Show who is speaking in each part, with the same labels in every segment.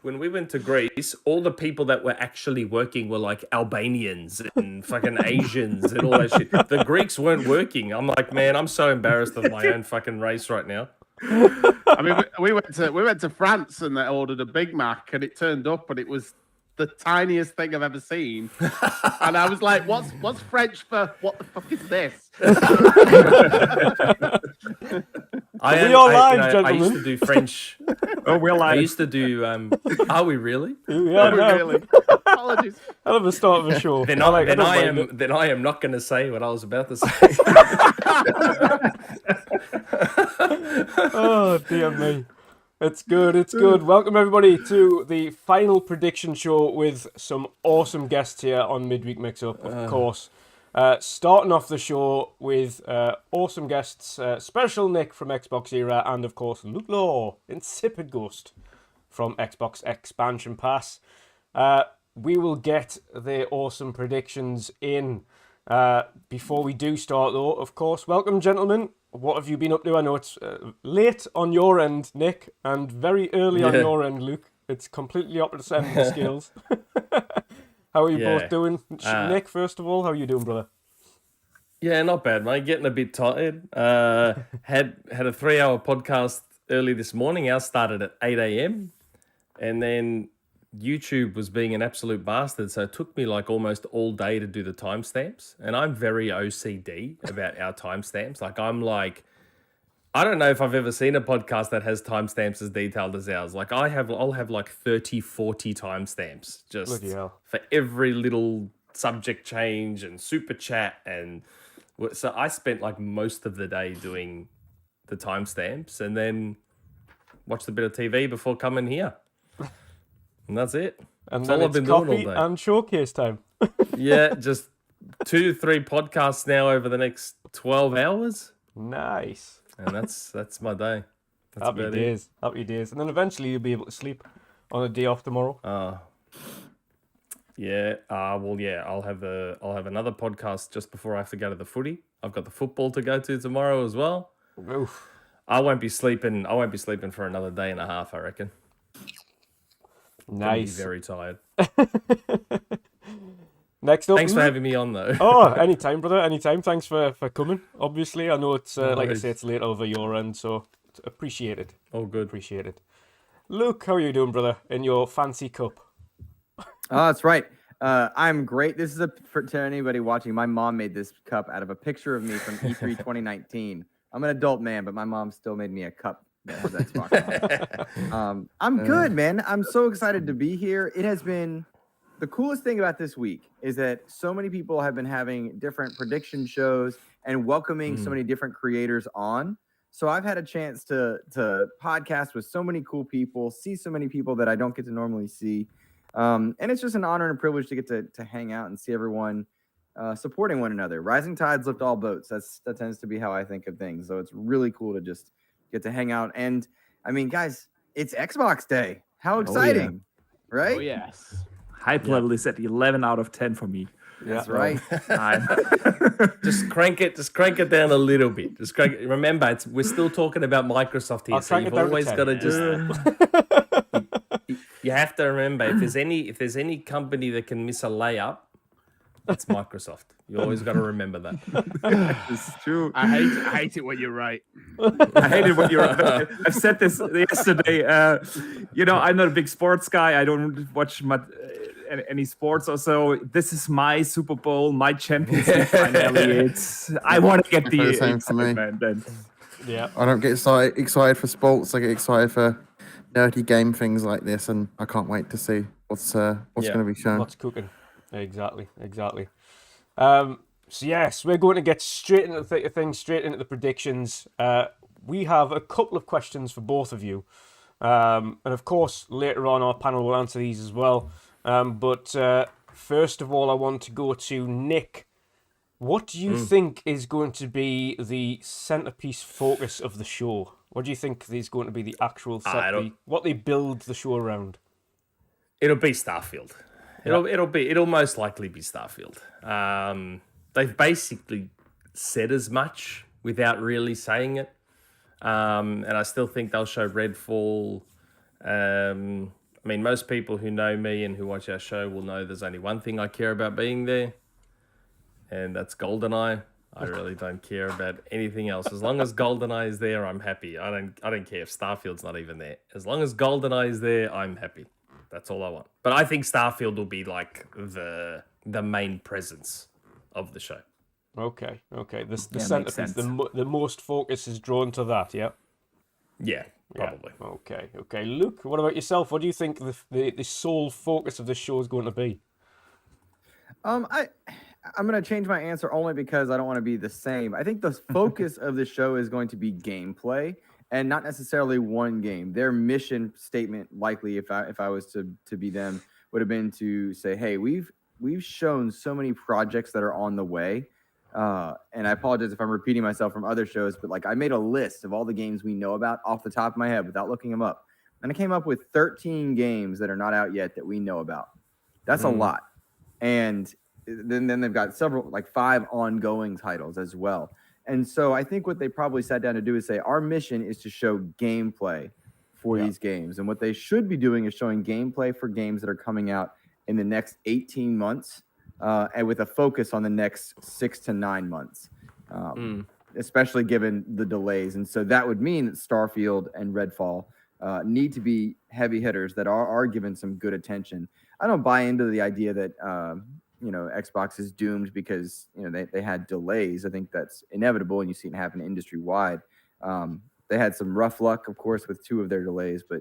Speaker 1: when we went to Greece, all the people that were actually working were like Albanians and fucking Asians and all that shit. The Greeks weren't working. I'm like, man, I'm so embarrassed of my own fucking race right now.
Speaker 2: I mean, we went to France and they ordered a Big Mac and it turned up and it was the tiniest thing I've ever seen. And I was like, what's French for what the fuck is this?
Speaker 1: I used to do French.
Speaker 3: Oh, we're live.
Speaker 1: I used to do. Are we really?
Speaker 2: Yeah, really. Apologies.
Speaker 4: I love the start of a show.
Speaker 1: Then I am not going to say what I was about to say.
Speaker 4: Oh dear me. It's good, it's good. Welcome everybody to the final prediction show with some awesome guests here on Midweek Mix-Up, of course. Starting off the show with awesome guests, Special Nick from Xbox Era, and of course Luke Law, Insipid Ghost from Xbox Expansion Pass. We will get their awesome predictions in. Before we do start though, of course, welcome gentlemen. What have you been up to? I know it's late on your end, Nick, and very early on your end, Luke. It's completely opposite end of the scales. How are you both doing? Nick, first of all, how are you doing, brother?
Speaker 1: Yeah, not bad, mate. Getting a bit tired. Had a 3-hour podcast early this morning. Ours started at 8 a.m. and then YouTube was being an absolute bastard, so it took me like almost all day to do the timestamps. And I'm very OCD about our timestamps. I don't know if I've ever seen a podcast that has timestamps as detailed as ours. Like I'll have like 30, 40 timestamps just for every little subject change and super chat. And so I spent like most of the day doing the timestamps, and then watched a bit of TV before coming here. And that's it.
Speaker 4: And
Speaker 1: That's
Speaker 4: then
Speaker 1: all I've
Speaker 4: it's
Speaker 1: been doing all
Speaker 4: coffee
Speaker 1: day.
Speaker 4: and showcase time.
Speaker 1: Yeah, just 2 to 3 podcasts now over the next 12 hours.
Speaker 4: Nice.
Speaker 1: And that's my day. That's
Speaker 4: Happy
Speaker 1: about
Speaker 4: days. Happy days. And then eventually you'll be able to sleep on a day off tomorrow.
Speaker 1: Yeah. I'll have another podcast just before I have to go to the footy. I've got the football to go to tomorrow as well.
Speaker 4: Oof.
Speaker 1: I won't be sleeping for another day and a half, I reckon.
Speaker 4: Nice.
Speaker 1: Be very tired.
Speaker 4: Next up.
Speaker 1: Thanks for having me on, though.
Speaker 4: Oh, anytime, brother. Anytime. Thanks for coming. Obviously, I know it's like I
Speaker 1: worries.
Speaker 4: say, it's late over your end, so it's appreciated.
Speaker 1: All good.
Speaker 4: Appreciated. Luke, how are you doing, brother? In your fancy cup.
Speaker 3: Oh, that's right. I'm great. This is to anybody watching. My mom made this cup out of a picture of me from E3 2019. I'm an adult man, but my mom still made me a cup. I'm good, man. I'm so excited to be here. It has been the coolest thing about this week is that so many people have been having different prediction shows and welcoming so many different creators on. So I've had a chance to podcast with so many cool people, see so many people that I don't get to normally see. And it's just an honor and a privilege to get to hang out and see everyone supporting one another. Rising tides lift all boats. That tends to be how I think of things. So it's really cool to just get to hang out. And I mean, guys, it's Xbox Day. How exciting, right?
Speaker 2: Oh, yes.
Speaker 5: Hype level is at 11 out of 10 for me.
Speaker 3: That's right.
Speaker 1: Just crank it down a little bit. Just crank it. Remember, we're still talking about Microsoft here, so you've always got to just. You have to remember if there's any company that can miss a layup, it's Microsoft. You always got to remember that.
Speaker 5: It's true.
Speaker 2: I hate it when you're right.
Speaker 5: I hate it when you're. I've said this yesterday. I'm not a big sports guy. I don't watch much, any sports or so. This is my Super Bowl, my Champions League finale. I want to get the
Speaker 6: same for me.
Speaker 5: excitement.
Speaker 4: Yeah.
Speaker 6: I don't get excited for sports. I get excited for nerdy game things like this, and I can't wait to see what's going to be shown.
Speaker 4: What's cooking? Exactly. So yes, we're going to get straight into the thick of things, straight into the predictions. We have a couple of questions for both of you. And of course, later on our panel will answer these as well. But first of all, I want to go to Nick. What do you think is going to be the centerpiece focus of the show? What do you think is going to be the actual what they build the show around?
Speaker 1: It'll be Starfield. It'll most likely be Starfield. They've basically said as much without really saying it. And I still think they'll show Redfall. I mean, most people who know me and who watch our show will know there's only one thing I care about being there, and that's GoldenEye. I really don't care about anything else. As long as GoldenEye is there, I'm happy. I don't care if Starfield's not even there. As long as GoldenEye is there, I'm happy. That's all I want. But I think Starfield will be like the main presence of the show.
Speaker 4: Okay. The
Speaker 5: makes
Speaker 4: centerpiece,
Speaker 5: sense.
Speaker 4: the most focus is drawn to that, yeah?
Speaker 1: Yeah, probably.
Speaker 4: Yeah. Okay. Luke, what about yourself? What do you think the sole focus of this show is going to be?
Speaker 3: I'm going to change my answer only because I don't want to be the same. I think the focus of the show is going to be gameplay and not necessarily one game. Their mission statement, likely, if I was to be them, would have been to say, hey, we've shown so many projects that are on the way. And I apologize if I'm repeating myself from other shows, but like I made a list of all the games we know about off the top of my head without looking them up. And I came up with 13 games that are not out yet that we know about. That's a lot. And then they've got several, like 5 ongoing titles as well. And so I think what they probably sat down to do is say, our mission is to show gameplay for these games. And what they should be doing is showing gameplay for games that are coming out in the next 18 months and with a focus on the next 6 to 9 months, especially given the delays. And so that would mean that Starfield and Redfall need to be heavy hitters that are given some good attention. I don't buy into the idea that Xbox is doomed because they had delays. I think that's inevitable, and you see it happen industry wide. They had some rough luck, of course, with 2 of their delays, but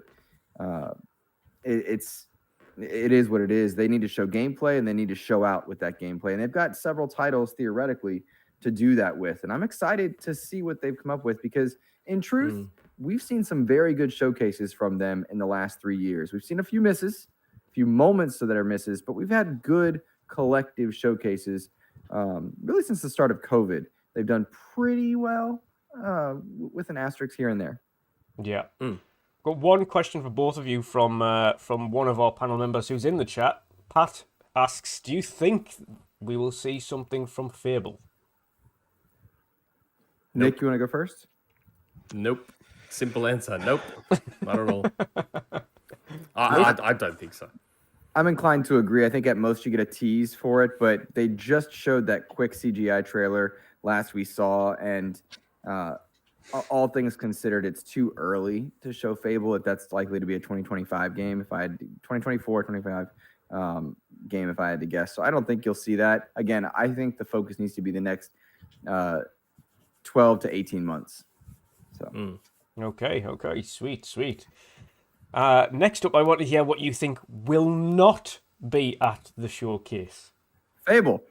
Speaker 3: it is what it is. They need to show gameplay, and they need to show out with that gameplay, and they've got several titles theoretically to do that with. And I'm excited to see what they've come up with because, in truth, we've seen some very good showcases from them in the last 3 years. We've seen a few misses, a few moments that are misses, but we've had good collective showcases really since the start of COVID. They've done pretty well with an asterisk here and there.
Speaker 4: Yeah. Got one question for both of you from one of our panel members who's in the chat. Pat asks, do you think we will see something from Fable?
Speaker 3: Nick, you want to go first?
Speaker 1: Nope. Simple answer. Nope. Not at all. I don't think so.
Speaker 3: I'm inclined to agree. I think at most you get a tease for it, but they just showed that quick CGI trailer last we saw, and all things considered, it's too early to show Fable if that's likely to be a 2025 game. If I had 2024, 25 game, if I had to guess. So I don't think you'll see that. Again, I think the focus needs to be the next 12 to 18 months. So.
Speaker 4: Okay, sweet. Next up, I want to hear what you think will not be at the showcase.
Speaker 3: Fable.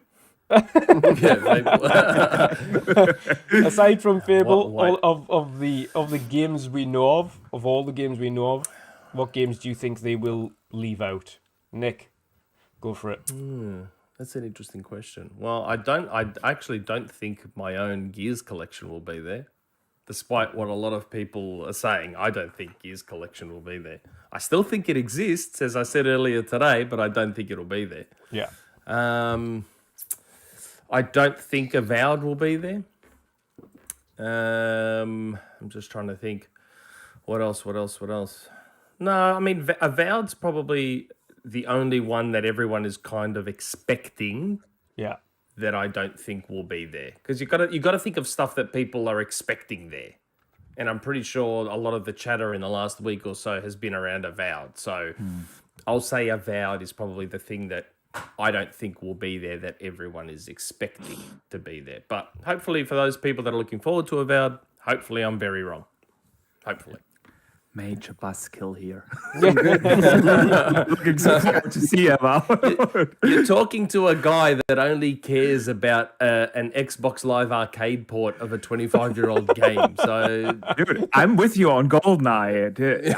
Speaker 4: Aside from Fable, all of the games we know of all the games we know of, what games do you think they will leave out? Nick, go for it.
Speaker 1: That's an interesting question. Well, I actually don't think my own Gears collection will be there. Despite what a lot of people are saying, I don't think Gears collection will be there. I still think it exists, as I said earlier today, but I don't think it'll be there.
Speaker 4: Yeah.
Speaker 1: I don't think Avowed will be there. I'm just trying to think. What else? No, I mean, Avowed's probably the only one that everyone is kind of expecting.
Speaker 4: Yeah.
Speaker 1: That I don't think will be there, because you got to think of stuff that people are expecting there, and I'm pretty sure a lot of the chatter in the last week or so has been around Avowed. So I'll say Avowed is probably the thing that I don't think will be there that everyone is expecting to be there. But hopefully, for those people that are looking forward to Avowed, hopefully I'm very wrong. Hopefully.
Speaker 5: Major buzzkill here. Looking so forward to see Avowed.
Speaker 1: You're talking to a guy that only cares about an Xbox Live Arcade port of a 25-year-old game. So,
Speaker 5: dude, I'm with you on GoldenEye.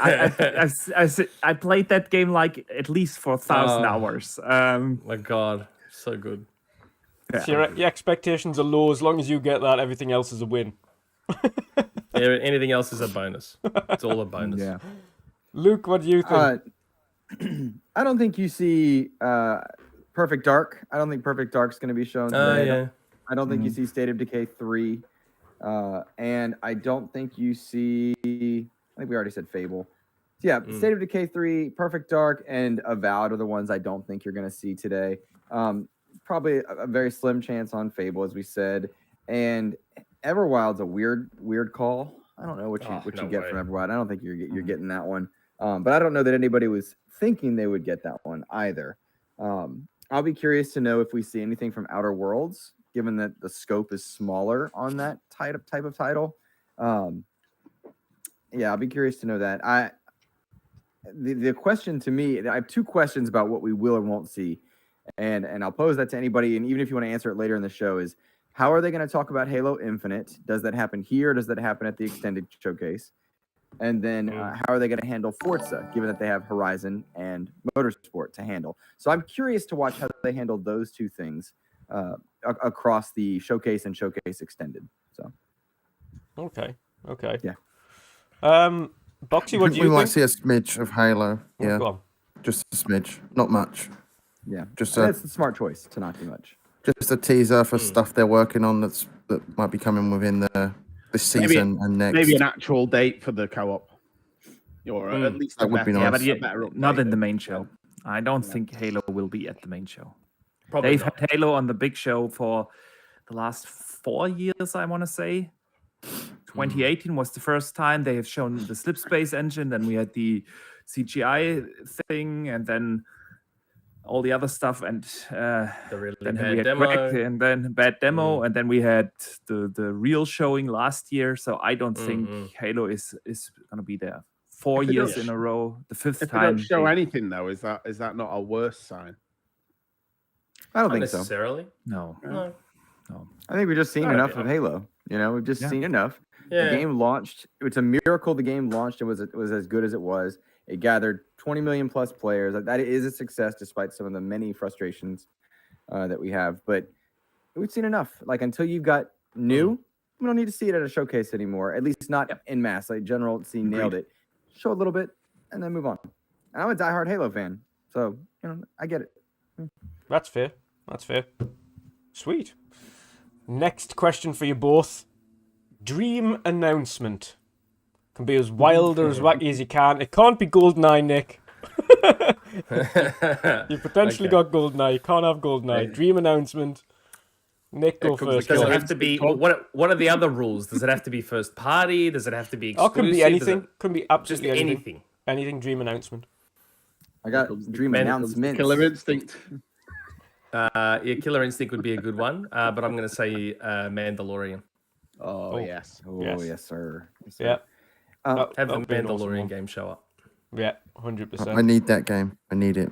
Speaker 5: I played that game like at least for 1,000 hours.
Speaker 1: My God, so good.
Speaker 5: Yeah.
Speaker 4: So your expectations are low. As long as you get that, everything else is a win.
Speaker 1: Anything else is a bonus. It's all a bonus.
Speaker 3: Yeah.
Speaker 4: Luke, what do you think?
Speaker 3: I don't think you see Perfect Dark. I don't think Perfect Dark's going to be shown today.
Speaker 1: Yeah.
Speaker 3: I don't think you see State of Decay 3. And I don't think you see... I think we already said Fable. So yeah, State of Decay 3, Perfect Dark, and Avowed are the ones I don't think you're going to see today. Probably a very slim chance on Fable, as we said. And Everwild's a weird call. I don't know what you get from Everwild. I don't think you're getting that one. But I don't know that anybody was thinking they would get that one either. I'll be curious to know if we see anything from Outer Worlds, given that the scope is smaller on that type of title. Yeah, I'll be curious to know that. The question to me, I have two questions about what we will or won't see, and I'll pose that to anybody. And even if you want to answer it later in the show, is how are they going to talk about Halo Infinite? Does that happen here? Does that happen at the extended showcase? And then how are they going to handle Forza, given that they have Horizon and Motorsport to handle? So I'm curious to watch how they handle those two things across the showcase and showcase extended. So,
Speaker 4: Okay.
Speaker 3: Yeah.
Speaker 4: Boxy, what do you think?
Speaker 6: We might see a smidge of Halo. Yeah,
Speaker 4: Go on.
Speaker 6: just a smidge, not much.
Speaker 3: Yeah,
Speaker 6: Just
Speaker 3: that's the smart choice to not do much.
Speaker 6: Just a teaser for stuff they're working on that might be coming within this season and next.
Speaker 2: Maybe an actual date for the co-op, or at least
Speaker 6: that would be nice.
Speaker 5: Yeah, but not in the main show. I don't think Halo will be at the main show.
Speaker 1: Probably
Speaker 5: They've
Speaker 1: not.
Speaker 5: had Halo on the big show for the last 4 years, I want to say. 2018 was the first time they have shown the Slipspace engine. Then we had the CGI thing, and then all the other stuff, and
Speaker 1: The really
Speaker 5: then we
Speaker 1: bad
Speaker 5: had
Speaker 1: demo.
Speaker 5: Greg, and then bad demo, and then we had the real showing last year. So I don't think Halo is gonna be there 4
Speaker 2: If they
Speaker 5: years
Speaker 2: don't-
Speaker 5: in a row. The fifth
Speaker 2: If they
Speaker 5: time.
Speaker 2: don't show anything, though, is that not a worse sign?
Speaker 3: I don't
Speaker 1: Not
Speaker 3: think so.
Speaker 1: necessarily.
Speaker 5: No.
Speaker 1: No.
Speaker 3: I think we've just seen
Speaker 1: Not
Speaker 3: enough
Speaker 1: a-
Speaker 3: of Halo. We've just seen enough.
Speaker 1: Yeah.
Speaker 3: The game launched. It's a miracle the game launched and was as good as it was. It gathered 20 million plus players. That is a success despite some of the many frustrations that we have. But we've seen enough. Like, until you've got new, we don't need to see it at a showcase anymore. At least not in mass. Like, General C nailed it. Show a little bit and then move on. And I'm a diehard Halo fan, so I get it.
Speaker 4: That's fair. Sweet. Next question for you both. Dream announcement. Can be as wild or as wacky as you can. It can't be GoldenEye, Nick. You potentially got GoldenEye. You can't have GoldenEye. Dream announcement. Nick, go first.
Speaker 1: Does it have to be? What are the other rules? Does it have to be first party? Does it have to be exclusive?
Speaker 4: Could be anything. Could be absolutely
Speaker 1: just
Speaker 4: anything. Anything. Dream announcement.
Speaker 3: I got dream announcement.
Speaker 2: Killer Instinct.
Speaker 1: Killer Instinct would be a good one, but I'm going to say Mandalorian.
Speaker 2: Oh, yes.
Speaker 3: Oh, yes, sir. Yes, sir.
Speaker 4: Yeah.
Speaker 1: Have the
Speaker 4: that'd be an awesome
Speaker 1: Mandalorian
Speaker 4: one.
Speaker 1: game show up.
Speaker 4: Yeah, 100%.
Speaker 6: I need that game. I need it.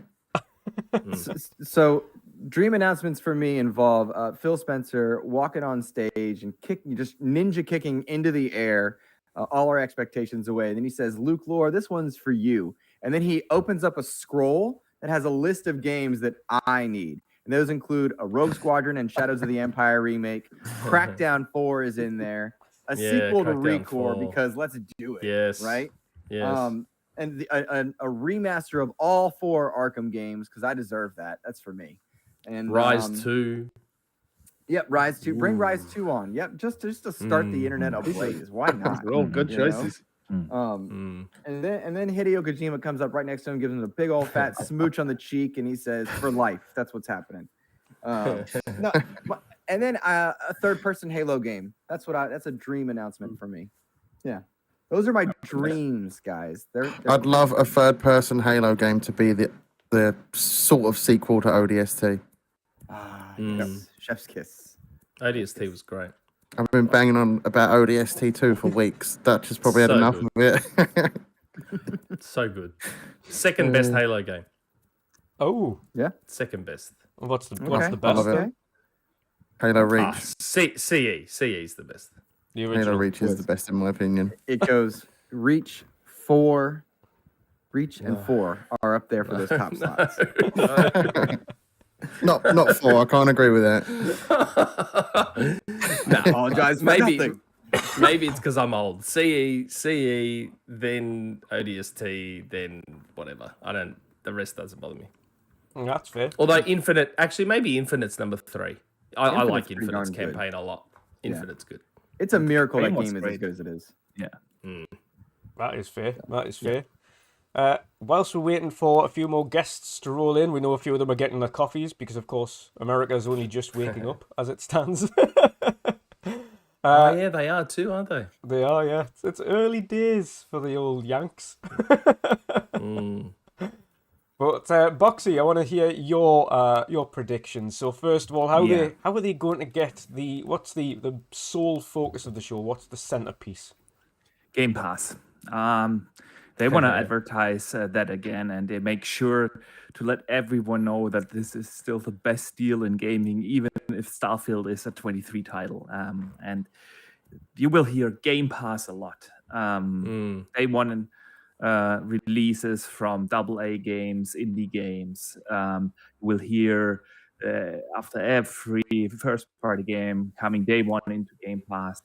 Speaker 3: So dream announcements for me involve Phil Spencer walking on stage and just ninja kicking into the air all our expectations away. And then he says, Luke Lore, this one's for you. And then he opens up a scroll that has a list of games that I need. And those include a Rogue Squadron and Shadows of the Empire remake. Crackdown 4 is in there. A sequel to
Speaker 1: Crackdown
Speaker 3: Recore
Speaker 1: 4.
Speaker 3: because let's do it.
Speaker 1: Yes.
Speaker 3: Right?
Speaker 1: Yes.
Speaker 3: And a remaster of all 4 Arkham games because I deserve that. That's for me. And
Speaker 1: Rise 2.
Speaker 3: Yep, Rise 2. Bring Rise 2 on. Yep, just to start the internet ablaze. Why not?
Speaker 2: They're all good choices.
Speaker 3: And then Hideo Kojima comes up right next to him, gives him a big old fat smooch on the cheek, and he says, "For life." That's what's happening. And then a third-person Halo game. That's a dream announcement for me. Yeah, those are my dreams, guys.
Speaker 6: I'd love a third-person Halo game to be the sort of sequel to ODST.
Speaker 3: Yes. Chef's kiss.
Speaker 1: ODST was great.
Speaker 6: I've been banging on about ODST 2 for weeks. Dutch has probably had
Speaker 1: So
Speaker 6: enough
Speaker 1: good.
Speaker 6: of it.
Speaker 1: So good. Second best Halo game.
Speaker 4: Oh,
Speaker 1: Second best.
Speaker 4: what's the
Speaker 3: Okay.
Speaker 4: best?
Speaker 6: love it.
Speaker 3: Okay.
Speaker 6: Halo Reach.
Speaker 1: CE is the best.
Speaker 4: The
Speaker 6: Halo
Speaker 4: original.
Speaker 6: Reach is the best in my opinion.
Speaker 3: It goes Reach 4. Reach and 4 are up there for those top slots.
Speaker 6: Not 4. I can't agree with that.
Speaker 3: Apologize for
Speaker 1: maybe
Speaker 3: nothing.
Speaker 1: maybe it's because I'm old. CE, then ODST, then whatever. The rest doesn't bother me.
Speaker 4: That's fair.
Speaker 1: Although maybe Infinite's number 3. I
Speaker 3: Infinite's
Speaker 1: like
Speaker 3: pretty
Speaker 1: Infinite's
Speaker 3: darn good.
Speaker 1: campaign a lot. Infinite's good.
Speaker 3: It's a miracle that
Speaker 5: Game was
Speaker 3: game is as
Speaker 5: great.
Speaker 3: good as it is.
Speaker 4: That is fair. Whilst we're waiting for a few more guests to roll in, we know a few of them are getting their coffees because, of course, America is only just waking up as it stands.
Speaker 1: Yeah, they are too, aren't they?
Speaker 4: They are, yeah. It's early days for the old Yanks. But Boxy, I want to hear your predictions. So first of all, how are they going to get what's the sole focus of the show? What's the centerpiece?
Speaker 5: Game Pass. They want to advertise that again, and they make sure to let everyone know that this is still the best deal in gaming, even if Starfield is a 23 title. And you will hear Game Pass a lot. They want releases from AA games, indie games. We'll hear after every first-party game coming day one into Game Pass.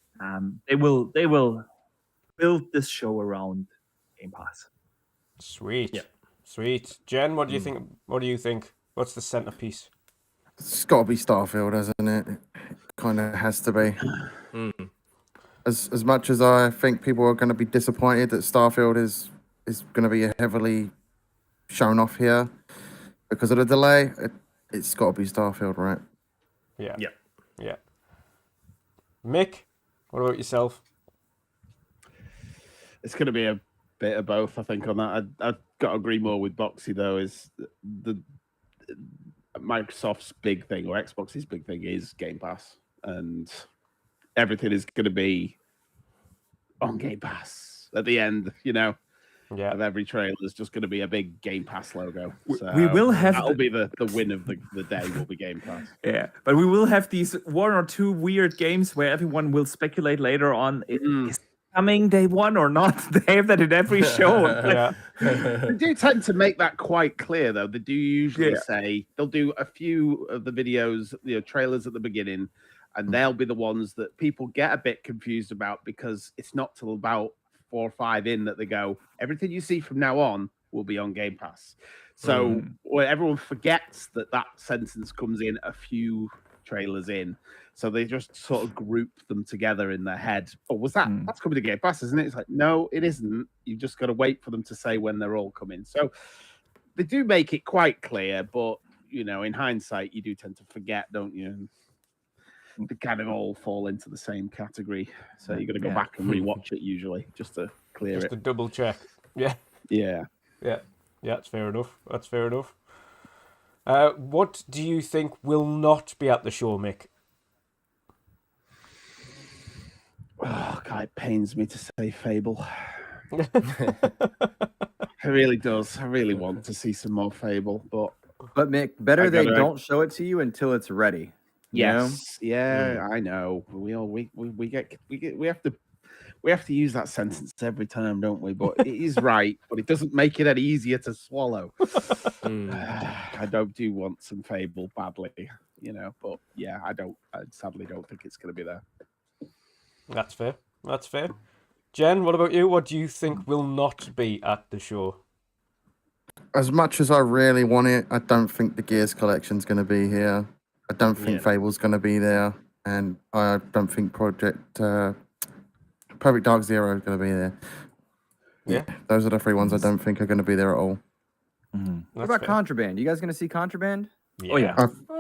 Speaker 5: They will build this show around Game Pass.
Speaker 4: Sweet.
Speaker 1: Yeah.
Speaker 4: Sweet. Jen, what do you think? What do you think? What's the centerpiece?
Speaker 6: It's got to be Starfield, hasn't it? It kind of has to be. As much as I think people are going to be disappointed that Starfield is going to be heavily shown off here because of the delay, it's got to be Starfield, right?
Speaker 4: Yeah.
Speaker 1: Yeah.
Speaker 4: Yeah. Mick, what about yourself?
Speaker 2: It's going to be a bit of both, I think, on that. I've got to agree more with Boxy, though, is the Microsoft's big thing, or Xbox's big thing, is Game Pass. And everything is going to be on Game Pass at the end,
Speaker 4: Yeah.
Speaker 2: of every trailer is just going to be a big Game Pass logo. So
Speaker 5: we will have
Speaker 2: that'll be the win of the day. Will be Game Pass.
Speaker 5: Yeah, but we will have these 1 or 2 weird games where everyone will speculate later on. Is coming day one or not? They have that in every show.
Speaker 4: Yeah.
Speaker 2: They do tend to make that quite clear, though. They do usually say they'll do a few of the videos, trailers at the beginning, and they'll be the ones that people get a bit confused about because it's not till about 4 or 5 in that they go, everything you see from now on will be on Game Pass. So where everyone forgets that sentence comes in a few trailers in. So they just sort of group them together in their head. Oh, was that? That's coming to Game Pass, isn't it? It's like, no, it isn't. You've just got to wait for them to say when they're all coming. So they do make it quite clear, but, in hindsight, you do tend to forget, don't you? They kind of all fall into the same category. So you've got to go back and rewatch it usually just to clear
Speaker 4: Just
Speaker 2: it.
Speaker 4: to double check. Yeah.
Speaker 2: Yeah.
Speaker 4: Yeah. Yeah, that's fair enough. That's fair enough. What do you think will not be at the show, Mick?
Speaker 2: Oh, God, it pains me to say Fable. It really does. I really want to see some more Fable,
Speaker 3: But Mick, better they don't show it to you until it's ready.
Speaker 2: yes, I know. We have to use that sentence every time, don't we? But it is right, but it doesn't make it any easier to swallow. I do want some Fable badly, but yeah, I sadly don't think it's going to be there.
Speaker 4: That's fair. That's fair. Jen, what about you? What do you think will not be at the show?
Speaker 6: As much as I really want it, I don't think the Gears collection's going to be here. I don't think Fable's going to be there, and I don't think Perfect Dark Zero is going to be there.
Speaker 4: Yeah,
Speaker 6: those are the 3 ones I don't think are going to be there at all.
Speaker 3: What about Contraband? You guys going to see Contraband?
Speaker 4: Yeah. Oh yeah,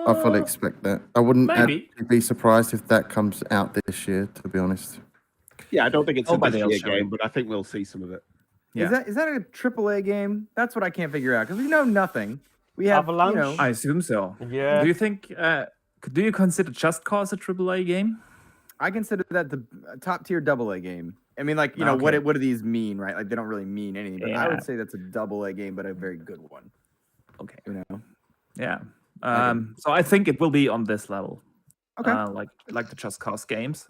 Speaker 6: I fully expect that. I wouldn't
Speaker 5: Maybe.
Speaker 6: be surprised if that comes out this year, to be honest.
Speaker 2: Yeah, I don't think it's a
Speaker 5: Nobody
Speaker 2: this
Speaker 5: else
Speaker 2: year
Speaker 5: showing.
Speaker 2: game, but I think we'll see some of it.
Speaker 5: Yeah.
Speaker 3: Is that a AAA game? That's what I can't figure out because we know nothing. We have
Speaker 4: Avalanche?
Speaker 5: I assume so.
Speaker 4: Yeah.
Speaker 5: Do you think? Do you consider Just Cause a AAA game?
Speaker 3: I consider that the top tier AA game. I mean, like,
Speaker 5: Okay.
Speaker 3: what do these mean, right? Like, they don't really mean anything, but I
Speaker 5: Yeah.
Speaker 3: would say that's a AA game, but a very good one.
Speaker 5: Okay.
Speaker 3: Yeah.
Speaker 5: So I think it will be on this level.
Speaker 3: Okay.
Speaker 5: Like the Just Cause games.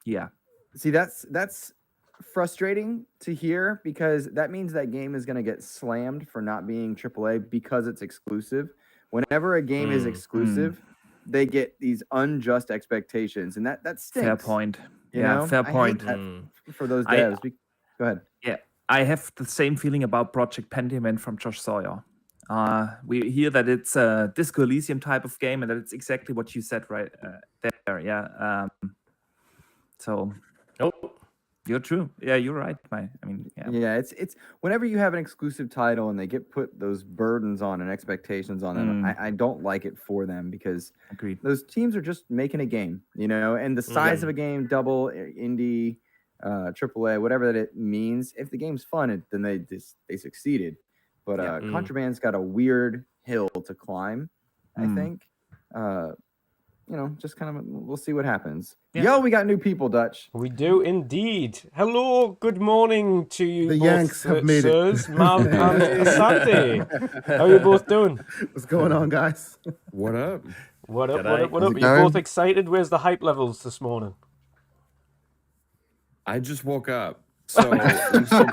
Speaker 5: Yeah.
Speaker 3: See, that's frustrating to hear because that means that game is going to get slammed for not being AAA because it's exclusive. Whenever a game is exclusive, they get these unjust expectations, and that stinks.
Speaker 5: Fair point.
Speaker 3: You
Speaker 5: Yeah,
Speaker 3: know?
Speaker 5: fair
Speaker 3: I hate
Speaker 5: point.
Speaker 3: that for those devs. Go ahead.
Speaker 5: Yeah, I have the same feeling about Project Pentiment from Josh Sawyer. We hear that it's a Disco Elysium type of game, and that it's exactly what you said right there. Yeah. So.
Speaker 1: Oh,
Speaker 5: You're true. Yeah, you're right.
Speaker 3: Yeah, it's whenever you have an exclusive title and they get put those burdens on and expectations on them, I don't like it for them because
Speaker 5: Agreed.
Speaker 3: those teams are just making a game, and the size of a game, double, indie, AAA, whatever that it means, if the game's fun, then they succeeded. But Contraband's got a weird hill to climb, I think. Just kind of, we'll see what happens. Yo, we got new people, Dutch.
Speaker 4: We do indeed. Hello, good morning to you.
Speaker 7: The
Speaker 4: both,
Speaker 7: Yanks have made
Speaker 4: sirs,
Speaker 7: it.
Speaker 4: Mam and Santi. How are you both doing?
Speaker 7: What's going on, guys?
Speaker 8: What up?
Speaker 4: What up?
Speaker 1: G'day.
Speaker 4: What up?
Speaker 6: How's it
Speaker 4: Are you both
Speaker 6: going?
Speaker 4: excited? Where's the hype levels this morning?
Speaker 8: I just woke up, so I'm still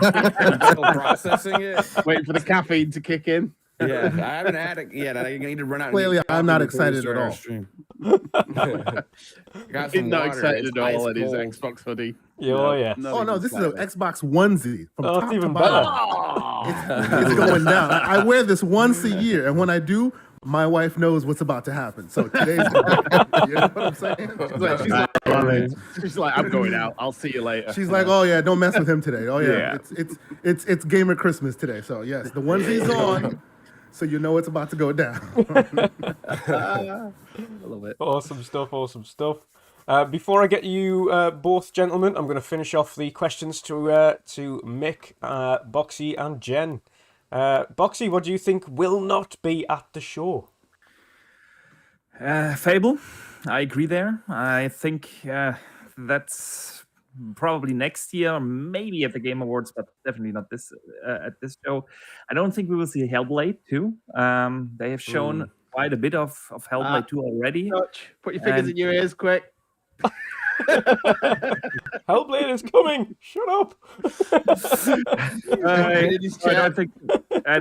Speaker 8: processing it.
Speaker 2: Waiting for the caffeine to kick in.
Speaker 8: Yeah, I haven't had it yet. I need to run out. and
Speaker 7: Clearly,
Speaker 8: get
Speaker 7: I'm
Speaker 8: coffee
Speaker 7: not
Speaker 8: before we
Speaker 7: excited
Speaker 8: start
Speaker 7: at
Speaker 8: our
Speaker 7: all.
Speaker 8: stream. Got
Speaker 2: He's
Speaker 8: some
Speaker 2: not
Speaker 8: water.
Speaker 2: excited
Speaker 8: It's
Speaker 2: at all
Speaker 8: ice
Speaker 2: at his
Speaker 8: cold.
Speaker 2: Xbox hoodie.
Speaker 4: Oh, yeah.
Speaker 7: Oh no, this is an
Speaker 2: excited.
Speaker 7: Xbox onesie from
Speaker 4: Oh,
Speaker 7: top
Speaker 4: it's
Speaker 7: to
Speaker 4: even
Speaker 7: bottom.
Speaker 4: better.
Speaker 7: It's going down. I wear this once a year, and when I do, my wife knows what's about to happen. So today's you know what I'm saying?
Speaker 2: She's like, I'm going out. I'll see you later.
Speaker 7: She's like, oh yeah, don't mess with him today. Oh yeah, it's gamer Christmas today. So yes, the onesie's on, so you know it's about to go down.
Speaker 2: I love it.
Speaker 4: Awesome stuff. Awesome stuff. Before I get you both gentlemen, I'm going to finish off the questions to Mick, Boxy, and Jen. Boxy, what do you think will not be at the show?
Speaker 5: Fable, I agree there. I think that's probably next year, maybe at the Game Awards, but definitely not this at this show. I don't think we will see Hellblade 2. They have shown quite a bit of Hellblade 2 already.
Speaker 2: Dutch, put your fingers in your ears, quick.
Speaker 4: Hellblade is coming. Shut up.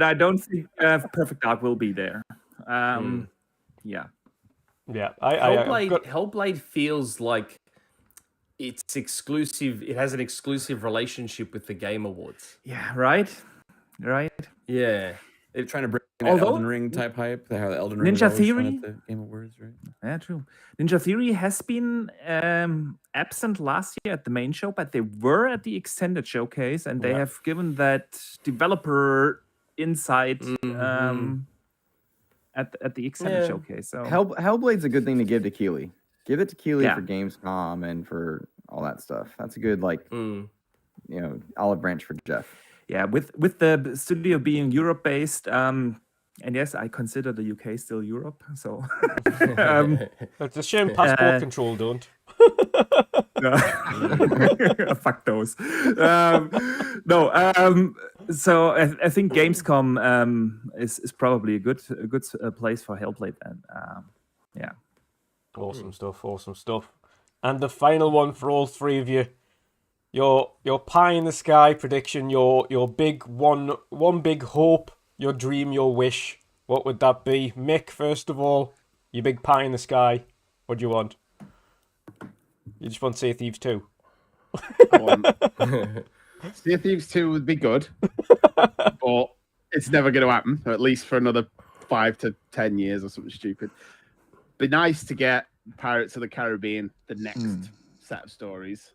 Speaker 5: I don't think Perfect Dark will be there. Yeah.
Speaker 4: Yeah.
Speaker 1: Hellblade feels like it's exclusive. It has an exclusive relationship with the Game Awards.
Speaker 5: Yeah. Right.
Speaker 1: Yeah.
Speaker 8: They're trying to bring an Elden Ring type hype. They have the Elden Ring
Speaker 5: Ninja
Speaker 8: was always fun
Speaker 5: Theory?
Speaker 8: at the Game Awards, right?
Speaker 5: Yeah, true. Ninja Theory has been absent last year at the main show, but they were at the extended showcase, and they have given that developer insight at the extended showcase. So
Speaker 3: Hellblade's a good thing to give to Keeley. Give it to Keeley for Gamescom and for all that stuff. That's a good olive branch for Jeff.
Speaker 5: Yeah, with the studio being Europe based, and yes, I consider the UK still Europe. So
Speaker 4: it's a shame passport control don't.
Speaker 5: Fuck those. So I think Gamescom is probably a good place for Hellblade. And yeah,
Speaker 4: awesome stuff. And the final one for all three of you. Your pie in the sky prediction, your big one big hope, your dream, your wish. What would that be? Mick, first of all, your big pie in the sky. What do you want? You just want Sea of Thieves 2?
Speaker 2: Sea of Thieves 2 would be good, but it's never going to happen, or at least for another 5 to 10 years or something stupid. Be nice to get Pirates of the Caribbean, the next set of stories.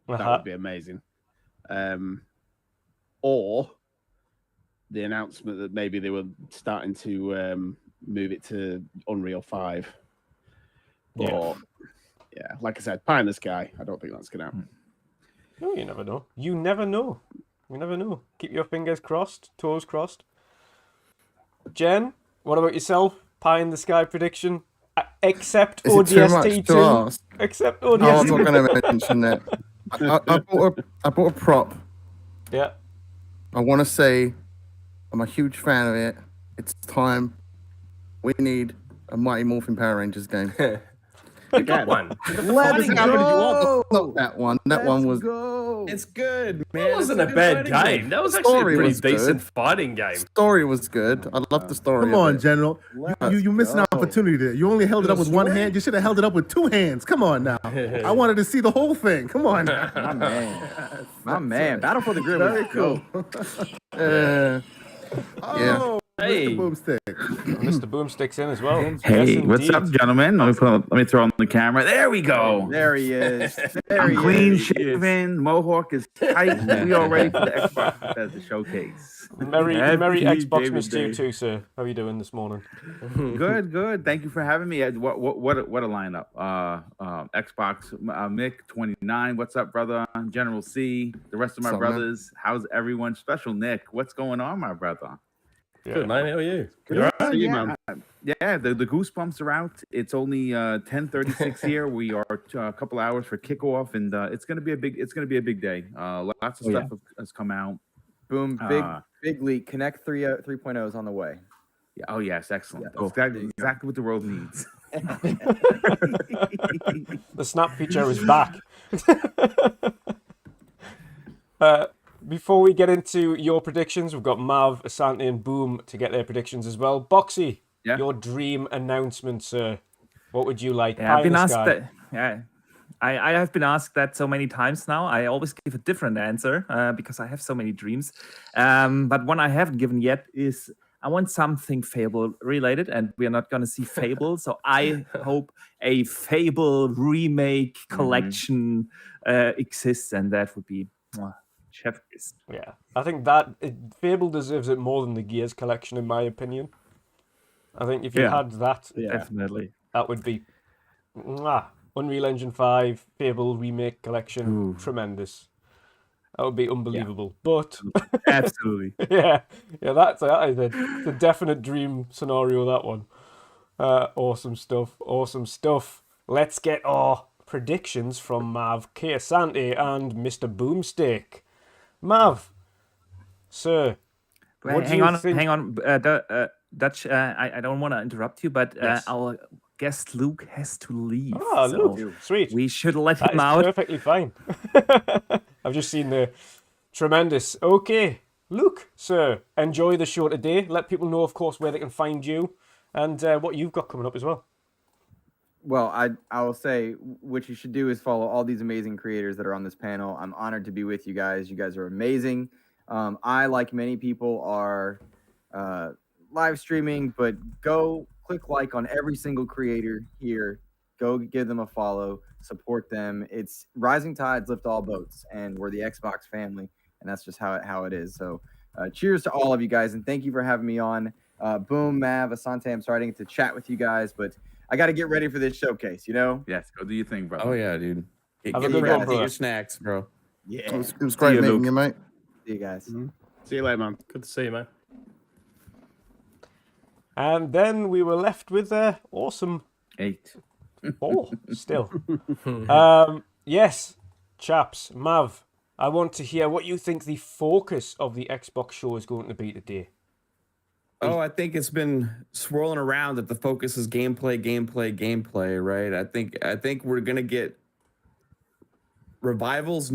Speaker 2: That would be amazing. Or the announcement that maybe they were starting to move it to Unreal 5. Or, like I said, pie in the sky. I don't think that's going to happen.
Speaker 4: No, you never know. You never know. Keep your fingers crossed, toes crossed. Jen, what about yourself? Pie in the sky prediction? Except ODST 2. Except ODST.
Speaker 6: No, I'm not going to mention that. I bought a prop.
Speaker 4: Yeah.
Speaker 6: I want to say I'm a huge fan of it. It's time. We need a Mighty Morphin Power Rangers game.
Speaker 1: You got one.
Speaker 3: Let's go.
Speaker 6: Not that one. That one was.
Speaker 3: Go.
Speaker 8: It's good, man.
Speaker 1: That wasn't a bad game. That was actually a pretty decent fighting game.
Speaker 6: Story was good. I love the story.
Speaker 7: Come on, General. You missed an opportunity there. You only held it up with one hand. You should have held it up with two hands. Come on now. I wanted to see the whole thing. Come on now.
Speaker 3: My man. Battle for the Grid was
Speaker 7: Very cool.
Speaker 6: Yeah.
Speaker 1: Hey.
Speaker 7: Mr. Boomstick.
Speaker 4: Mr. Boomstick's in as well.
Speaker 9: Hey,
Speaker 4: Yes,
Speaker 9: what's up,
Speaker 4: indeed.
Speaker 9: gentlemen? Let me throw on the camera. There we go.
Speaker 3: There he is.
Speaker 9: I'm clean shaven. Mohawk is tight. We all ready for the Xbox Bethesda showcase.
Speaker 4: Merry
Speaker 9: Happy
Speaker 4: Xbox
Speaker 9: David
Speaker 4: Miss you
Speaker 9: Day.
Speaker 4: too, sir. How are you doing this morning?
Speaker 9: Good. Thank you for having me. What a lineup. Xbox Mick 29. What's up, brother? General C. The rest of my
Speaker 6: What's up, man?
Speaker 9: brothers. How's everyone? Special Nick. What's going on, my brother?
Speaker 1: Good, mate. How are you?
Speaker 2: See you, man.
Speaker 9: Yeah, the goosebumps are out. It's only 10:36 here. We are a couple hours for kickoff, and it's gonna be a big day. Lots of stuff has come out.
Speaker 3: Boom. Big leak. Connect 3.0 is on the way.
Speaker 9: Yeah. Oh yes, excellent.
Speaker 3: Yeah.
Speaker 9: That's exactly what the world needs.
Speaker 4: The snap feature is back. Before we get into your predictions, we've got Mav, Asante, and Boom to get their predictions as well. Boxy, your dream announcement, sir. What would you like?
Speaker 5: Yeah, I've been asked that. Yeah, I have been asked that so many times now. I always give a different answer because I have so many dreams. But one I haven't given yet is I want something Fable related, and we are not going to see Fable. So I hope a Fable remake collection exists, and that would be chef kiss.
Speaker 4: Yeah, I think that Fable deserves it more than the Gears collection, in my opinion. I think if you had that,
Speaker 5: Definitely,
Speaker 4: that would be Unreal Engine 5 Fable remake collection. Tremendous. That would be unbelievable. But
Speaker 5: absolutely,
Speaker 4: that's the definite dream scenario. That one. Awesome stuff. Let's get predictions from Mav, Keosante, and Mr. Boomstick. Mav, sir, what do
Speaker 5: hang
Speaker 4: you
Speaker 5: on,
Speaker 4: think?
Speaker 5: hang on, Dutch. I don't want to interrupt you, but
Speaker 4: Yes.
Speaker 5: our guest Luke has to leave.
Speaker 4: Ah,
Speaker 5: so
Speaker 4: Luke, sweet.
Speaker 5: We should let
Speaker 4: That
Speaker 5: him
Speaker 4: is
Speaker 5: out.
Speaker 4: perfectly fine. I've just seen the tremendous. Okay, Luke, sir, enjoy the show today. Let people know, of course, where they can find you and what you've got coming up as well.
Speaker 3: Well, I will say what you should do is follow all these amazing creators that are on this panel. I'm honored to be with you guys. You guys are amazing. I, like many people, are live streaming, but go click like on every single creator here. Go give them a follow, support them. It's rising tides lift all boats, and we're the Xbox family, and that's just how it is. So cheers to all of you guys, and thank you for having me on. Boom, Mav, Asante, I'm starting to chat with you guys, but I got to get ready for this showcase, you know?
Speaker 9: Yes, go do your thing, brother.
Speaker 8: Oh yeah, dude.
Speaker 4: Have a
Speaker 8: Get
Speaker 4: good
Speaker 8: your-
Speaker 4: one,
Speaker 8: get
Speaker 4: brother.
Speaker 8: your snacks, bro.
Speaker 3: Yeah.
Speaker 6: It was great
Speaker 5: you,
Speaker 6: meeting
Speaker 5: Luke.
Speaker 6: you, mate.
Speaker 3: See you guys.
Speaker 2: See you later, man.
Speaker 1: Good to see you, man.
Speaker 4: And then we were left with awesome
Speaker 9: 8.
Speaker 4: 4 still. Yes, chaps, Mav, I want to hear what you think the focus of the Xbox show is going to be today.
Speaker 8: Oh, I think it's been swirling around that the focus is gameplay, right? I think we're gonna get revivals,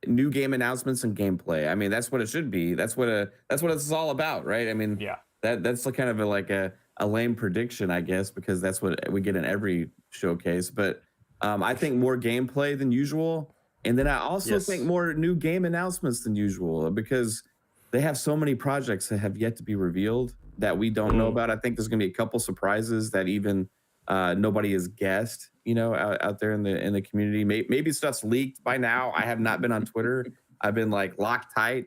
Speaker 8: new game announcements, and gameplay. I mean, that's what it should be. That's what it's all about, right? I mean,
Speaker 4: Yeah.
Speaker 8: that's kind of a lame prediction, I guess, because that's what we get in every showcase. But I think more gameplay than usual, and then I also
Speaker 1: Yes.
Speaker 8: think more new game announcements than usual because they have so many projects that have yet to be revealed that we don't know about. I think there's going to be a couple surprises that even nobody has guessed, out there in the community. Maybe stuff's leaked by now. I have not been on Twitter. I've been like locked tight.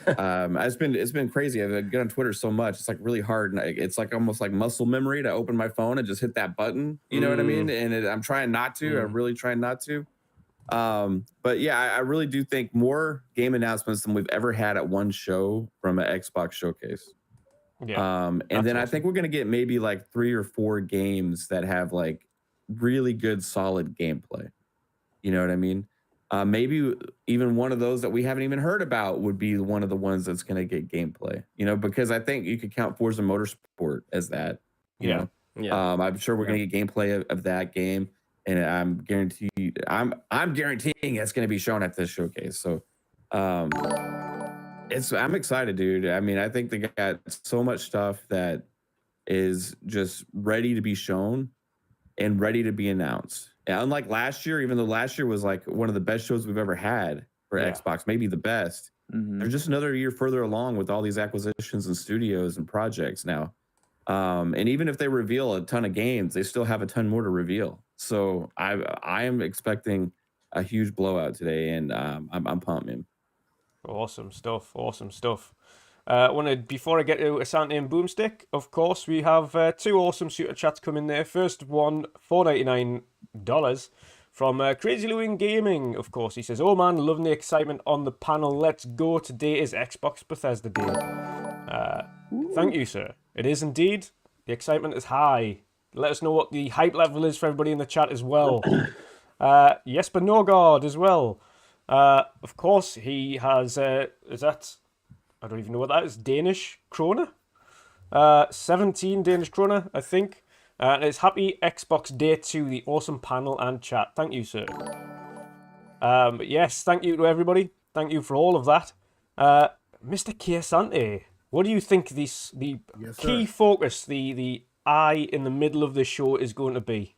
Speaker 8: It's been crazy. I've been on Twitter so much. It's like really hard. And it's like almost like muscle memory to open my phone and just hit that button. You know what I mean? And I'm trying not to. I'm really trying not to. But yeah, I really do think more game announcements than we've ever had at one show from an Xbox showcase.
Speaker 4: Yeah.
Speaker 8: And then I
Speaker 4: awesome.
Speaker 8: think we're gonna get maybe like 3 or 4 games that have like really good, solid gameplay. You know what I mean? Maybe even one of those that we haven't even heard about would be one of the ones that's gonna get gameplay. Because I think you could count Forza Motorsport as that. You know?
Speaker 1: Yeah.
Speaker 8: I'm sure we're gonna get gameplay of that game, and I'm guaranteeing it's gonna be shown at this showcase. So, I'm excited, dude. I mean, I think they got so much stuff that is just ready to be shown and ready to be announced. And unlike last year, even though last year was like one of the best shows we've ever had for Xbox, maybe the best. They're just another year further along with all these acquisitions and studios and projects now. And even if they reveal a ton of games, they still have a ton more to reveal. So I am expecting a huge blowout today, and I'm pumped, man.
Speaker 4: Awesome stuff. Awesome stuff. Before I get to Asante and Boomstick, of course, we have 2 awesome super chats coming there. First one, $4.99 from Crazy Lewin Gaming. Of course, he says, "Oh man, loving the excitement on the panel. Let's go. Today is Xbox Bethesda Day." Thank you, sir. It is indeed. The excitement is high. Let us know what the hype level is for everybody in the chat as well. Jesper Norgard as well. Of course, he has, is that, I don't even know what that is, Danish kroner? 17 Danish kroner, I think. And it's happy Xbox Day to the awesome panel and chat. Thank you, sir. But yes, thank you to everybody. Thank you for all of that. Mr. Keosante, what do you think the
Speaker 7: Yes,
Speaker 4: key
Speaker 7: sir.
Speaker 4: focus, the eye in the middle of the show is going to be?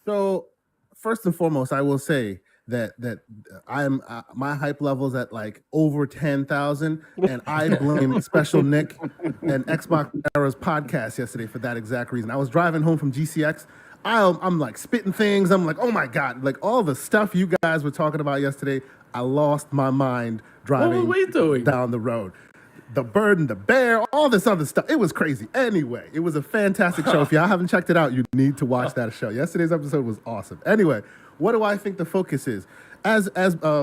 Speaker 7: So, first and foremost, I will say that I'm my hype level's at like over 10,000, and I blame Special Nick and Xbox Era's podcast yesterday for that exact reason. I was driving home from GCX. I'm like spitting things. I'm like, oh my god, like all the stuff you guys were talking about yesterday. I lost my mind driving
Speaker 1: What were we doing?
Speaker 7: down the road. The bird and the bear, all this other stuff. It was crazy. Anyway, it was a fantastic show. If y'all haven't checked it out, you need to watch that show. Yesterday's episode was awesome. Anyway, what do I think the focus is? As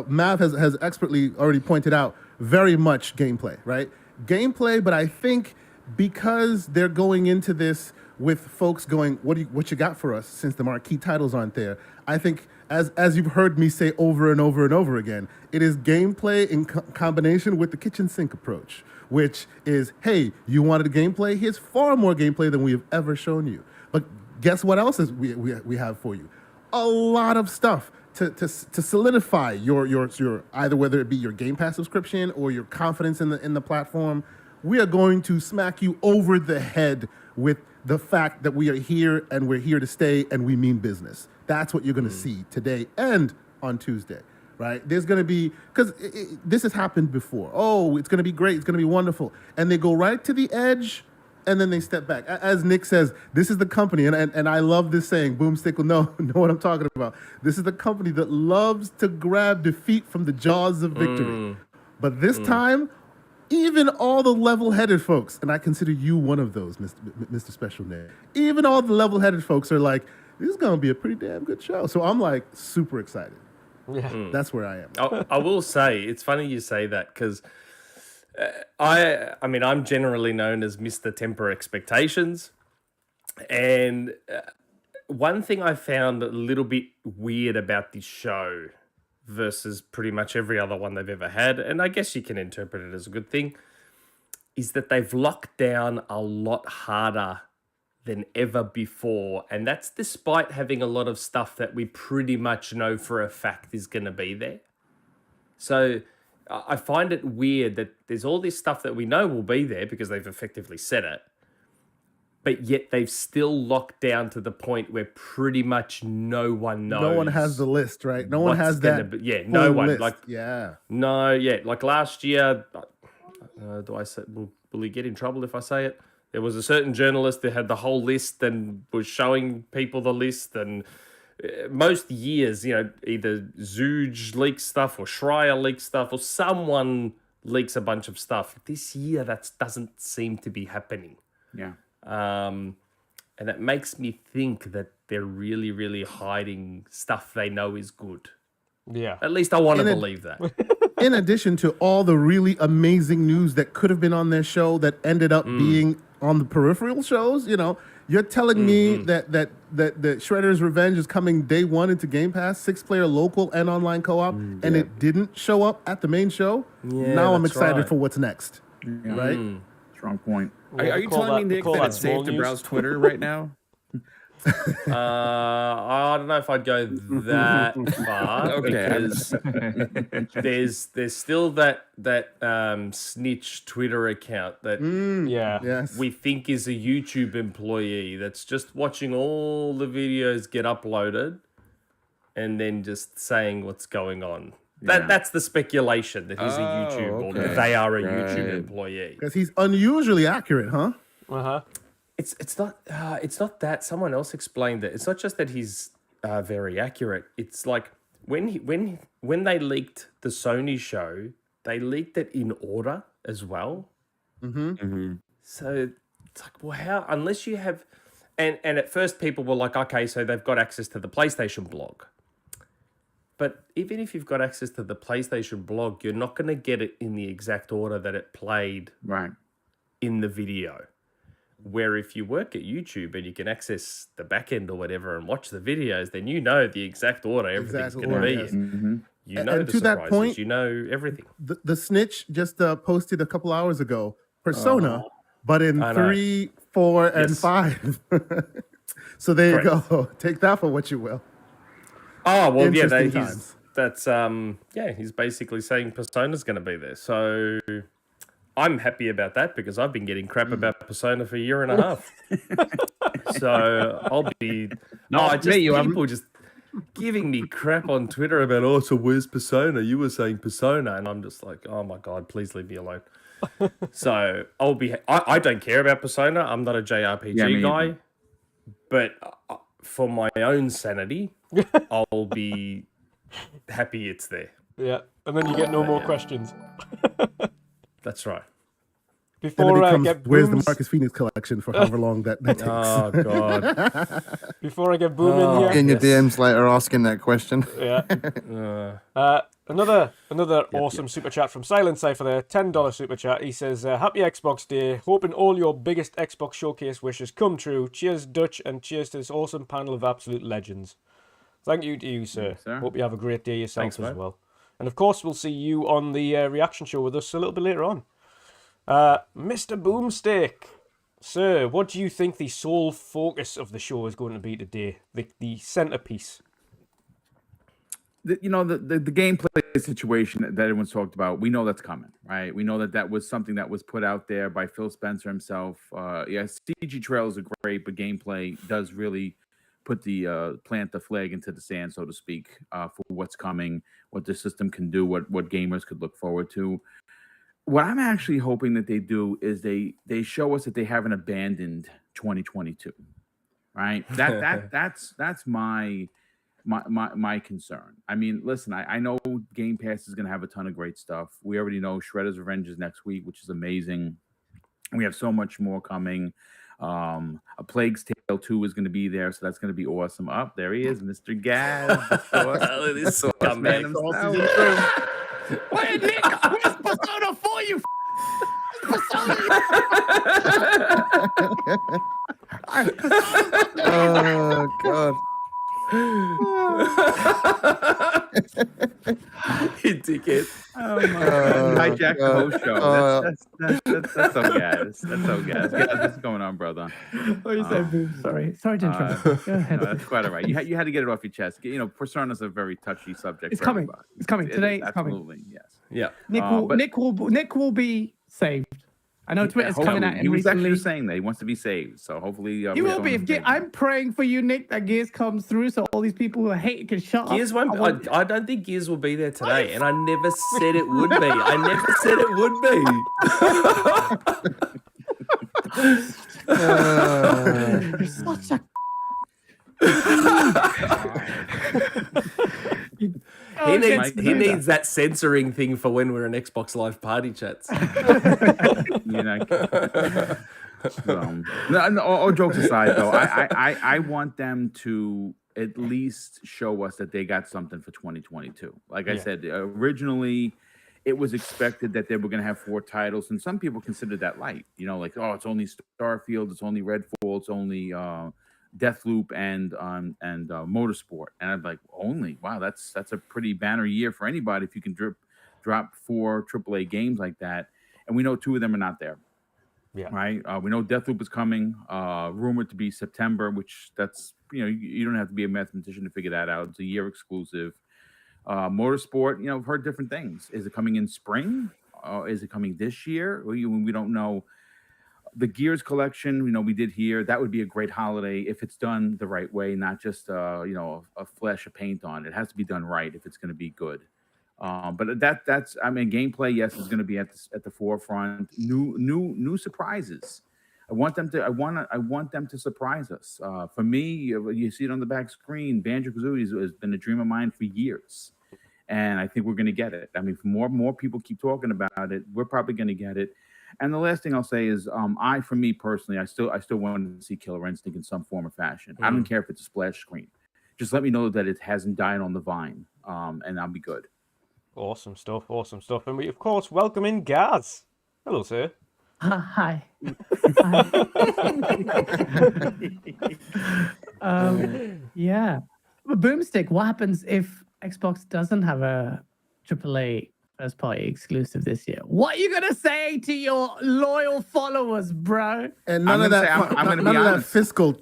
Speaker 7: Mav has expertly already pointed out, very much gameplay, right? Gameplay, but I think because they're going into this with folks going, what you got for us since the marquee titles aren't there? I think, as you've heard me say over and over and over again, it is gameplay in combination with the kitchen sink approach, which is, hey, you wanted gameplay? Here's far more gameplay than we have ever shown you. But guess what else is we have for you? A lot of stuff to solidify your either whether it be your Game Pass subscription or your confidence in the platform. We are going to smack you over the head with the fact that we are here and we're here to stay and we mean business. That's what you're going to see today and on Tuesday, right? There's going to be, because this has happened before. Oh, it's going to be great. It's going to be wonderful. And they go right to the edge and then they step back. As Nick says, this is the company, and I love this saying, Boomstick will know what I'm talking about. This is the company that loves to grab defeat from the jaws of victory. But this time, even all the level-headed folks, and I consider you one of those, Mr. Special Name, even all the level-headed folks are like, this is going to be a pretty damn good show. So I'm like super excited. Yeah, that's where I am.
Speaker 1: I will say, it's funny you say that because I mean, I'm generally known as Mr. Temper Expectations. And one thing I found a little bit weird about this show versus pretty much every other one they've ever had, and I guess you can interpret it as a good thing, is that they've locked down a lot harder than ever before. And that's despite having a lot of stuff that we pretty much know for a fact is going to be there. So I find it weird that there's all this stuff that we know will be there because they've effectively said it, but yet they've still locked down to the point where pretty much no one knows.
Speaker 7: No one has the list, right? No one has that.
Speaker 1: No one.
Speaker 7: List.
Speaker 1: Like, like last year, will he get in trouble if I say it? There was a certain journalist that had the whole list and was showing people the list, and most years, either Zooge leaks stuff or Schreier leaks stuff or someone leaks a bunch of stuff. This year, that doesn't seem to be happening.
Speaker 9: Yeah.
Speaker 1: And it makes me think that they're really, really hiding stuff they know is good.
Speaker 4: Yeah.
Speaker 1: At least I want to believe that.
Speaker 7: In addition to all the really amazing news that could have been on their show that ended up being on the peripheral shows, you're telling me that Shredder's Revenge is coming day one into Game Pass, 6-player local and online co-op, and it didn't show up at the main show?
Speaker 1: Yeah,
Speaker 7: now I'm excited for what's next, right?
Speaker 9: Strong point.
Speaker 8: Are you telling me, Nick, that it's safe to browse Twitter right now?
Speaker 1: I don't know if I'd go that far.
Speaker 8: Okay.
Speaker 1: Because there's still that snitch Twitter account that we think is a YouTube employee that's just watching all the videos get uploaded and then just saying what's going on. That's the speculation that he's a YouTube or that they are a YouTube employee.
Speaker 7: Because he's unusually accurate, huh?
Speaker 4: Uh-huh.
Speaker 1: It's not that. Someone else explained it. It's not just that he's very accurate. It's like when they leaked the Sony show, they leaked it in order as well. So it's like, well, how? Unless you have, and at first people were like, okay, so they've got access to the PlayStation blog. But even if you've got access to the PlayStation blog, you're not going to get it in the exact order that it played in the video. Where if you work at YouTube and you can access the back end or whatever and watch the videos, then you know the exact order everything's going to be in. You know the
Speaker 7: to that
Speaker 1: surprises,
Speaker 7: point,
Speaker 1: you know everything.
Speaker 7: The snitch just posted a couple hours ago, Persona, but in 3, 4, and 5. So there you go. Take that for what you will.
Speaker 1: Oh, well,
Speaker 7: yeah,
Speaker 1: he's basically saying Persona's going to be there. So I'm happy about that because I've been getting crap about Persona for a year and a half. So I'll be... people just giving me crap on Twitter about, so where's Persona? You were saying Persona. And I'm just like, oh my God, please leave me alone. So I'll be... I don't care about Persona. I'm not a JRPG guy. But for my own sanity, I'll be happy it's there.
Speaker 4: Yeah, and then you get no more questions.
Speaker 1: That's right.
Speaker 7: Before I get where's the Marcus Phoenix collection for however long that takes?
Speaker 1: Oh God!
Speaker 4: Before I get Boom in here,
Speaker 6: in your DMs later asking that question.
Speaker 4: Yeah. Another awesome super chat from Silent Cypher there, $10 super chat. He says, happy Xbox Day, hoping all your biggest Xbox showcase wishes come true. Cheers, Dutch, and cheers to this awesome panel of absolute legends. Thank you to you, sir.
Speaker 9: Yes, sir.
Speaker 4: Hope you have a great day yourself
Speaker 1: Thanks,
Speaker 4: as
Speaker 1: mate.
Speaker 4: well. And of course, we'll see you on the reaction show with us a little bit later on. Mr. Boomstick, sir, what do you think the sole focus of the show is going to be today? The centerpiece.
Speaker 9: The gameplay situation that everyone's talked about, we know that's coming, right? We know that was something that was put out there by Phil Spencer himself. CG trailers are great, but gameplay does really put plant the flag into the sand, so to speak, for what's coming, what the system can do, what gamers could look forward to. What I'm actually hoping that they do is they show us that they haven't abandoned 2022, right? That's my concern. I mean, listen, I know Game Pass is going to have a ton of great stuff. We already know Shredder's Revenge is next week, which is amazing. We have so much more coming. A Plague's Tale 2 is going to be there, so that's going to be awesome. Up there he is, Mr. Gaz.
Speaker 1: It is so man.
Speaker 2: Wait, Nick, where's Persona 4, you Persona?
Speaker 6: Oh God.
Speaker 1: You dickhead.
Speaker 9: Oh my God. Hijack the whole show. That's so gas. That's so gas. What's going on, brother?
Speaker 10: Oh, you said boom. Sorry to interrupt. Go ahead.
Speaker 9: No, that's quite all right. You had to get it off your chest. Persona's a very touchy subject.
Speaker 10: It's
Speaker 9: for
Speaker 10: coming.
Speaker 9: everybody.
Speaker 10: It's coming. Today it's coming.
Speaker 9: Absolutely, yes.
Speaker 1: Yeah.
Speaker 10: Nick will be saved. I know Twitter's coming at him
Speaker 9: He was
Speaker 10: recently.
Speaker 9: actually saying that he wants to be saved, so hopefully
Speaker 10: He will be. I'm praying for you, Nick, that Gears comes through, so all these people who hate can shut
Speaker 1: Gears
Speaker 10: up.
Speaker 1: won't. I don't think Gears will be there today, and I never said it would be. I never said it would be.
Speaker 10: You're such a.
Speaker 1: He needs that censoring thing for when we're in Xbox Live party chats.
Speaker 9: All jokes aside, though, I want them to at least show us that they got something for 2022. Like I said, originally it was expected that they were going to have 4 titles, and some people considered that light. Like, oh, it's only Starfield, it's only Redfall, it's only Deathloop and Motorsport. And I'm like, only? Wow, that's a pretty banner year for anybody if you can drop 4 AAA games like that. And we know 2 of them are not there.
Speaker 4: Yeah.
Speaker 9: Right. We know Deathloop is coming, rumored to be September, which that's, you don't have to be a mathematician to figure that out. It's a year exclusive. Motorsport, I've heard different things. Is it coming in spring? Is it coming this year? We don't know. The Gears collection, we did hear that would be a great holiday if it's done the right way, not just a flash of paint on it. It has to be done right if it's going to be good. But that's gameplay, yes, is going to be at the forefront. New surprises. I want them to surprise us. For me, you see it on the back screen. Banjo-Kazooie has been a dream of mine for years, and I think we're going to get it. I mean, for more people keep talking about it, we're probably going to get it. And the last thing I'll say is, for me personally, I still want to see Killer Instinct in some form or fashion. I don't care if it's a splash screen. Just let me know that it hasn't died on the vine, and I'll be good.
Speaker 4: Awesome stuff. And we, of course, welcome in Gaz. Hello, sir.
Speaker 10: Hi. Yeah. But Boomstick, what happens if Xbox doesn't have a AAA first party exclusive this year? What are you gonna say to your loyal followers, bro?
Speaker 7: And none of that fiscal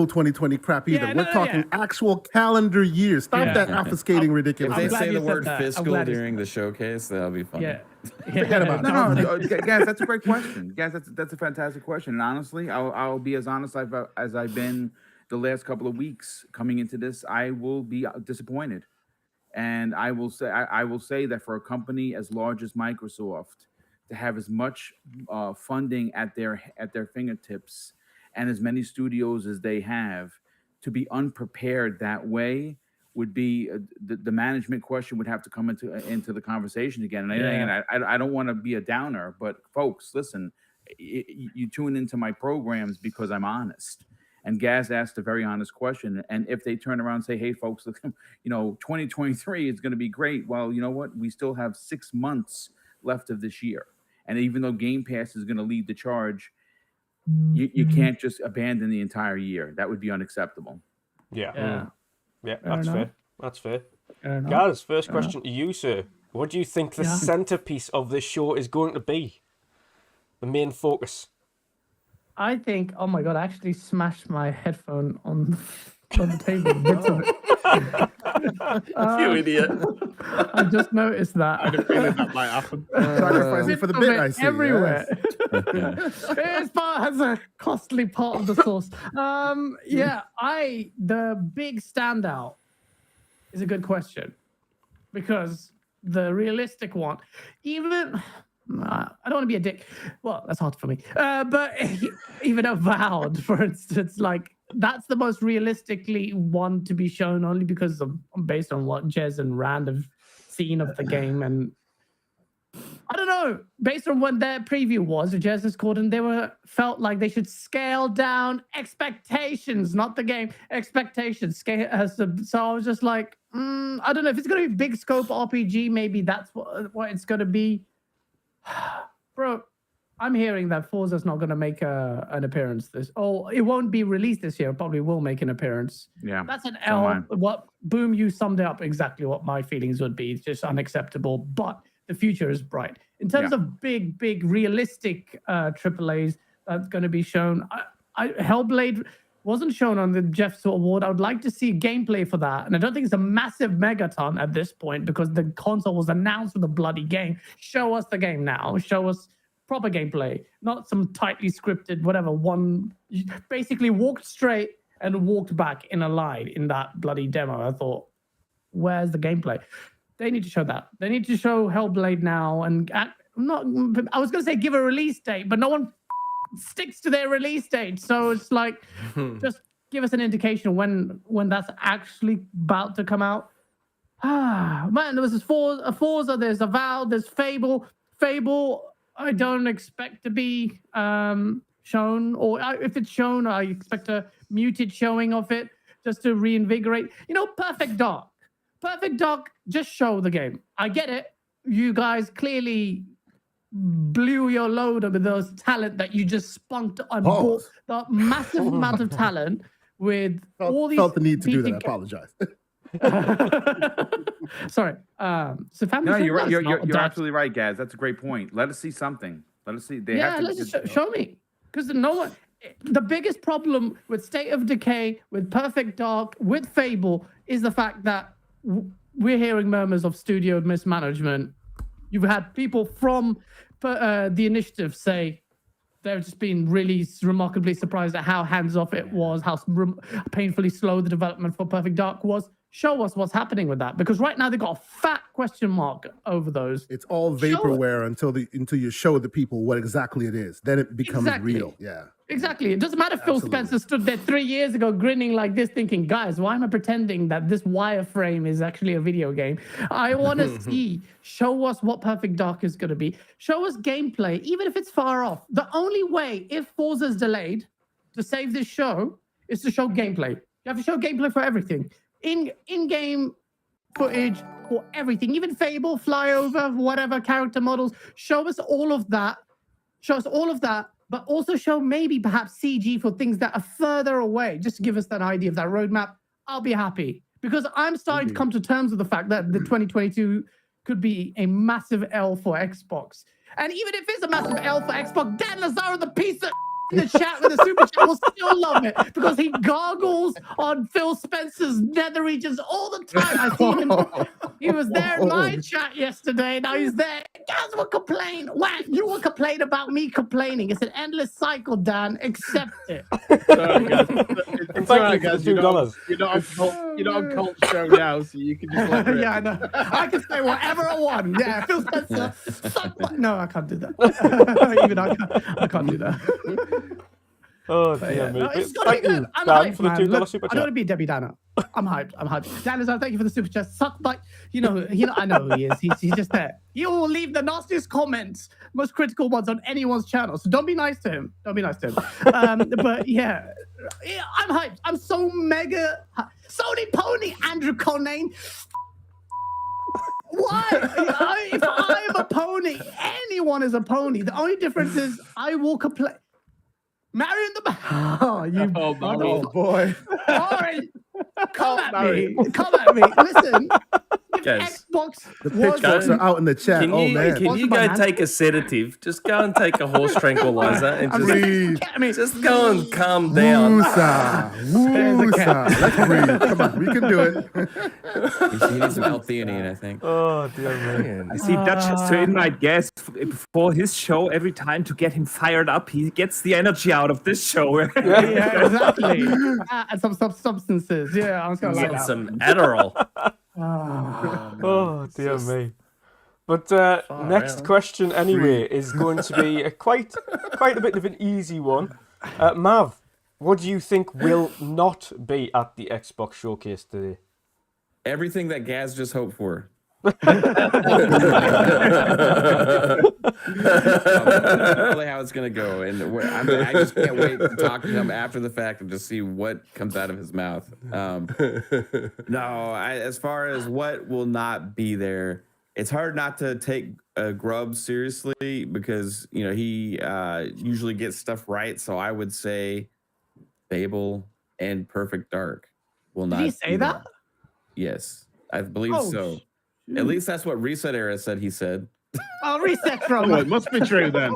Speaker 7: 2020 crap either.
Speaker 10: Yeah,
Speaker 7: We're talking actual calendar years. Stop that obfuscating ridiculous.
Speaker 8: If they say the word
Speaker 10: that.
Speaker 8: fiscal during the showcase, that'll be fun.
Speaker 10: Yeah.
Speaker 7: Forget about it.
Speaker 9: No, guys, that's a great question. Guys, that's a fantastic question. And honestly, I'll be as honest as I've been the last couple of weeks coming into this. I will be disappointed. And I will say that for a company as large as Microsoft to have as much funding at their fingertips and as many studios as they have, to be unprepared that way would be the management question would have to come into the conversation again. And I don't want to be a downer, but folks, listen, you tune into my programs because I'm honest. And Gaz asked a very honest question. And if they turn around and say, hey, folks, 2023 is going to be great. Well, you know what? We still have 6 months left of this year. And even though Game Pass is going to lead the charge, you can't just abandon the entire year. That would be unacceptable.
Speaker 4: Yeah, that's
Speaker 10: enough.
Speaker 4: fair. That's fair.
Speaker 10: Fair enough.
Speaker 4: Gaz, first question to you, sir. What do you think the centerpiece of this show is going to be? The main focus?
Speaker 10: I think, oh my God, I actually smashed my headphone on the table. Bits of it.
Speaker 1: You idiot.
Speaker 10: I just noticed that.
Speaker 2: I had a feeling that might happen.
Speaker 7: Sacrificing for the
Speaker 10: Bits of
Speaker 7: bit,
Speaker 10: it
Speaker 7: I see.
Speaker 10: everywhere. It's part has a costly part of the sauce. The big standout is a good question because the realistic one, even I don't want to be a dick. Well, that's hard for me. But even Avowed, for instance, like that's the most realistically one to be shown only because of based on what Jez and Rand have seen of the game. And I don't know, based on what their preview was, Jez has called, and felt like they should scale down expectations, not the game, expectations. So I was just like, I don't know if it's going to be big scope RPG. Maybe that's what it's going to be. Bro, I'm hearing that Forza's not going to make an appearance it won't be released this year. It probably will make an appearance.
Speaker 9: Yeah,
Speaker 10: that's an L. Boom, you summed up exactly what my feelings would be. It's just unacceptable, but the future is bright. In terms of big, realistic AAAs that's going to be shown, Hellblade wasn't shown on the Jeff Award. I would like to see gameplay for that. And I don't think it's a massive megaton at this point because the console was announced with a bloody game. Show us the game now. Show us proper gameplay, not some tightly scripted, whatever. One basically walked straight and walked back in a line in that bloody demo. I thought, where's the gameplay? They need to show that. They need to show Hellblade now. And I was going to say give a release date, but no one sticks to their release date. So it's like, just give us an indication when that's actually about to come out. Man, there was Forza, there's Avowed, there's Fable. Fable, I don't expect to be shown, or if it's shown, I expect a muted showing of it just to reinvigorate. Perfect Dark. Perfect Dark, just show the game. I get it. You guys clearly blew your load with those talent that you just spunked on board. The massive amount of talent with all these.
Speaker 7: Felt the need to do that. I apologize.
Speaker 10: Sorry. So
Speaker 9: no, you're right. You're absolutely right, Gaz. That's a great point. Let us see something. Let us see.
Speaker 10: Show me, because no one. The biggest problem with State of Decay, with Perfect Dark, with Fable is the fact that we're hearing murmurs of studio mismanagement. You've had people from the initiative say they've just been really remarkably surprised at how hands-off it was, how painfully slow the development for Perfect Dark was. Show us what's happening with that, because right now they've got a fat question mark over those.
Speaker 7: It's all vaporware until you show the people what exactly it is. Then it becomes real. Yeah.
Speaker 10: Exactly. It doesn't matter if Phil Spencer stood there 3 years ago grinning like this thinking, guys, why am I pretending that this wireframe is actually a video game? I want to see. Show us what Perfect Dark is going to be. Show us gameplay, even if it's far off. The only way, if Forza's delayed, to save this show is to show gameplay. You have to show gameplay for everything. In-game footage for everything. Even Fable, Flyover, whatever, character models. Show us all of that. But also show maybe perhaps CG for things that are further away. Just to give us that idea of that roadmap. I'll be happy. Because I'm starting to come to terms with the fact that the 2022 could be a massive L for Xbox. And even if it's a massive L for Xbox, Dan Lazaro, the piece of in the chat with the super chat, will still love it because he gargles on Phil Spencer's nether regions all the time. I see him. He was there in my chat yesterday. Now he's there. Guys will complain. What? You will complain about me complaining. It's an endless cycle, Dan. Accept it.
Speaker 2: Sorry, guys. It's all right, guys. You're not on Cult Show now, so you can just let it.
Speaker 10: Yeah, I know. I can say whatever I want. Yeah, Phil Spencer. No, I can't do that. Even I can't do that.
Speaker 4: Oh, dear me.
Speaker 10: It's gonna be good. I'm hyped,
Speaker 4: for the $2
Speaker 10: man.
Speaker 4: super
Speaker 10: I
Speaker 4: chat.
Speaker 10: don't want to be Debbie Downer. I'm hyped. Dan, thank you for the super chat. Suck like I know who he is. He's just there. He will leave the nastiest comments, most critical ones on anyone's channel. So don't be nice to him. But yeah, Yeah, I'm hyped. I'm so mega. Sony Pony, Andrew Conane. Why? If I'm a pony, anyone is a pony. The only difference is I will complain. Marion the Oh, you
Speaker 2: Oh,
Speaker 7: boy.
Speaker 10: Orange. Come at
Speaker 2: Marion.
Speaker 10: me. Come at me. Listen. If
Speaker 1: Guys,
Speaker 10: Xbox
Speaker 7: The
Speaker 10: was
Speaker 7: pitchforks are out in the chat.
Speaker 1: Can
Speaker 7: Oh
Speaker 1: you,
Speaker 7: man.
Speaker 1: can you go take a sedative? Just go and take a horse tranquilizer and
Speaker 7: Breathe.
Speaker 1: just go and calm down.
Speaker 7: Woosa. Woosa. Let's breathe. Come on, we can do it.
Speaker 8: He needs some L-theanine, I think.
Speaker 4: Oh dear me.
Speaker 5: I see Dutch has to invite guests before his show every time to get him fired up. He gets the energy out of this show.
Speaker 10: Yeah, exactly. And some substances. Yeah, I was going to like
Speaker 1: Get
Speaker 10: that.
Speaker 1: some Adderall.
Speaker 4: Oh dear me. But next
Speaker 1: out.
Speaker 4: question anyway is going to be quite a bit of an easy one. Mav, what do you think will not be at the Xbox showcase today?
Speaker 8: Everything that Gaz just hoped for. Probably how it's gonna go, and I just can't wait to talk to him after the fact and just see what comes out of his mouth. No, as far as what will not be there, it's hard not to take Grubb seriously because he usually gets stuff right. So I would say Fable and Perfect Dark will not.
Speaker 10: Did he say
Speaker 8: be
Speaker 10: that?
Speaker 8: there. Yes, I believe
Speaker 10: Oh,
Speaker 8: so. At least that's what Reset Era said he said.
Speaker 10: I'll reset from
Speaker 2: Oh, it must be true then.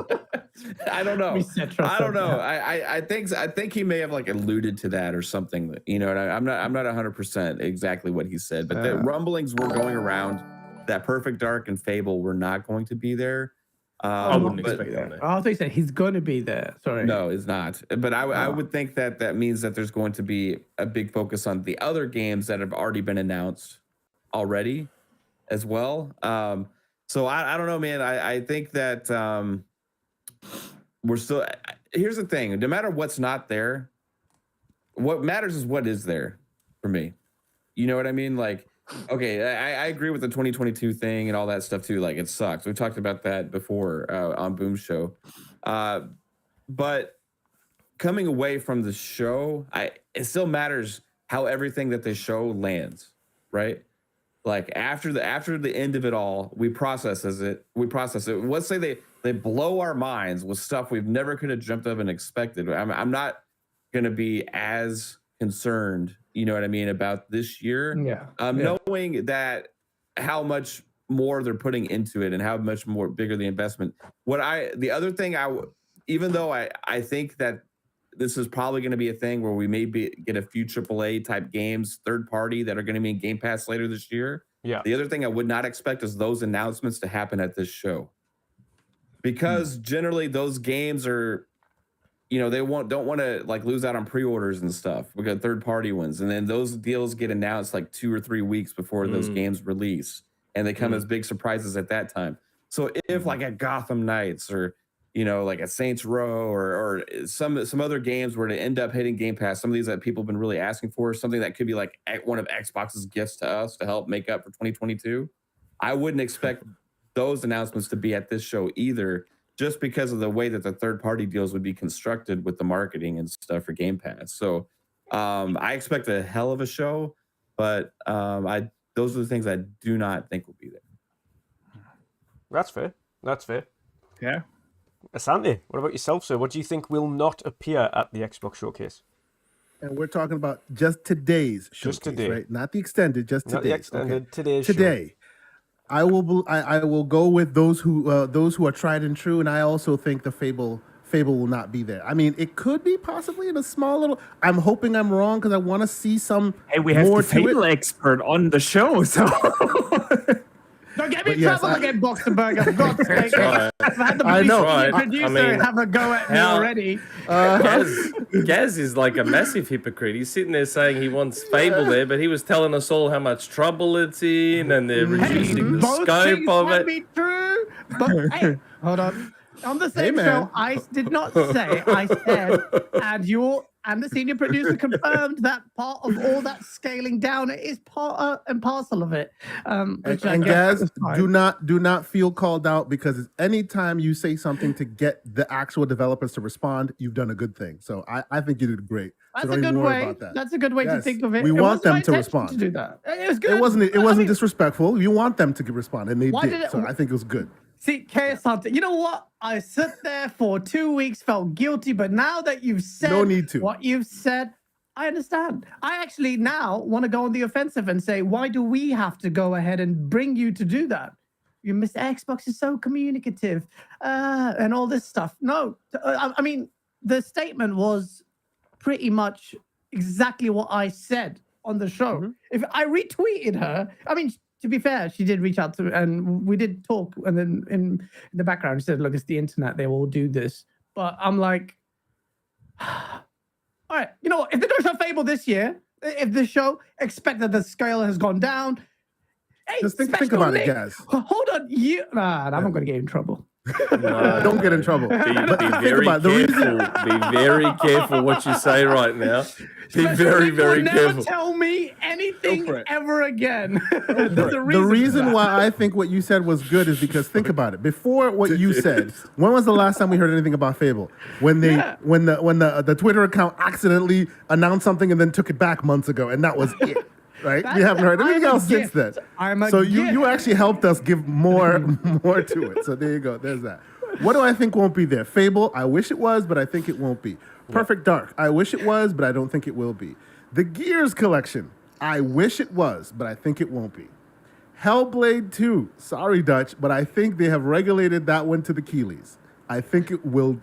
Speaker 8: I don't know.
Speaker 10: Reset from
Speaker 8: I don't know.
Speaker 10: yeah.
Speaker 8: I think he may have like alluded to that or something. And I'm not 100% exactly what he said, but the rumblings were going around that Perfect Dark and Fable were not going to be there.
Speaker 1: I wouldn't
Speaker 8: but-
Speaker 1: expect that.
Speaker 10: Oh, I thought you said he's going to be there. Sorry.
Speaker 8: No, it's not. But I would think that means that there's going to be a big focus on the other games that have already been announced already as well. So I don't know, man. I think that we're still. Here's the thing: no matter what's not there, what matters is what is there for me. You know what I mean? Like, okay, I agree with the 2022 thing and all that stuff too. Like, it sucks. We talked about that before on Boom Show. But coming away from the show, it still matters how everything that they show lands, right? Like after the end of it all, we process it. Let's say they blow our minds with stuff we've never could have dreamt of and expected. I'm not gonna be as concerned, you know what I mean, about this year.
Speaker 10: Yeah.
Speaker 8: Knowing that how much more they're putting into it and how much more bigger the investment. The other thing even though I think that this is probably going to be a thing where we may get a few AAA type games, third party, that are going to be in Game Pass later this year.
Speaker 4: Yeah.
Speaker 8: The other thing I would not expect is those announcements to happen at this show, because generally those games are, they don't want to like lose out on pre-orders and stuff. We got third party ones, and then those deals get announced like 2 or 3 weeks before those games release, and they come as big surprises at that time. So if like at Gotham Knights or like a Saints Row or some other games were to end up hitting Game Pass, some of these that people have been really asking for, something that could be like one of Xbox's gifts to us to help make up for 2022, I wouldn't expect those announcements to be at this show either, just because of the way that the third-party deals would be constructed with the marketing and stuff for Game Pass. So I expect a hell of a show, but those are the things I do not think will be there.
Speaker 4: That's fair.
Speaker 5: Yeah.
Speaker 4: Asante, what about yourself, sir? What do you think will not appear at the Xbox showcase?
Speaker 7: And we're talking about just today's showcase,
Speaker 4: Just today.
Speaker 7: right? Not the extended, just
Speaker 4: Not
Speaker 7: today.
Speaker 4: the extended, today's
Speaker 7: Today. I will go with those who are tried and true, and I also think the Fable will not be there. I mean, it could be possibly in a small little. I'm hoping I'm wrong because I want to see some.
Speaker 5: Hey, we have
Speaker 7: more
Speaker 5: the
Speaker 7: to it.
Speaker 5: Fable expert on the show, so
Speaker 10: Don't get me in
Speaker 7: But yes,
Speaker 10: trouble again, Boxenberger. For God's sake.
Speaker 1: right.
Speaker 10: I've had the
Speaker 7: I know.
Speaker 10: producer
Speaker 1: I mean,
Speaker 10: have a go at me
Speaker 1: how-
Speaker 10: already.
Speaker 1: Gaz is like a massive hypocrite. He's sitting there saying he wants Fable there, but he was telling us all how much trouble it's in, and they're reducing the
Speaker 10: Both
Speaker 1: scope
Speaker 10: things
Speaker 1: of
Speaker 10: can
Speaker 1: it.
Speaker 10: be true. But hey, hold on. On the same
Speaker 7: man.
Speaker 10: show, I did not say. I said, and the senior producer confirmed that part of all that scaling down is part and parcel of it. Which I
Speaker 7: And
Speaker 10: guess
Speaker 7: Gaz,
Speaker 10: is fine.
Speaker 7: do not feel called out, because anytime you say something to get the actual developers to respond, you've done a good thing. So I think you did great.
Speaker 10: That's
Speaker 7: so
Speaker 10: a
Speaker 7: don't even
Speaker 10: good
Speaker 7: worry
Speaker 10: way.
Speaker 7: about that.
Speaker 10: That's a good way to
Speaker 7: Yes.
Speaker 10: think of it.
Speaker 7: We
Speaker 10: It
Speaker 7: want
Speaker 10: wasn't my
Speaker 7: them to
Speaker 10: intention
Speaker 7: respond.
Speaker 10: To do that. It was good.
Speaker 7: It wasn't
Speaker 10: I mean,
Speaker 7: disrespectful. You want them to respond, and they
Speaker 10: Why
Speaker 7: did.
Speaker 10: did it-
Speaker 7: So I think it was good.
Speaker 10: See, Chaos Hunter, you know what? I sat there for 2 weeks, felt guilty, but now that you've said
Speaker 7: No need to.
Speaker 10: what you've said, I understand. I actually now want to go on the offensive and say, why do we have to go ahead and bring you to do that? You Mr. Xbox is so communicative and all this stuff. No, I mean, the statement was pretty much exactly what I said on the show.
Speaker 7: Mm-hmm.
Speaker 10: If I retweeted her, I mean, to be fair, she did reach out to, and we did talk. And then in the background, she said, "Look, it's the internet; they will do this." But I'm like, all right, you know what? If they do a Fable this year, if the show expect that the scale has gone down, hey,
Speaker 7: Just think
Speaker 10: Special
Speaker 7: about it,
Speaker 10: Nick,
Speaker 7: guys.
Speaker 10: Hold on, I'm not going to get in trouble.
Speaker 7: Don't get in trouble.
Speaker 1: Be
Speaker 7: But think
Speaker 1: very
Speaker 7: about it, the reason-
Speaker 1: careful. Be very careful what you say right now. Be very,
Speaker 10: Nick
Speaker 1: very
Speaker 10: will never
Speaker 1: careful.
Speaker 10: tell me anything
Speaker 2: for it.
Speaker 10: ever again. There's a
Speaker 7: The
Speaker 10: for
Speaker 7: reason
Speaker 10: that.
Speaker 7: why I think what you said was good is because think about it. Before what you said, when was the last time we heard anything about Fable? When they
Speaker 10: Yeah.
Speaker 7: when the Twitter account accidentally announced something and then took it back months ago, and that was it. Right? We haven't heard anything
Speaker 10: I'm a
Speaker 7: else since
Speaker 10: gift.
Speaker 7: then.
Speaker 10: I'm a
Speaker 7: So you
Speaker 10: gift.
Speaker 7: actually helped us give more to it. So there you go. There's that. What do I think won't be there? Fable, I wish it was, but I think it won't be. Perfect Dark, I wish it was, but I don't think it will be. The Gears collection, I wish it was, but I think it won't be. Hellblade 2, sorry Dutch, but I think they have regulated that one to the Keeleys. I think it will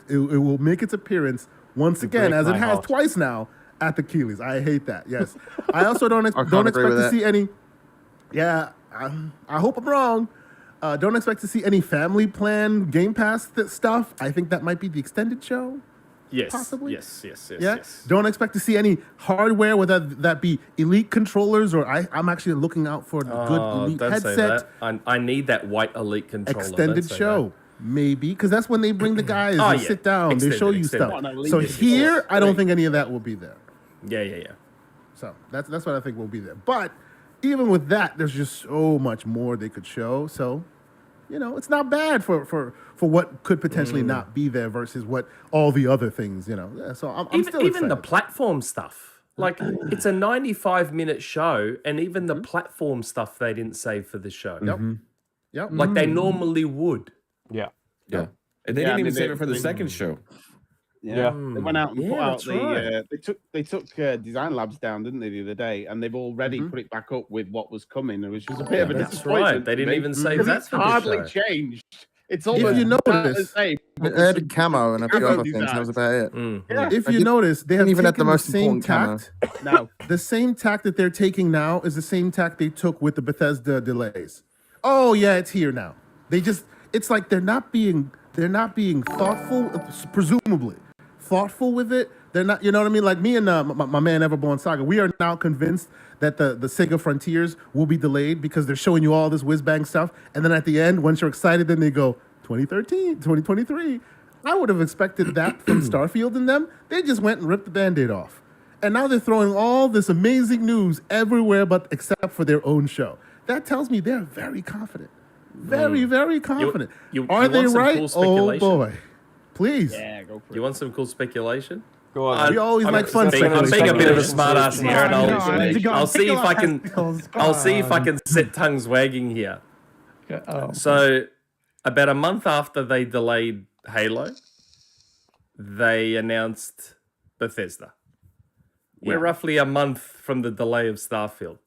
Speaker 7: make its appearance once again,
Speaker 1: break
Speaker 7: as it
Speaker 1: my
Speaker 7: has
Speaker 1: heart.
Speaker 7: twice now, at the Keeleys. I hate that, yes. I also don't
Speaker 6: can't
Speaker 7: expect
Speaker 6: agree
Speaker 7: to
Speaker 6: with that.
Speaker 7: see any, I hope I'm wrong. Don't expect to see any family plan Game Pass stuff. I think that might be the extended show.
Speaker 1: Yes,
Speaker 7: Possibly?
Speaker 1: yes.
Speaker 7: Yeah. Don't expect to see any hardware, whether that be Elite controllers or I'm actually looking out for the good Elite
Speaker 1: don't say
Speaker 7: headset.
Speaker 1: that. I need that white Elite controller.
Speaker 7: Extended
Speaker 1: Don't say
Speaker 7: show. Maybe, because that's when they bring the guys
Speaker 1: Oh,
Speaker 7: and
Speaker 1: yeah.
Speaker 7: sit down. They show you
Speaker 1: Extended.
Speaker 7: stuff.
Speaker 2: What an
Speaker 7: So
Speaker 2: Elite
Speaker 7: here,
Speaker 2: is
Speaker 7: I don't
Speaker 2: great.
Speaker 7: think any of that will be there.
Speaker 1: that. Yeah.
Speaker 7: So that's what I think will be there. But even with that, there's just so much more they could show. So, it's not bad for what could potentially not be there versus what all the other things, Yeah, so I'm still
Speaker 1: Even the
Speaker 7: excited.
Speaker 1: platform stuff. Like, it's a 95-minute show, and even the platform stuff they didn't save for the show.
Speaker 7: Yep.
Speaker 1: Like they normally would.
Speaker 4: Yeah.
Speaker 8: Yeah. And they
Speaker 2: Yeah,
Speaker 8: didn't
Speaker 2: I
Speaker 8: even
Speaker 2: mean,
Speaker 8: save
Speaker 2: they-
Speaker 8: it for the
Speaker 2: they-
Speaker 8: second show.
Speaker 4: Yeah.
Speaker 2: They went out and
Speaker 1: Yeah,
Speaker 2: put out
Speaker 1: that's
Speaker 2: the.
Speaker 1: right.
Speaker 2: They took Design Labs down, didn't they, the other day? And they've already put it back up with what was coming, which was a bit of a
Speaker 1: That's
Speaker 2: disappointment.
Speaker 1: right. They didn't
Speaker 2: to me,
Speaker 1: even save
Speaker 2: because
Speaker 1: that
Speaker 2: it's
Speaker 1: for the
Speaker 2: hardly
Speaker 1: show.
Speaker 2: changed. It's almost
Speaker 7: you notice,
Speaker 2: the same.
Speaker 6: It had camo and a few
Speaker 2: Camo
Speaker 6: other things. That was
Speaker 2: designs.
Speaker 6: about it.
Speaker 1: Mm.
Speaker 2: Yeah.
Speaker 7: If
Speaker 6: I
Speaker 7: you
Speaker 6: did-
Speaker 7: notice, they have
Speaker 6: didn't even have the
Speaker 7: taken the
Speaker 6: most
Speaker 7: same
Speaker 6: important camo.
Speaker 7: tact.
Speaker 2: No.
Speaker 7: The same tact that they're taking now is the same tact they took with the Bethesda delays. Oh yeah, it's here now. It's like they're not being thoughtful, presumably thoughtful with it. They're not, you know what I mean? Like me and my man Everborn Saga, we are now convinced that the Sega Frontiers will be delayed because they're showing you all this whiz bang stuff, and then at the end, once you're excited, then they go 2013, 2023. I would have expected that from Starfield and them. They just went and ripped the Band-Aid off. And now they're throwing all this amazing news everywhere but except for their own show. That tells me they're very confident. Very, very confident.
Speaker 1: you
Speaker 7: Are they
Speaker 1: want some
Speaker 7: right?
Speaker 1: cool
Speaker 7: Oh
Speaker 1: speculation?
Speaker 7: boy. Please.
Speaker 2: Yeah, go for
Speaker 1: You
Speaker 2: it.
Speaker 1: want some cool speculation?
Speaker 4: Go on.
Speaker 7: We always
Speaker 1: I'm
Speaker 7: like fun
Speaker 1: being a
Speaker 7: speculation.
Speaker 1: bit of a smart ass here, and
Speaker 10: Come on,
Speaker 1: I'll see if I can.
Speaker 10: testicles, come
Speaker 1: I'll see if I
Speaker 10: on.
Speaker 1: can set tongues wagging here.
Speaker 10: Oh.
Speaker 1: So, about a month after they delayed Halo, they announced Bethesda. We're roughly a month from the delay of Starfield.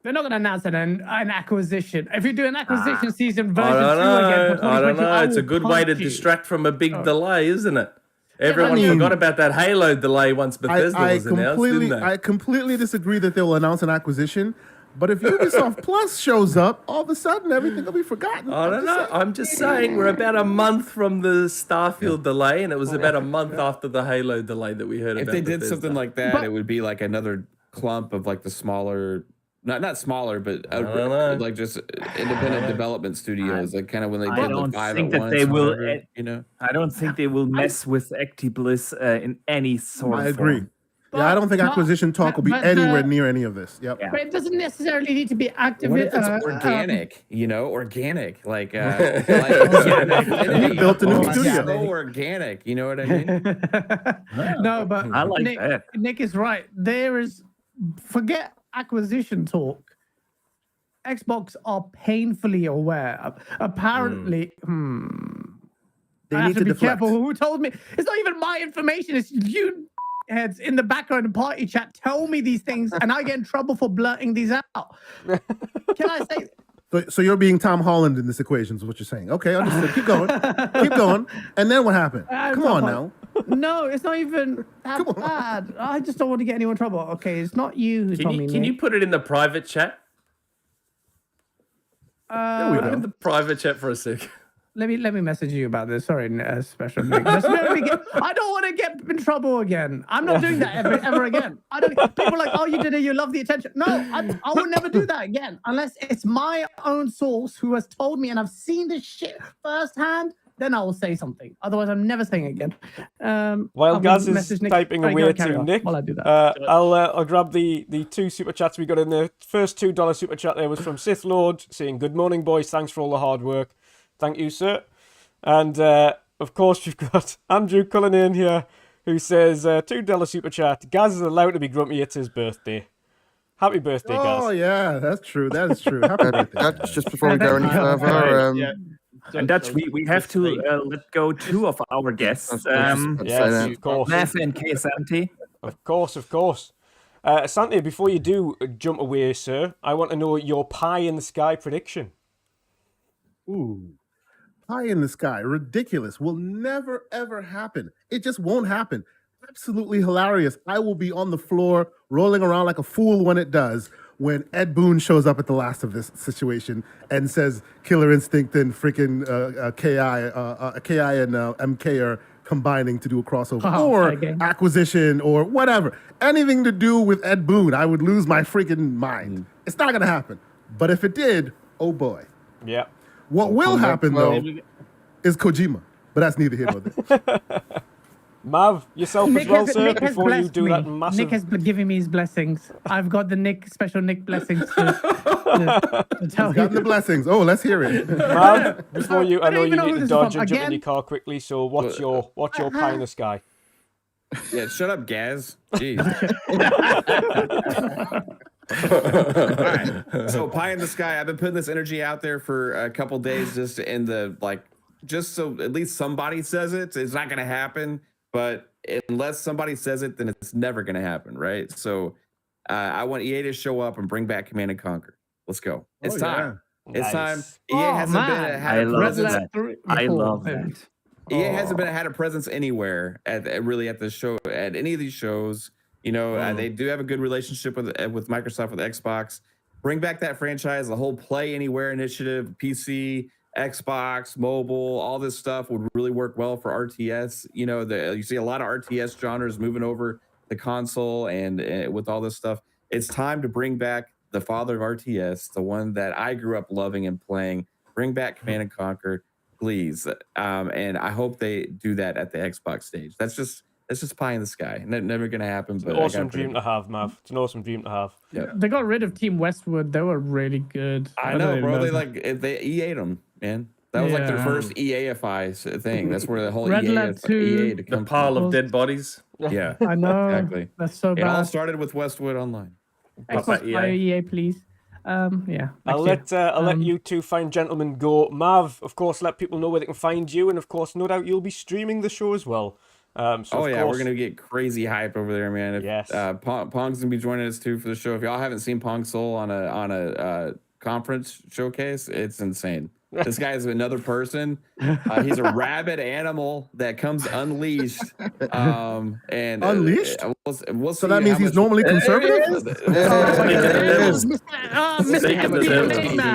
Speaker 10: They're not going to announce an acquisition. If you do an acquisition season version
Speaker 1: I
Speaker 10: 2
Speaker 1: don't know.
Speaker 10: again for
Speaker 1: I don't
Speaker 10: 2020,
Speaker 1: know. It's a
Speaker 10: will
Speaker 1: good way to
Speaker 10: punch you.
Speaker 1: distract from a big delay, isn't it? Everyone
Speaker 7: mean,
Speaker 1: forgot about that Halo delay once Bethesda
Speaker 7: I
Speaker 1: was announced, didn't they?
Speaker 7: completely disagree that they will announce an acquisition. But if Ubisoft Plus shows up, all of a sudden everything will be forgotten.
Speaker 1: I don't know. I'm just saying we're about a month from the Starfield delay, and it was about a month after the Halo delay that we heard
Speaker 8: If
Speaker 1: about.
Speaker 8: they did
Speaker 1: Bethesda.
Speaker 8: something like that,
Speaker 10: But-
Speaker 8: it would be like another clump of like the smaller not smaller, but
Speaker 1: I don't know.
Speaker 8: like just independent development studios, like kind of when they
Speaker 5: I
Speaker 8: did the
Speaker 5: don't
Speaker 8: 5
Speaker 5: think
Speaker 8: at
Speaker 5: that
Speaker 8: once,
Speaker 5: they
Speaker 8: or
Speaker 5: will.
Speaker 8: whatever, you know.
Speaker 5: I don't think they will mess with ActiBliss in any sort of
Speaker 7: I agree.
Speaker 5: form.
Speaker 7: Yeah, I don't think acquisition talk will be anywhere near any of this. Yep.
Speaker 10: But it doesn't necessarily need to be active.
Speaker 8: What if it's organic? You know, organic, like
Speaker 7: You built a new studio.
Speaker 8: So organic. You know what I mean?
Speaker 10: No, but
Speaker 5: I like
Speaker 10: Nick,
Speaker 5: that.
Speaker 10: Nick is right. Forget acquisition talk. Xbox are painfully aware. Apparently,
Speaker 7: They
Speaker 10: I have
Speaker 7: need
Speaker 10: to
Speaker 7: to
Speaker 10: be
Speaker 7: deflect.
Speaker 10: careful who told me. It's not even my information. It's you heads in the background and party chat tell me these things, and I get in trouble for blurting these out. Can I say?
Speaker 7: So you're being Tom Holland in this equation, is what you're saying. Okay, understood. Keep going. Keep going. And then what happened? Come on now.
Speaker 10: No, it's not even that bad. I just don't want to get anyone in trouble. Okay, it's not you who told me.
Speaker 1: Can you
Speaker 10: Nick.
Speaker 1: put it in the private chat?
Speaker 7: There we
Speaker 1: Put it in
Speaker 7: go.
Speaker 1: the private chat for a sec.
Speaker 10: Let me message you about this. Sorry, special Nick. I don't want to get in trouble again. I'm not doing that ever again. I don't. People are like, oh, you did it. You love the attention. No, I will never do that again unless it's my own source who has told me and I've seen this shit firsthand. Then I will say something. Otherwise, I'm never saying it again.
Speaker 4: While Gaz is typing away to Nick,
Speaker 10: while I do that.
Speaker 4: I'll grab the 2 super chats we got in there. First $2 super chat there was from Sith Lord saying, "Good morning, boys. Thanks for all the hard work." Thank you, sir. And of course, we've got Andrew Cullinan here who says, $2 super chat. Gaz is allowed to be grumpy. It's his birthday. Happy birthday, Gaz.
Speaker 7: Oh yeah, that's true. That is true. Happy birthday.
Speaker 6: That's just before we go any further.
Speaker 5: And Dutch, we have to let go 2 of our guests.
Speaker 4: Yes, of course.
Speaker 5: Neff and KSMT.
Speaker 4: Of course. Santi, before you do jump away, sir, I want to know your pie in the sky prediction.
Speaker 7: Ooh. Pie in the sky, ridiculous, will never ever happen. It just won't happen. Absolutely hilarious. I will be on the floor rolling around like a fool when it does, when Ed Boon shows up at the last of this situation and says Killer Instinct and freaking KI and MK are combining to do a crossover or acquisition or whatever. Anything to do with Ed Boon, I would lose my freaking mind. It's not going to happen. But if it did, oh boy.
Speaker 4: Yeah.
Speaker 7: What will happen, though, is Kojima. But that's neither here nor there.
Speaker 4: Mav, yourself as well, sir, before you do that massive...
Speaker 10: Nick has been giving me his blessings. I've got the special Nick blessings to tell
Speaker 7: He's gotten the blessings. Oh, let's hear it.
Speaker 4: Mav, before you... I know you
Speaker 10: even know
Speaker 4: need
Speaker 10: who
Speaker 4: to
Speaker 10: this is
Speaker 4: dodge
Speaker 10: from.
Speaker 4: and jump in
Speaker 10: Again?
Speaker 4: your car quickly, so what's your pie in the sky?
Speaker 8: Yeah, shut up, Gaz. Jeez. All right. So pie in the sky. I've been putting this energy out there for a couple days, just in the just so at least somebody says it. It's not going to happen, but unless somebody says it, then it's never going to happen, right? So I want EA to show up and bring back Command and Conquer. Let's go. It's time.
Speaker 4: Yeah.
Speaker 8: It's time.
Speaker 4: Nice.
Speaker 8: EA hasn't been had a presence.
Speaker 5: I love that.
Speaker 8: EA hasn't had a presence anywhere at the show, at any of these shows. You know, they do have a good relationship with Microsoft, with Xbox. Bring back that franchise. The whole Play Anywhere initiative, PC, Xbox, mobile, all this stuff would really work well for RTS. You know, you see a lot of RTS genres moving over the console, and with all this stuff, it's time to bring back the father of RTS, the one that I grew up loving and playing. Bring back Command and Conquer, please. And I hope they do that at the Xbox stage. That's just pie in the sky. Never gonna happen. But
Speaker 4: It's an awesome dream to have, Mav. It's an awesome dream to have.
Speaker 8: Yeah.
Speaker 10: They got rid of Team Westwood. They were really good.
Speaker 8: I know, bro. They EA'd them, man. That was like their first EAify thing. That's where the whole
Speaker 10: Red
Speaker 8: EA
Speaker 10: Lab 2,
Speaker 8: EA to
Speaker 1: The
Speaker 8: come
Speaker 1: pile
Speaker 8: from.
Speaker 1: of dead bodies.
Speaker 8: Yeah,
Speaker 10: I know.
Speaker 8: exactly.
Speaker 10: That's so
Speaker 8: It all
Speaker 10: bad.
Speaker 8: started with Westwood Online.
Speaker 10: Xbox
Speaker 1: EA.
Speaker 10: Fire EA, please. Yeah.
Speaker 4: I'll
Speaker 10: next year.
Speaker 4: let you two fine gentlemen go. Mav, of course, let people know where they can find you, and of course, no doubt you'll be streaming the show as well.
Speaker 8: We're gonna get crazy hype over there, man.
Speaker 4: Yes.
Speaker 8: Pong's gonna be joining us too for the show. If y'all haven't seen Pong Soul on a conference showcase, it's insane. This guy is another person. He's a rabid animal that comes unleashed. And
Speaker 7: Unleashed?
Speaker 8: We'll
Speaker 7: So
Speaker 8: see
Speaker 7: that means
Speaker 8: how
Speaker 7: he's
Speaker 8: much-
Speaker 7: normally conservative?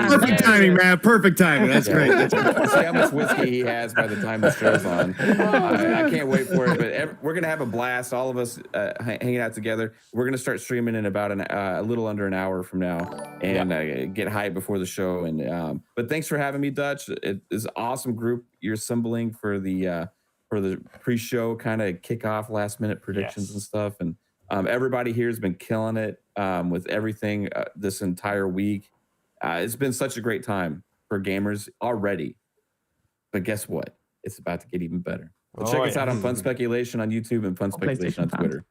Speaker 11: Perfect timing, man. Perfect timing. That's
Speaker 8: Yeah.
Speaker 11: great.
Speaker 8: We'll see how much whiskey he has by the time the show's on. I can't wait for it, but we're gonna have a blast. All of us hanging out together. We're gonna start streaming in about a little under an hour from now, and get hyped before the show. And but thanks for having me, Dutch. It is an awesome group you're assembling for the pre-show kind of kickoff, last minute predictions and stuff. And everybody here has been killing it with everything this entire week. It's been such a great time for gamers already. But guess what? It's about to get even better. So check us out on Fun Speculation on YouTube and Fun Speculation on Twitter.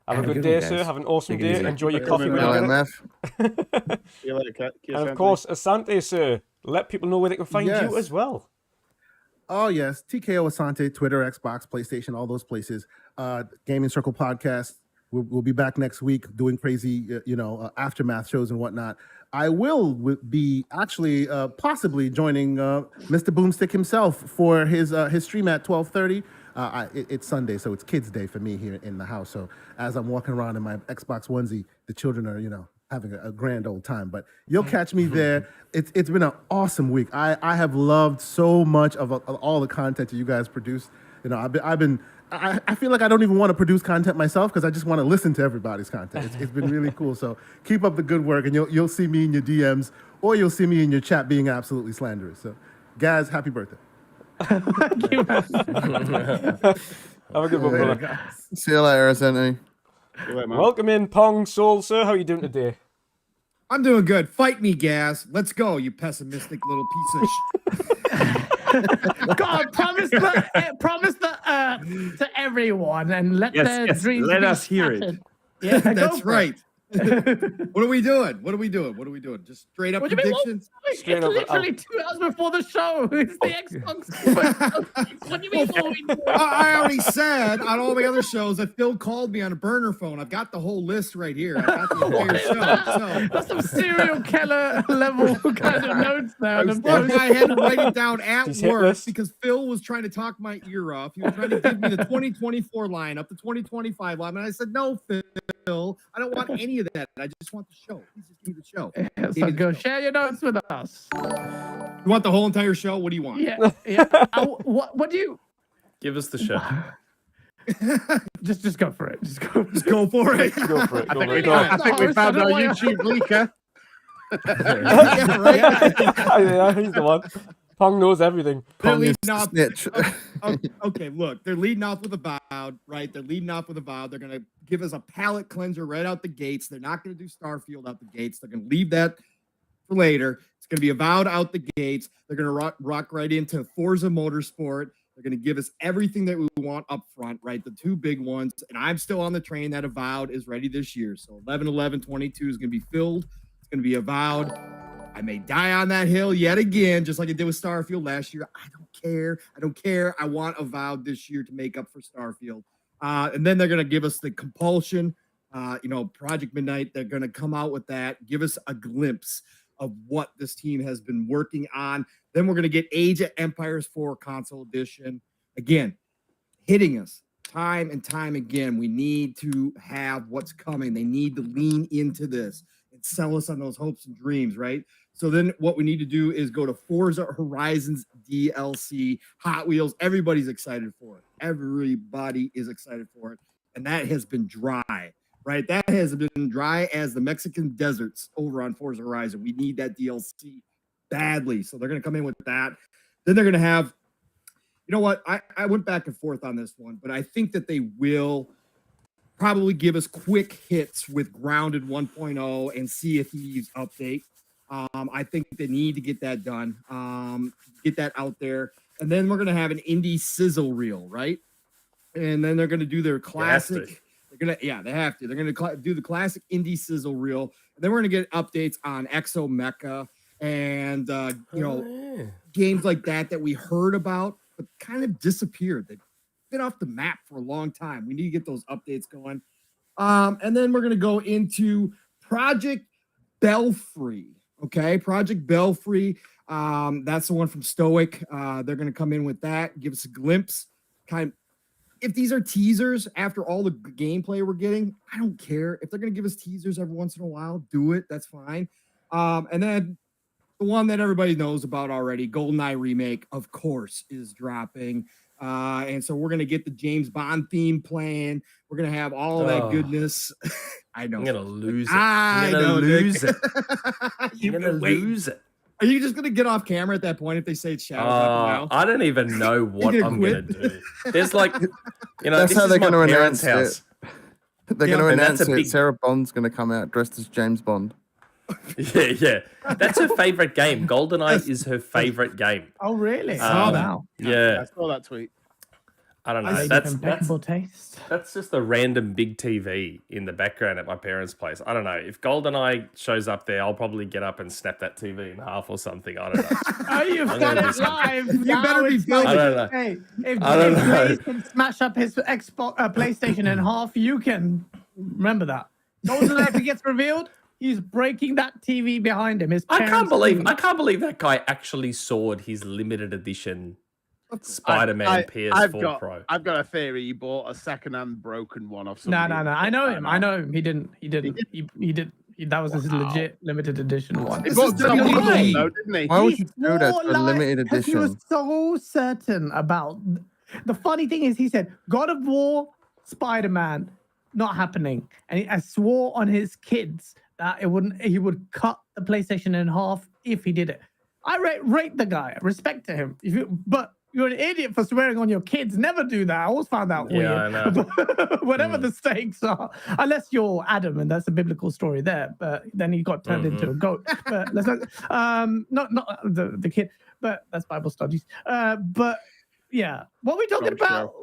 Speaker 4: Have a good day, sir. Have an awesome day. Enjoy your coffee.
Speaker 2: See you later,
Speaker 4: And of course, Asante, sir, let people know where they can find you as well.
Speaker 7: Oh, yes. TKO Asante, Twitter, Xbox, PlayStation, all those places. Gaming Circle Podcast. We'll be back next week doing crazy, aftermath shows and whatnot. I will be actually possibly joining Mr. Boomstick himself for his stream at 12:30. It's Sunday, so it's kids' day for me here in the house. So as I'm walking around in my Xbox onesie, the children are, having a grand old time. But you'll catch me there. It's been an awesome week. I have loved so much of all the content that you guys produce. I feel like I don't even want to produce content myself because I just want to listen to everybody's content. It's been really cool. So keep up the good work, and you'll see me in your DMs or you'll see me in your chat being absolutely slanderous. So, guys, happy birthday.
Speaker 10: Thank you.
Speaker 4: Have a good one, brother.
Speaker 6: See you later, Asante.
Speaker 4: Welcome in, Pong Soul, sir. How are you doing today?
Speaker 11: I'm doing good. Fight me, Gaz. Let's go, you pessimistic little piece of
Speaker 10: God, promise the earth to everyone and let their dreams
Speaker 5: let
Speaker 10: be
Speaker 5: us hear it.
Speaker 10: shattered. Yeah,
Speaker 11: That's right. What are we doing? Just straight up
Speaker 10: What do you mean?
Speaker 11: predictions?
Speaker 10: It's literally 2 hours before the show. It's the Xbox. What do you mean? What are we doing?
Speaker 11: I already said on all the other shows that Phil called me on a burner phone. I've got the whole list right here. I've got the entire show. So.
Speaker 10: That's some serial killer level kind of notes there.
Speaker 11: I had to write it down at
Speaker 4: He's hit
Speaker 11: work
Speaker 4: list.
Speaker 11: because Phil was trying to talk my ear off. He was trying to give me the 2024 lineup, the 2025 lineup, and I said, "No, Phil, I don't want any of that. I just want the show. Please just give me the show."
Speaker 10: So go share your notes with us.
Speaker 11: You want the whole entire show? What do you want?
Speaker 10: Yeah. What do you?
Speaker 1: Give us the show.
Speaker 10: Just go for it. Just go.
Speaker 11: Just go for it.
Speaker 4: Go for it.
Speaker 2: I think we found our YouTube leaker.
Speaker 11: Yeah, right.
Speaker 4: Yeah, he's the one. Pong knows everything.
Speaker 11: They're
Speaker 6: Pong is
Speaker 11: leading off.
Speaker 6: snitch.
Speaker 11: Okay, look, they're leading off with Avowed, right? They're leading off with Avowed. They're gonna give us a palate cleanser right out the gates. They're not gonna do Starfield out the gates. They're gonna leave that for later. It's gonna be Avowed out the gates. They're gonna rock right into Forza Motorsport. They're gonna give us everything that we want up front, right? The two big ones. And I'm still on the train that Avowed is ready this year. So 11/11/22 is gonna be filled. It's gonna be Avowed. I may die on that hill yet again, just like I did with Starfield last year. I don't care. I want Avowed this year to make up for Starfield. And then they're going to give us the Compulsion, Project Midnight. They're going to come out with that, give us a glimpse of what this team has been working on. Then we're going to get Age of Empires 4 console edition. Again, hitting us time and time again. We need to have what's coming. They need to lean into this and sell us on those hopes and dreams, right? So then what we need to do is go to Forza Horizons DLC, Hot Wheels. Everybody's excited for it. Everybody is excited for it. And that has been dry, right? That has been dry as the Mexican deserts over on Forza Horizon. We need that DLC badly. So they're going to come in with that. Then they're going to have, you know what? I went back and forth on this one, but I think that they will probably give us quick hits with Grounded 1.0 and Sea of Thieves update. I think they need to get that done, get that out there. And then we're going to have an indie sizzle reel, right? And then they're going to do their classic. They have to. They're going to do the classic indie sizzle reel. And then we're going to get updates on Exo Mecha and, games like that we heard about, but kind of disappeared. They've been off the map for a long time. We need to get those updates going. And then we're going to go into Project Belfry. Okay, Project Belfry. That's the one from Stoic. They're going to come in with that, give us a glimpse. If these are teasers after all the gameplay we're getting, I don't care. If they're going to give us teasers every once in a while, do it. That's fine. And then the one that everybody knows about already, GoldenEye remake, of course, is dropping. And so we're going to get the James Bond theme playing. We're going to have all that goodness. I know.
Speaker 1: I'm going to lose it.
Speaker 11: I
Speaker 1: I'm
Speaker 11: know,
Speaker 1: going to lose
Speaker 11: Nick.
Speaker 1: it. You're going to lose it.
Speaker 11: Are you just going to get off camera at that point if they say it's Shadow Drop
Speaker 1: I don't even know what I'm going to do. There's like,
Speaker 6: That's
Speaker 1: this
Speaker 6: how
Speaker 1: is
Speaker 6: they're
Speaker 1: my
Speaker 6: going to
Speaker 1: parents'
Speaker 6: announce
Speaker 1: house.
Speaker 6: it. They're going to
Speaker 1: And
Speaker 6: announce
Speaker 1: that's a
Speaker 6: it.
Speaker 1: big-
Speaker 6: Sarah Bond's going to come out dressed as James Bond.
Speaker 1: Yeah. That's her favorite game. GoldenEye is her favorite game.
Speaker 10: Oh, really?
Speaker 1: Wow. Yeah.
Speaker 2: I saw that tweet.
Speaker 1: I don't know.
Speaker 10: Lady of impeccable taste.
Speaker 1: That's just a random big TV in the background at my parents' place. I don't know. If GoldenEye shows up there, I'll probably get up and snap that TV in half or something. I don't know.
Speaker 10: Oh, you've
Speaker 1: I'm
Speaker 10: got
Speaker 1: gonna
Speaker 10: it
Speaker 1: do something.
Speaker 10: live.
Speaker 11: You better be
Speaker 10: filming.
Speaker 1: I don't know.
Speaker 10: Hey, if
Speaker 1: I don't know.
Speaker 10: Blaze can smash up his Xbox, PlayStation in half, you can remember that. GoldenEye, if it gets revealed, he's breaking that TV behind him.
Speaker 1: I can't believe that guy actually sawed his limited edition Spider-Man PS4 Pro.
Speaker 2: I've got a theory. He bought a second-hand broken one off
Speaker 10: No.
Speaker 2: somebody.
Speaker 10: I know him. I know him. He didn't. He did. That was his legit limited edition one.
Speaker 2: He bought some
Speaker 11: Why?
Speaker 2: one, though, didn't he?
Speaker 6: Why would you do that
Speaker 10: swore
Speaker 6: for a limited
Speaker 10: because he was
Speaker 6: edition?
Speaker 10: so certain about. The funny thing is, he said God of War, Spider-Man, not happening, and I swore on his kids that it wouldn't. He would cut the PlayStation in half if he did it. I rate the guy. Respect to him. But you're an idiot for swearing on your kids. Never do that. I always found that weird.
Speaker 1: I know.
Speaker 10: Whatever the stakes are, unless you're Adam, and that's a biblical story there. But then he got turned into a goat. But let's not the kid. But that's Bible studies. But yeah, what are we talking about?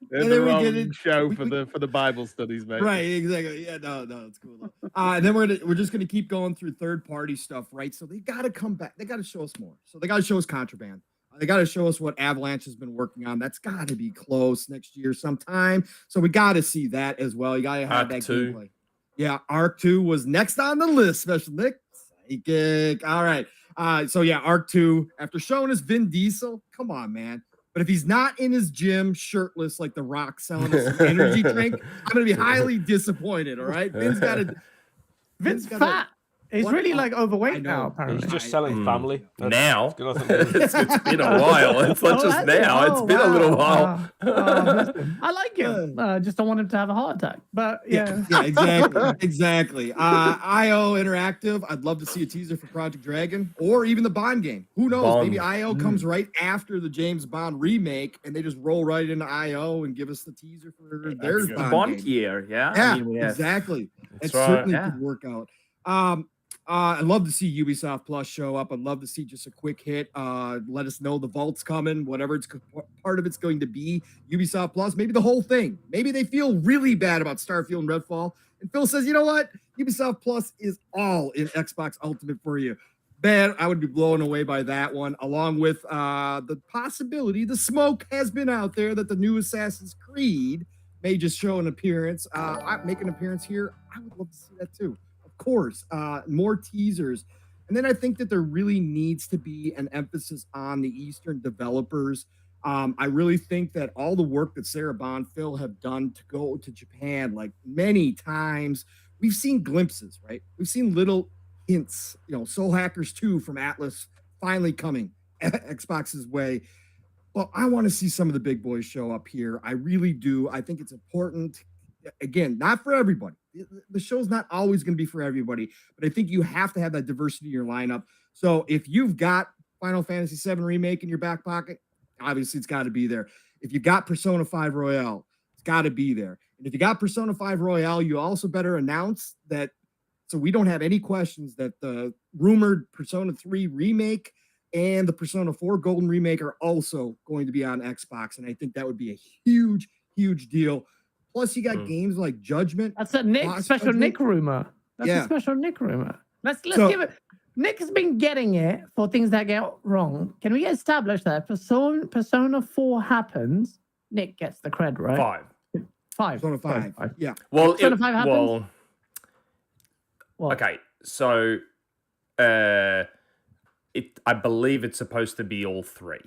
Speaker 2: The wrong show for the Bible studies, mate.
Speaker 11: Right, exactly. Yeah, no, it's cool. And then we're just gonna keep going through third-party stuff, right? So they got to come back. They got to show us more. So they got to show us Contraband. They got to show us what Avalanche has been working on. That's got to be close next year sometime. So we got to see that as well. You got to have
Speaker 1: Arc
Speaker 11: that
Speaker 1: 2.
Speaker 11: gameplay. Yeah, Arc 2 was next on the list. Special Nick. Psychic. All right. So yeah, Arc 2. After showing us Vin Diesel, come on, man. But if he's not in his gym shirtless like The Rock selling us an energy drink, I'm gonna be highly disappointed. All right,
Speaker 10: Vin's fat. He's really like overweight now.
Speaker 4: He's
Speaker 10: Apparently,
Speaker 4: just selling family.
Speaker 1: Now.
Speaker 4: It's
Speaker 1: it's been a while. It's not just now. It's been a little while.
Speaker 10: I like him. Just don't want him to have a heart attack. But yeah,
Speaker 11: exactly. IO Interactive. I'd love to see a teaser for Project Dragon or even the Bond game. Who knows?
Speaker 1: Bond.
Speaker 11: Maybe IO comes right after the James Bond remake, and they just roll right into IO and give us the teaser for their
Speaker 5: The
Speaker 11: Bond
Speaker 5: Bond
Speaker 11: game.
Speaker 5: year, yeah.
Speaker 11: Yeah,
Speaker 5: I mean, we have-
Speaker 11: exactly.
Speaker 1: That's
Speaker 11: It
Speaker 1: right.
Speaker 11: certainly
Speaker 5: Yeah.
Speaker 11: could work out. I'd love to see Ubisoft Plus show up. I'd love to see just a quick hit. Let us know the vault's coming, whatever part of it's going to be. Ubisoft Plus, maybe the whole thing. Maybe they feel really bad about Starfield and Redfall. And Phil says, you know what? Ubisoft Plus is all in Xbox Ultimate for you. Man, I would be blown away by that one, along with the possibility, the smoke has been out there that the new Assassin's Creed may just show an appearance, make an appearance here. I would love to see that too. Of course, more teasers. And then I think that there really needs to be an emphasis on the Eastern developers. I really think that all the work that Sarah Bond, Phil have done to go to Japan, like many times, we've seen glimpses, right? We've seen little hints, Soul Hackers 2 from Atlas finally coming Xbox's way. Well, I want to see some of the big boys show up here. I really do. I think it's important. Again, not for everybody. The show's not always going to be for everybody, but I think you have to have that diversity in your lineup. So if you've got Final Fantasy VII Remake in your back pocket, obviously it's got to be there. If you've got Persona 5 Royale, it's got to be there. And if you got Persona 5 Royale, you also better announce that, so we don't have any questions, that the rumored Persona 3 Remake and the Persona 4 Golden Remake are also going to be on Xbox. And I think that would be a huge, huge deal. Plus, you got games like Judgment.
Speaker 10: that's a special
Speaker 11: Judgment.
Speaker 10: Nick rumor. That's a special Nick rumor. Let's give it. Nick has been getting it for things that get wrong. Can we establish that Persona 4 happens? Nick gets the cred, right?
Speaker 1: 5.
Speaker 10: Five.
Speaker 11: Persona 5. Yeah.
Speaker 1: Well,
Speaker 10: Persona 5 happens?
Speaker 1: well,
Speaker 10: What?
Speaker 1: Okay, so I believe it's supposed to be all three.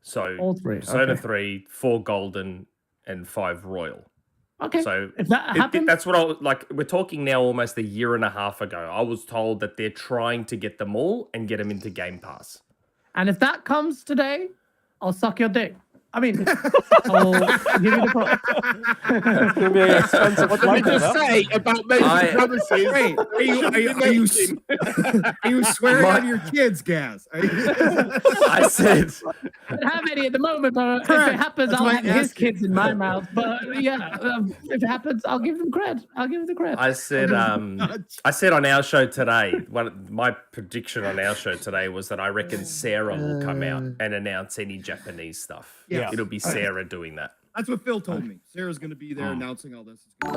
Speaker 1: So
Speaker 10: All three.
Speaker 1: Persona
Speaker 10: Okay.
Speaker 1: 3, 4 Golden, and 5 Royal.
Speaker 10: Okay.
Speaker 1: So
Speaker 10: If that happens,
Speaker 1: that's what I like. We're talking now almost a year and a half ago. I was told that they're trying to get them all and get them into Game Pass.
Speaker 10: and if that comes today, I'll suck your dick. I mean, I'll give you the pro.
Speaker 4: It's going to be an expensive
Speaker 2: What did
Speaker 4: flight.
Speaker 2: we just
Speaker 4: that.
Speaker 2: say about making promises?
Speaker 11: Wait, are you swearing on your kids, Gaz?
Speaker 1: I said,
Speaker 10: I don't have any at the moment, but if
Speaker 11: Correct.
Speaker 10: it happens,
Speaker 11: That's
Speaker 10: I'll
Speaker 11: why
Speaker 10: have
Speaker 11: I
Speaker 10: his
Speaker 11: asked you.
Speaker 10: kids in my mouth. But yeah, if it happens, I'll give them cred. I'll give them the cred.
Speaker 1: I said on our show today. My prediction on our show today was that I reckon Sarah will come out and announce any Japanese stuff.
Speaker 11: Yeah.
Speaker 1: It'll be Sarah doing that.
Speaker 11: That's what Phil told me. Sarah's going to be there announcing all this.
Speaker 10: No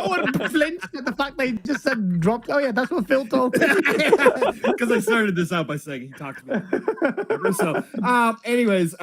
Speaker 10: one flinched at the fact they just said dropped. Oh yeah, that's what Phil told me.
Speaker 11: Because I started this out by saying he talked to me. So, anyways,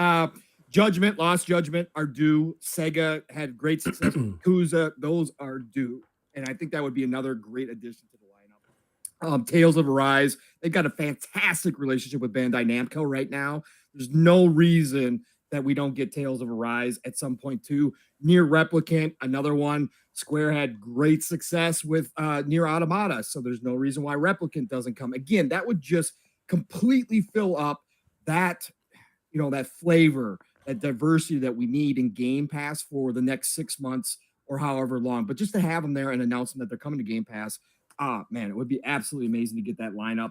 Speaker 11: Judgment, Lost Judgment are due. Sega had great success with Yakuza. Those are due. And I think that would be another great addition to the lineup. Tales of Arise, they've got a fantastic relationship with Bandai Namco right now. There's no reason that we don't get Tales of Arise at some point too. Near Replicant, another one. Square had great success with Near Automata, so there's no reason why Replicant doesn't come. Again, that would just completely fill up that, that flavor, that diversity that we need in Game Pass for the next 6 months or however long. But just to have them there and announce them that they're coming to Game Pass, man, it would be absolutely amazing to get that lineup.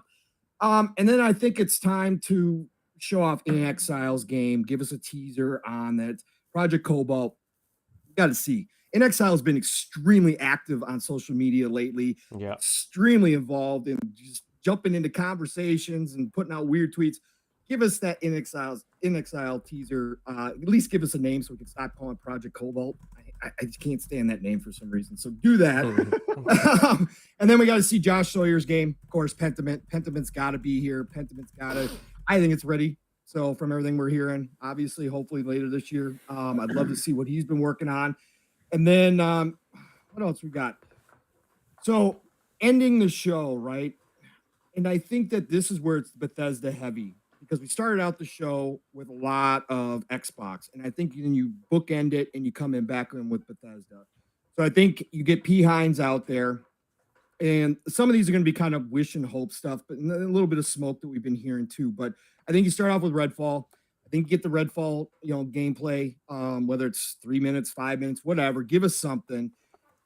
Speaker 11: And then I think it's time to show off In Exile's game, give us a teaser on that. Project Cobalt, you got to see. In Exile has been extremely active on social media lately, extremely involved in just jumping into conversations and putting out weird tweets. Give us that In Exile teaser. At least give us a name so we can stop calling it Project Cobalt. I just can't stand that name for some reason. So do that. And then we got to see Josh Sawyer's game. Of course, Pentiment. Pentiment's got to be here. Pentiment's got to. I think it's ready. So from everything we're hearing, obviously, hopefully later this year, I'd love to see what he's been working on. And then what else we got? So ending the show, right? And I think that this is where it's Bethesda heavy, because we started out the show with a lot of Xbox, and I think you bookend it and you come in back in with Bethesda. So I think you get P. Hines out there, and some of these are going to be kind of wish and hope stuff, but a little bit of smoke that we've been hearing too. But I think you start off with Redfall. I think you get the Redfall, gameplay, whether it's 3 minutes, 5 minutes, whatever. Give us something,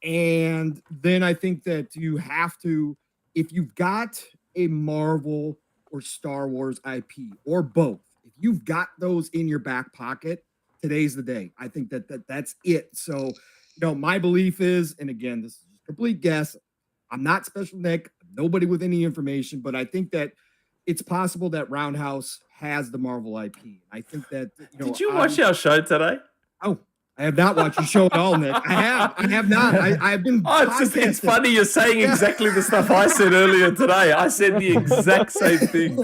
Speaker 11: and then I think that you have to, if you've got a Marvel or Star Wars IP or both, if you've got those in your back pocket, today's the day. I think that's it. So, my belief is, and again, this is a complete guess. I'm not Special Nick, nobody with any information, but I think that it's possible that Roundhouse has the Marvel IP. I think that,
Speaker 1: Did you watch our show today?
Speaker 11: Oh, I have not watched your show at all, Nick. I have not. I've been.
Speaker 1: It's funny you're saying exactly the stuff I said earlier today. I said the exact same thing.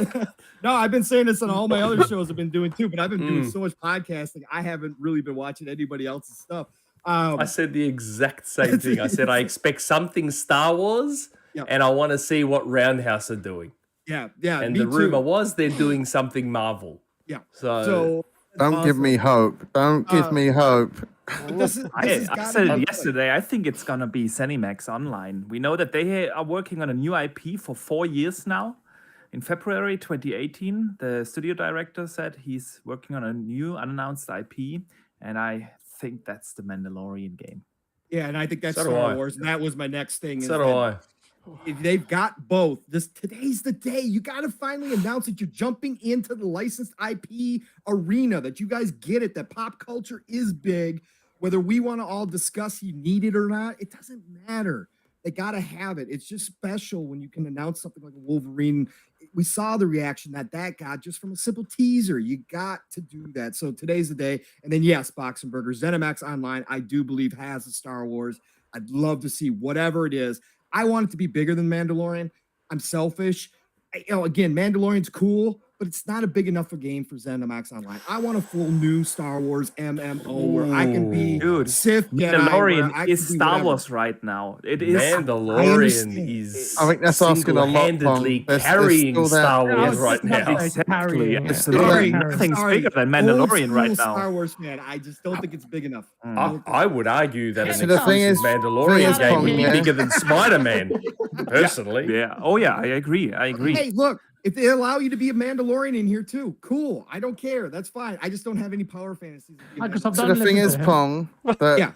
Speaker 11: No, I've been saying this on all my other shows I've been doing too, but I've been doing so much podcasting. I haven't really been watching anybody else's stuff.
Speaker 1: I said the exact same thing. I said I expect something Star Wars, and I want to see what Roundhouse are doing.
Speaker 11: Yeah.
Speaker 1: And the rumor was they're doing something Marvel.
Speaker 11: Yeah.
Speaker 1: So
Speaker 6: don't give me hope. Don't give me hope.
Speaker 5: I said it yesterday. I think it's gonna be ZeniMax Online. We know that they are working on a new IP for 4 years now. In February 2018, the studio director said he's working on a new unannounced IP, and I think that's the Mandalorian game.
Speaker 11: Yeah, and I think that's
Speaker 1: So do
Speaker 11: Star
Speaker 1: I.
Speaker 11: Wars, and that was my next thing.
Speaker 1: So do I.
Speaker 11: If they've got both, today's the day. You got to finally announce that you're jumping into the licensed IP arena, that you guys get it, that pop culture is big. Whether we want to all discuss you need it or not, it doesn't matter. They got to have it. It's just special when you can announce something like a Wolverine. We saw the reaction that got just from a simple teaser. You got to do that. So today's the day. And then, yes, Boxenberger, ZeniMax Online, I do believe has a Star Wars. I'd love to see whatever it is. I want it to be bigger than Mandalorian. I'm selfish. Again, Mandalorian's cool, but it's not a big enough a game for Zen to max online. I want a full new Star Wars MMO where I can be
Speaker 5: Dude,
Speaker 11: Sith Jedi.
Speaker 5: Mandalorian is
Speaker 11: can be
Speaker 5: Star
Speaker 11: whatever.
Speaker 5: Wars right now. It is.
Speaker 1: Mandalorian is
Speaker 6: I think that's asking a lot,
Speaker 1: single-handedly
Speaker 6: Tom. There's
Speaker 1: carrying
Speaker 6: still that-
Speaker 1: Star
Speaker 10: I
Speaker 1: Wars
Speaker 10: was
Speaker 1: right
Speaker 10: just about
Speaker 1: now.
Speaker 10: to say
Speaker 5: Exactly.
Speaker 10: carrying it.
Speaker 6: Sorry,
Speaker 5: Sorry,
Speaker 10: Carrying.
Speaker 5: nothing's bigger than Mandalorian
Speaker 11: Old
Speaker 5: right
Speaker 11: school
Speaker 5: now.
Speaker 11: Star Wars fan. I just don't think it's big enough.
Speaker 1: I would argue that
Speaker 10: See,
Speaker 1: an
Speaker 10: the thing
Speaker 1: exclusive
Speaker 6: is-
Speaker 1: Mandalorian
Speaker 6: thing is,
Speaker 1: game would be
Speaker 6: yeah.
Speaker 1: bigger than Spider-Man, personally.
Speaker 5: Yeah. Oh yeah, I agree. I agree.
Speaker 11: Hey, look, if they allow you to be a Mandalorian in here too, cool. I don't care. That's fine. I just don't have any power fantasies. to be a
Speaker 10: Microsoft,
Speaker 11: Mandalorian.
Speaker 6: So
Speaker 10: don't
Speaker 6: the thing
Speaker 10: listen
Speaker 6: is,
Speaker 10: to him.
Speaker 6: Pong, that
Speaker 11: Yeah.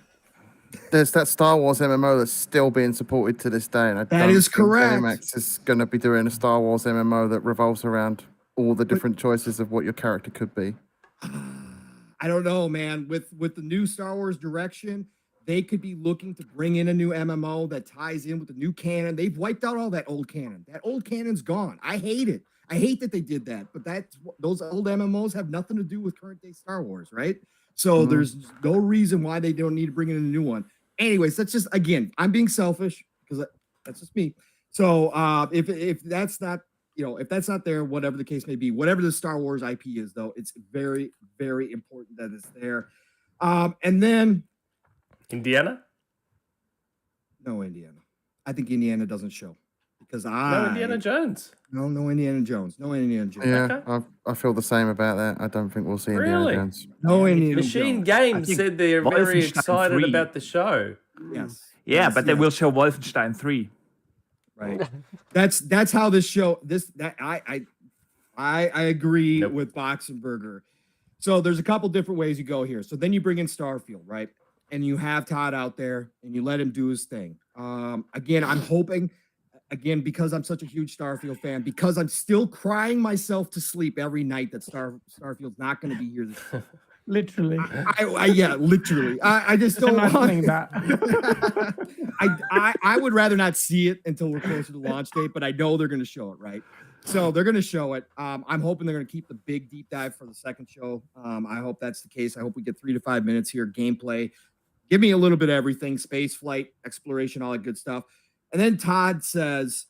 Speaker 6: there's that Star Wars MMO that's still being supported to this day. And I
Speaker 11: That
Speaker 6: don't
Speaker 11: is
Speaker 6: think
Speaker 11: correct.
Speaker 6: ZeniMax is going to be doing a Star Wars MMO that revolves around all the different choices of what your character could be.
Speaker 11: I don't know, man. With the new Star Wars direction, they could be looking to bring in a new MMO that ties in with the new canon. They've wiped out all that old canon. That old canon's gone. I hate it. I hate that they did that. But those old MMOs have nothing to do with current day Star Wars, right? So there's no reason why they don't need to bring in a new one. Anyways, that's just, again, I'm being selfish because that's just me. So if that's not, if that's not there, whatever the case may be, whatever the Star Wars IP is, though, it's very, very important that it's there. And then
Speaker 1: Indiana?
Speaker 11: no Indiana. I think Indiana doesn't show because
Speaker 1: No, Indiana Jones.
Speaker 11: no Indiana Jones. No Indiana Jones.
Speaker 6: Yeah,
Speaker 1: Okay.
Speaker 6: I feel the same about that. I don't think we'll see Indiana
Speaker 1: Really?
Speaker 6: Jones.
Speaker 11: No Indiana
Speaker 1: Machine
Speaker 11: Jones.
Speaker 5: I
Speaker 1: Games
Speaker 5: think
Speaker 1: said they're very
Speaker 5: Wolfenstein
Speaker 1: excited
Speaker 5: 3.
Speaker 1: about the show.
Speaker 11: Yes.
Speaker 5: Yeah,
Speaker 11: Yes,
Speaker 5: but they
Speaker 11: yes.
Speaker 5: will show Wolfenstein 3.
Speaker 11: Right. That's how this show I agree
Speaker 1: Nope.
Speaker 11: with Boxenberger. So there's a couple different ways you go here. So then you bring in Starfield, right? And you have Todd out there and you let him do his thing. Again, I'm hoping, because I'm such a huge Starfield fan, because I'm still crying myself to sleep every night that Starfield's not going to be here this year.
Speaker 10: Literally.
Speaker 11: Yeah, literally. I just don't
Speaker 10: Imagining
Speaker 11: want
Speaker 10: that.
Speaker 11: I would rather not see it until we're closer to launch date, but I know they're going to show it, right? So they're going to show it. I'm hoping they're going to keep the big deep dive for the second show. I hope that's the case. I hope we get 3 to 5 minutes here, gameplay. Give me a little bit of everything, space flight, exploration, all that good stuff. And then Todd says,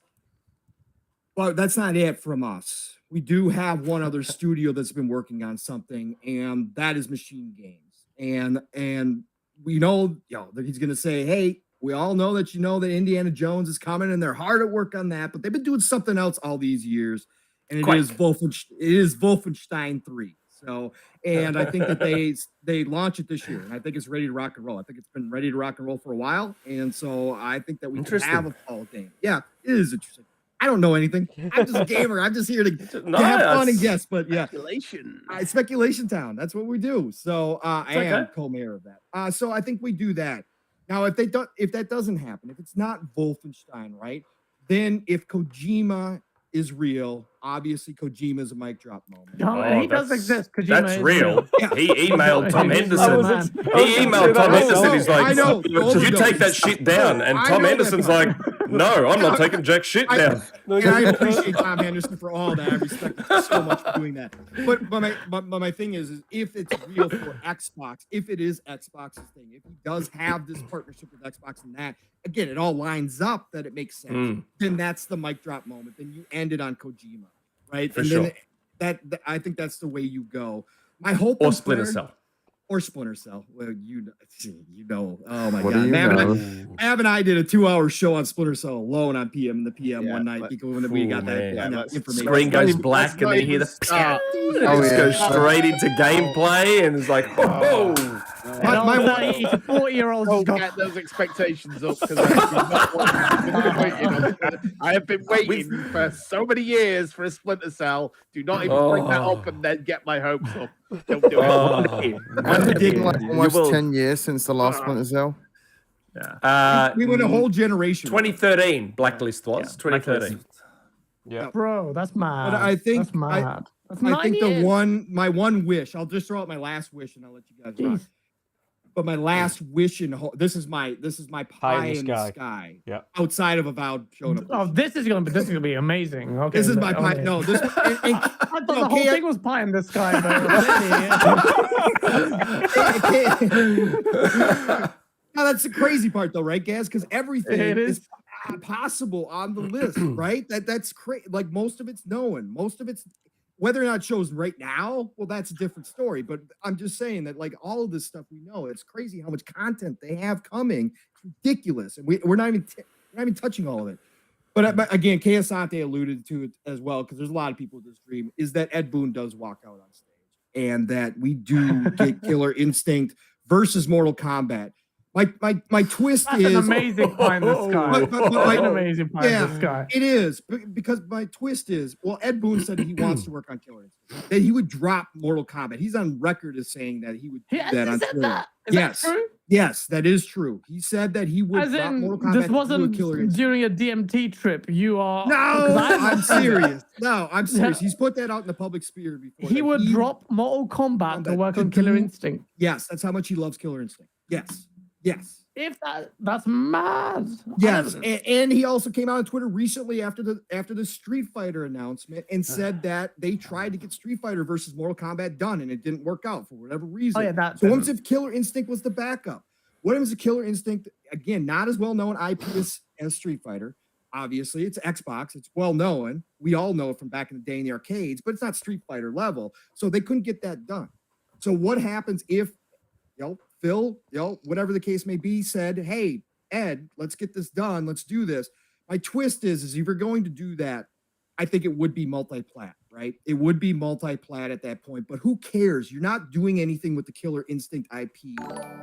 Speaker 11: well, that's not it from us. We do have one other studio that's been working on something, and that is Machine Games. And we know, that he's going to say, hey, we all know that that Indiana Jones is coming, and they're hard at work on that, but they've been doing something else all these years, and it is Wolfenstein 3. So, and I think that they launch it this year, and I think it's ready to rock and roll. I think it's been ready to rock and roll for a while, and so I think that we can have a fall game. Yeah, it is interesting. I don't know anything. I'm just a gamer. I'm just here to have fun and guess. But yeah, speculation town. That's what we do. So I am co-mayor of that. So I think we do that. Now, if that doesn't happen, if it's not Wolfenstein, right? Then if Kojima is real, obviously Kojima is a mic drop moment.
Speaker 10: Oh, he does exist. Kojima
Speaker 1: That's
Speaker 10: is
Speaker 1: real.
Speaker 11: Yeah.
Speaker 1: He emailed Tom
Speaker 10: He's
Speaker 1: Henderson.
Speaker 10: real, man.
Speaker 1: He emailed Tom Henderson. He's like,
Speaker 11: I know.
Speaker 1: you take that shit down. And
Speaker 11: I
Speaker 1: Tom
Speaker 11: know
Speaker 1: Henderson's
Speaker 11: that.
Speaker 1: like, no, I'm not taking jack shit down.
Speaker 11: And I appreciate Tom Henderson for all that. I respect him so much for doing that. But my thing is if it's real for Xbox, if it is Xbox's thing, if he does have this partnership with Xbox and that, again, it all lines up that it makes sense. Then that's the mic drop moment. Then you end it on Kojima, right?
Speaker 1: For
Speaker 11: and
Speaker 1: sure.
Speaker 11: then that I think that's the way you go. My hope
Speaker 1: Or
Speaker 11: is
Speaker 1: Splinter
Speaker 11: there-
Speaker 1: Cell.
Speaker 11: Or Splinter Cell. Well, you know. Oh my
Speaker 6: What
Speaker 11: god.
Speaker 6: do you
Speaker 11: Mav and I did a 2-hour show on Splinter Cell alone on PM one night
Speaker 2: but-
Speaker 11: because when we got that,
Speaker 1: man.
Speaker 11: that information.
Speaker 1: Screen goes black and then you hear the it just goes straight into gameplay and it's like, oh.
Speaker 11: My
Speaker 10: 40-year-old
Speaker 2: Don't get those expectations up because I have been waiting for so many years for a Splinter Cell. Do not even bring that up and then get my hopes up. Don't do it.
Speaker 6: It's been like
Speaker 5: You
Speaker 6: almost
Speaker 5: will-
Speaker 6: 10 years since the last Splinter Cell.
Speaker 11: we went a whole generation.
Speaker 1: 2013 Blacklist was. 2013.
Speaker 4: Yeah.
Speaker 10: Bro, that's mad.
Speaker 11: But I think
Speaker 10: that's mad. That's
Speaker 11: I
Speaker 10: 9
Speaker 11: think
Speaker 10: years.
Speaker 11: my one wish. I'll just throw out my last wish and I'll let you guys rock.
Speaker 10: Jeez.
Speaker 11: But my last wish in this is my pie in the sky.
Speaker 4: Yeah.
Speaker 11: Outside of Avowed showing up.
Speaker 10: Oh, this is gonna be amazing. Okay,
Speaker 11: This is my pie.
Speaker 10: okay.
Speaker 11: No, this.
Speaker 10: I thought the whole thing was pie in the sky.
Speaker 11: No, that's the crazy part, though, right, Gaz? Because everything
Speaker 10: It
Speaker 11: is
Speaker 10: is.
Speaker 11: possible on the list, right? That's crazy. Like most of it's known. Most of it's whether or not it shows right now, well, that's a different story. But I'm just saying that, like, all of this stuff we know, it's crazy how much content they have coming. It's ridiculous, and we're not even touching all of it. But again, Kayasante alluded to it as well, because there's a lot of people with this dream, is that Ed Boon does walk out on stage, and that we do get Killer Instinct versus Mortal Kombat. My twist
Speaker 12: That's
Speaker 11: is
Speaker 12: an amazing pie in the sky. An amazing pie in the sky.
Speaker 11: It is, because my twist is, well, Ed Boon said he wants to work on Killer Instinct, that he would drop Mortal Kombat. He's on record as saying that he would do that on Twitter.
Speaker 10: That? Is
Speaker 11: Yes.
Speaker 10: that true?
Speaker 11: Yes, that is true. He said that he would
Speaker 10: As
Speaker 11: drop
Speaker 10: in,
Speaker 11: Mortal Kombat.
Speaker 10: this
Speaker 11: to do a
Speaker 10: wasn't
Speaker 11: Killer Instinct.
Speaker 10: during a DMT trip. You are
Speaker 11: No,
Speaker 10: 'cause
Speaker 11: I'm serious. No, I'm serious.
Speaker 10: Yeah.
Speaker 11: He's put that out in the public sphere before.
Speaker 10: He
Speaker 11: that
Speaker 10: would drop Mortal Kombat to work on Killer Instinct.
Speaker 11: Yes, that's how much he loves Killer Instinct. Yes, yes.
Speaker 10: If that's mad.
Speaker 11: Yes, and he also came out on Twitter recently after the Street Fighter announcement and said that they tried to get Street Fighter versus Mortal Kombat done and it didn't work out for whatever reason.
Speaker 10: Oh, yeah, that
Speaker 11: so what if Killer Instinct was the backup? What if Killer Instinct, again, not as well known IP as Street Fighter? Obviously, it's Xbox. It's well known. We all know it from back in the day in the arcades, but it's not Street Fighter level. So they couldn't get that done. So what happens if, Phil, whatever the case may be, said, hey, Ed, let's get this done. Let's do this. My twist is if you're going to do that, I think it would be multi-plat, right? It would be multi-plat at that point, but who cares? You're not doing anything with the Killer Instinct IP.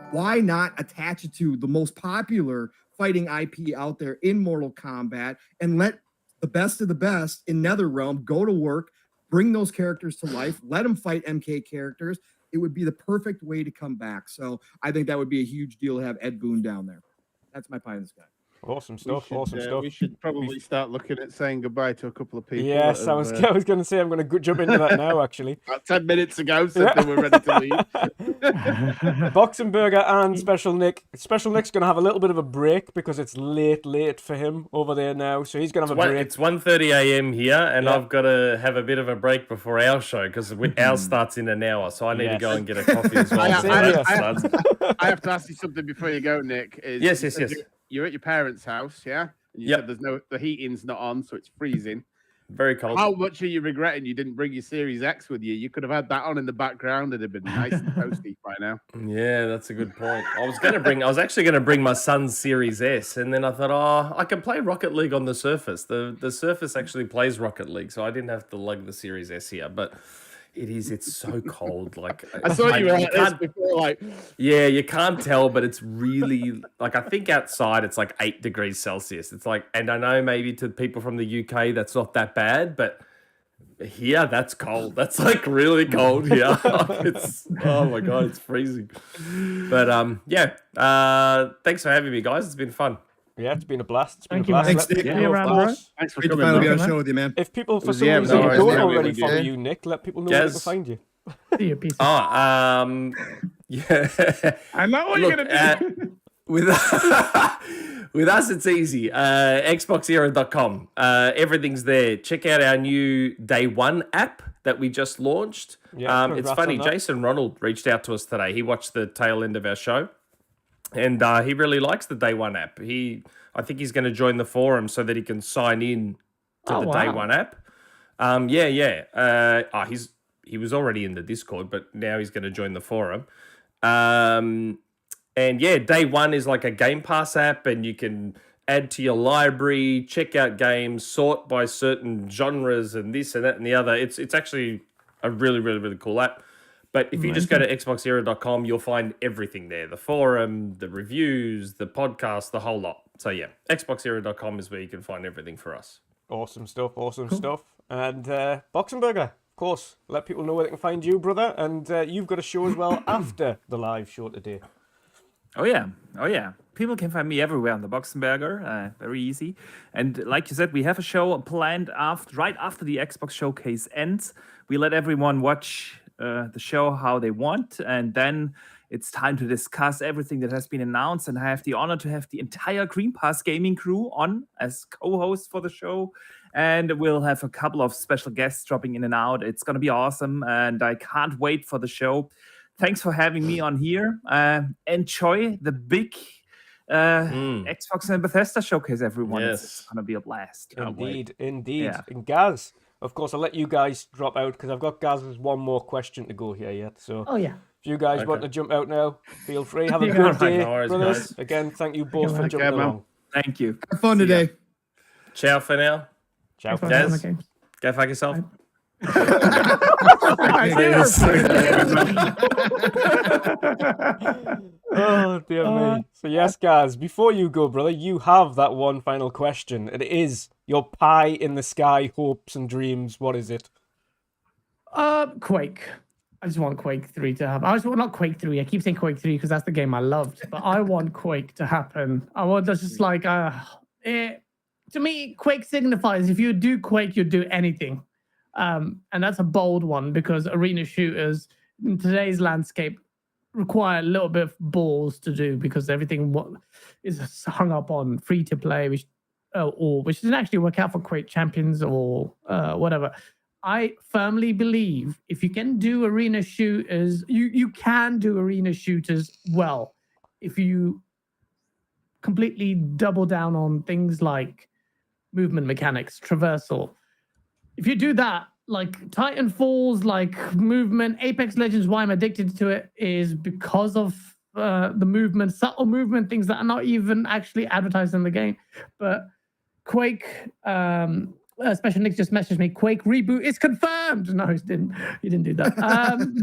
Speaker 11: Why not attach it to the most popular fighting IP out there in Mortal Kombat and let the best of the best in NetherRealm go to work, bring those characters to life, let them fight MK characters. It would be the perfect way to come back. So I think that would be a huge deal to have Ed Boon down there. That's my pie in the sky.
Speaker 4: Awesome stuff. Awesome stuff.
Speaker 2: We should probably start looking at saying goodbye to a couple of people.
Speaker 4: Yes, I was going to say I'm going to jump into that now. Actually,
Speaker 2: about 10 minutes ago, said they were ready to leave.
Speaker 4: Boxenberger and Special Nick. Special Nick's going to have a little bit of a break because it's late for him over there now. So he's going to have a break.
Speaker 1: It's 1:30 a.m. here, and I've got to have a bit of a break before our show because ours starts in an hour. So I need to go and get a coffee as well.
Speaker 2: I have to ask you something before you go, Nick.
Speaker 1: Yes.
Speaker 2: You're at your parents' house, yeah? And you said the heating's not on, so it's freezing.
Speaker 1: Very cold.
Speaker 2: How much are you regretting you didn't bring your Series X with you? You could have had that on in the background. It'd have been nice and toasty by now.
Speaker 1: Yeah, that's a good point. I was actually going to bring my son's Series S, and then I thought, I can play Rocket League on the Surface. The Surface actually plays Rocket League, so I didn't have to lug the Series S here, but it's so cold. Like
Speaker 2: I saw you like this before, like
Speaker 1: you can't tell, but it's really like I think outside it's like 8 degrees Celsius. It's like, and I know maybe to people from the UK that's not that bad, but here that's cold. That's like really cold here. It's oh my god, it's freezing. But thanks for having me, guys. It's been fun.
Speaker 4: Yeah, it's been a blast. It's been
Speaker 10: Thank
Speaker 4: a blast.
Speaker 10: you,
Speaker 11: Thanks, Nick.
Speaker 2: Thanks for
Speaker 11: Great to
Speaker 2: coming.
Speaker 11: finally be on the show with you, man.
Speaker 4: If people for some
Speaker 2: Yeah,
Speaker 4: reason
Speaker 2: no worries,
Speaker 4: don't
Speaker 2: man.
Speaker 4: already
Speaker 2: Yeah.
Speaker 4: follow you, Nick, let people know where they can find you.
Speaker 10: See you, piece of
Speaker 1: Yeah.
Speaker 12: I know what you're gonna do.
Speaker 1: With us, it's easy. XBoxEra.com. Everything's there. Check out our new Day One app that we just launched.
Speaker 4: Yeah,
Speaker 1: It's
Speaker 4: congrats
Speaker 1: funny.
Speaker 4: on that.
Speaker 1: Jason Ronald reached out to us today. He watched the tail end of our show, and he really likes the Day One app. I think he's going to join the forum so that he can sign in to the Day One app. He was already in the Discord, but now he's going to join the forum. And yeah, Day One is like a Gamepass app, and you can add to your library, check out games, sort by certain genres, and this and that and the other. It's actually a really, really, really cool app. But if you just go to xboxera.com, you'll find everything there. The forum, the reviews, the podcast, the whole lot. So yeah, xboxera.com is where you can find everything for us.
Speaker 4: Awesome stuff. And Boxenberger, of course, let people know where they can find you, brother. And you've got a show as well after the live show today.
Speaker 5: Oh yeah. People can find me everywhere on the Boxenberger. Very easy. And like you said, we have a show planned right after the Xbox showcase ends. We let everyone watch the show how they want, and then it's time to discuss everything that has been announced. And I have the honor to have the entire Green Pass gaming crew on as co-hosts for the show. And we'll have a couple of special guests dropping in and out. It's going to be awesome, and I can't wait for the show. Thanks for having me on here. Enjoy the big Xbox and Bethesda showcase, everyone.
Speaker 1: Yes.
Speaker 5: It's going to be a blast.
Speaker 4: Indeed.
Speaker 5: Yeah.
Speaker 4: And Gaz, Of course, I'll let you guys drop out because I've got Gaz's one more question to go here yet. So,
Speaker 10: Oh yeah.
Speaker 4: if you guys want
Speaker 1: Okay.
Speaker 4: to jump out now, feel free. Have a
Speaker 10: Yeah.
Speaker 4: good
Speaker 1: Alright,
Speaker 4: day,
Speaker 1: no worries,
Speaker 4: brothers.
Speaker 1: guys.
Speaker 4: Again, thank you both for
Speaker 10: man.
Speaker 4: jumping
Speaker 2: Okay, man.
Speaker 4: along.
Speaker 5: Thank you.
Speaker 11: Have fun today.
Speaker 1: Ciao for now.
Speaker 4: Ciao.
Speaker 10: Thanks for
Speaker 1: Jazz?
Speaker 10: having the games.
Speaker 1: Go fuck yourself.
Speaker 4: Oh, dear me. So, yes, Gaz, before you go, brother, you have that one final question. It is your pie in the sky hopes and dreams. What is it?
Speaker 10: Quake. I just want Quake 3 to happen. I just want not Quake 3. I keep saying Quake 3 because that's the game I loved, but I want Quake to happen. I want that's just like to me, Quake signifies if you do Quake, you do anything. And that's a bold one because arena shooters in today's landscape require a little bit of balls to do because everything is hung up on free to play, which doesn't actually work out for Quake Champions or whatever. I firmly believe if you can do arena shooters, you can do arena shooters well if you completely double down on things like movement mechanics, traversal. If you do that, like Titanfall's like movement, Apex Legends, why I'm addicted to it is because of the movement, subtle movement, things that are not even actually advertised in the game. But Quake, Special Nick just messaged me, Quake reboot is confirmed. No, he didn't do that.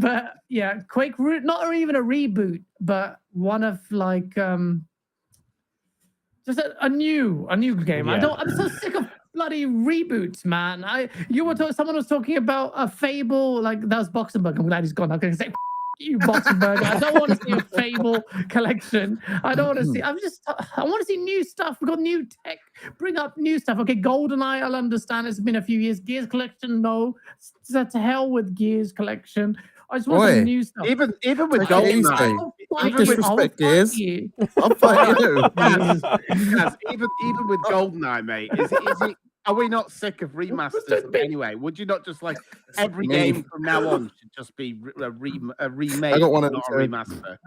Speaker 10: But yeah, Quake, not even a reboot, but one of like just a new game.
Speaker 4: Yeah.
Speaker 10: I'm so sick of bloody reboots, man. Someone was talking about a Fable, like that was Boxenberger. I'm glad he's gone. I'm gonna say you, Boxenberger. I don't want to see a Fable collection. I don't want to see. I want to see new stuff. We've got new tech. Bring up new stuff. Okay, GoldenEye, I'll understand. It's been a few years. Gears collection, no. To hell with Gears collection. I just want some new stuff.
Speaker 2: Even with
Speaker 6: Take it easy.
Speaker 2: GoldenEye,
Speaker 6: Don't disrespect Gears. I'm fighting you.
Speaker 2: Guys, even with GoldenEye, mate, is it? Are we not sick of remasters anyway? Would you not just like every game from now on should just be a remake,
Speaker 6: I got one
Speaker 2: not
Speaker 6: of
Speaker 2: a
Speaker 6: them.
Speaker 2: remaster?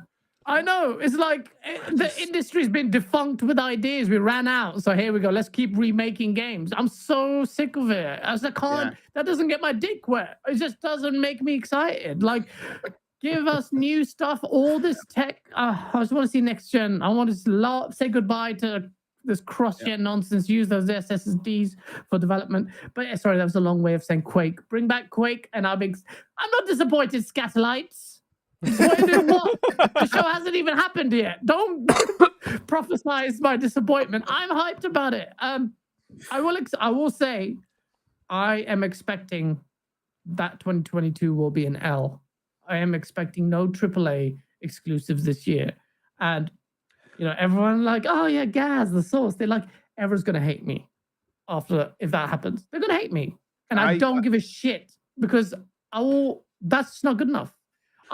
Speaker 10: I know. It's like the industry's been defunct with ideas. We ran out. So here we go. Let's keep remaking games. I'm so sick of it. That doesn't get my dick wet. It just doesn't make me excited. Like, give us new stuff. All this tech. I just want to see next gen. I want to say goodbye to this cross-gen nonsense. Use those SSDs for development. But sorry, that was a long way of saying Quake. Bring back Quake, and I'm not disappointed, Scatterlights. What? The show hasn't even happened yet. Don't prophesize my disappointment. I'm hyped about it. I will say, I am expecting that 2022 will be an L. I am expecting no AAA exclusives this year, and everyone like, oh yeah, Gaz, the source. They're like, everyone's gonna hate me if that happens. They're gonna hate me, and I don't give a shit because that's not good enough.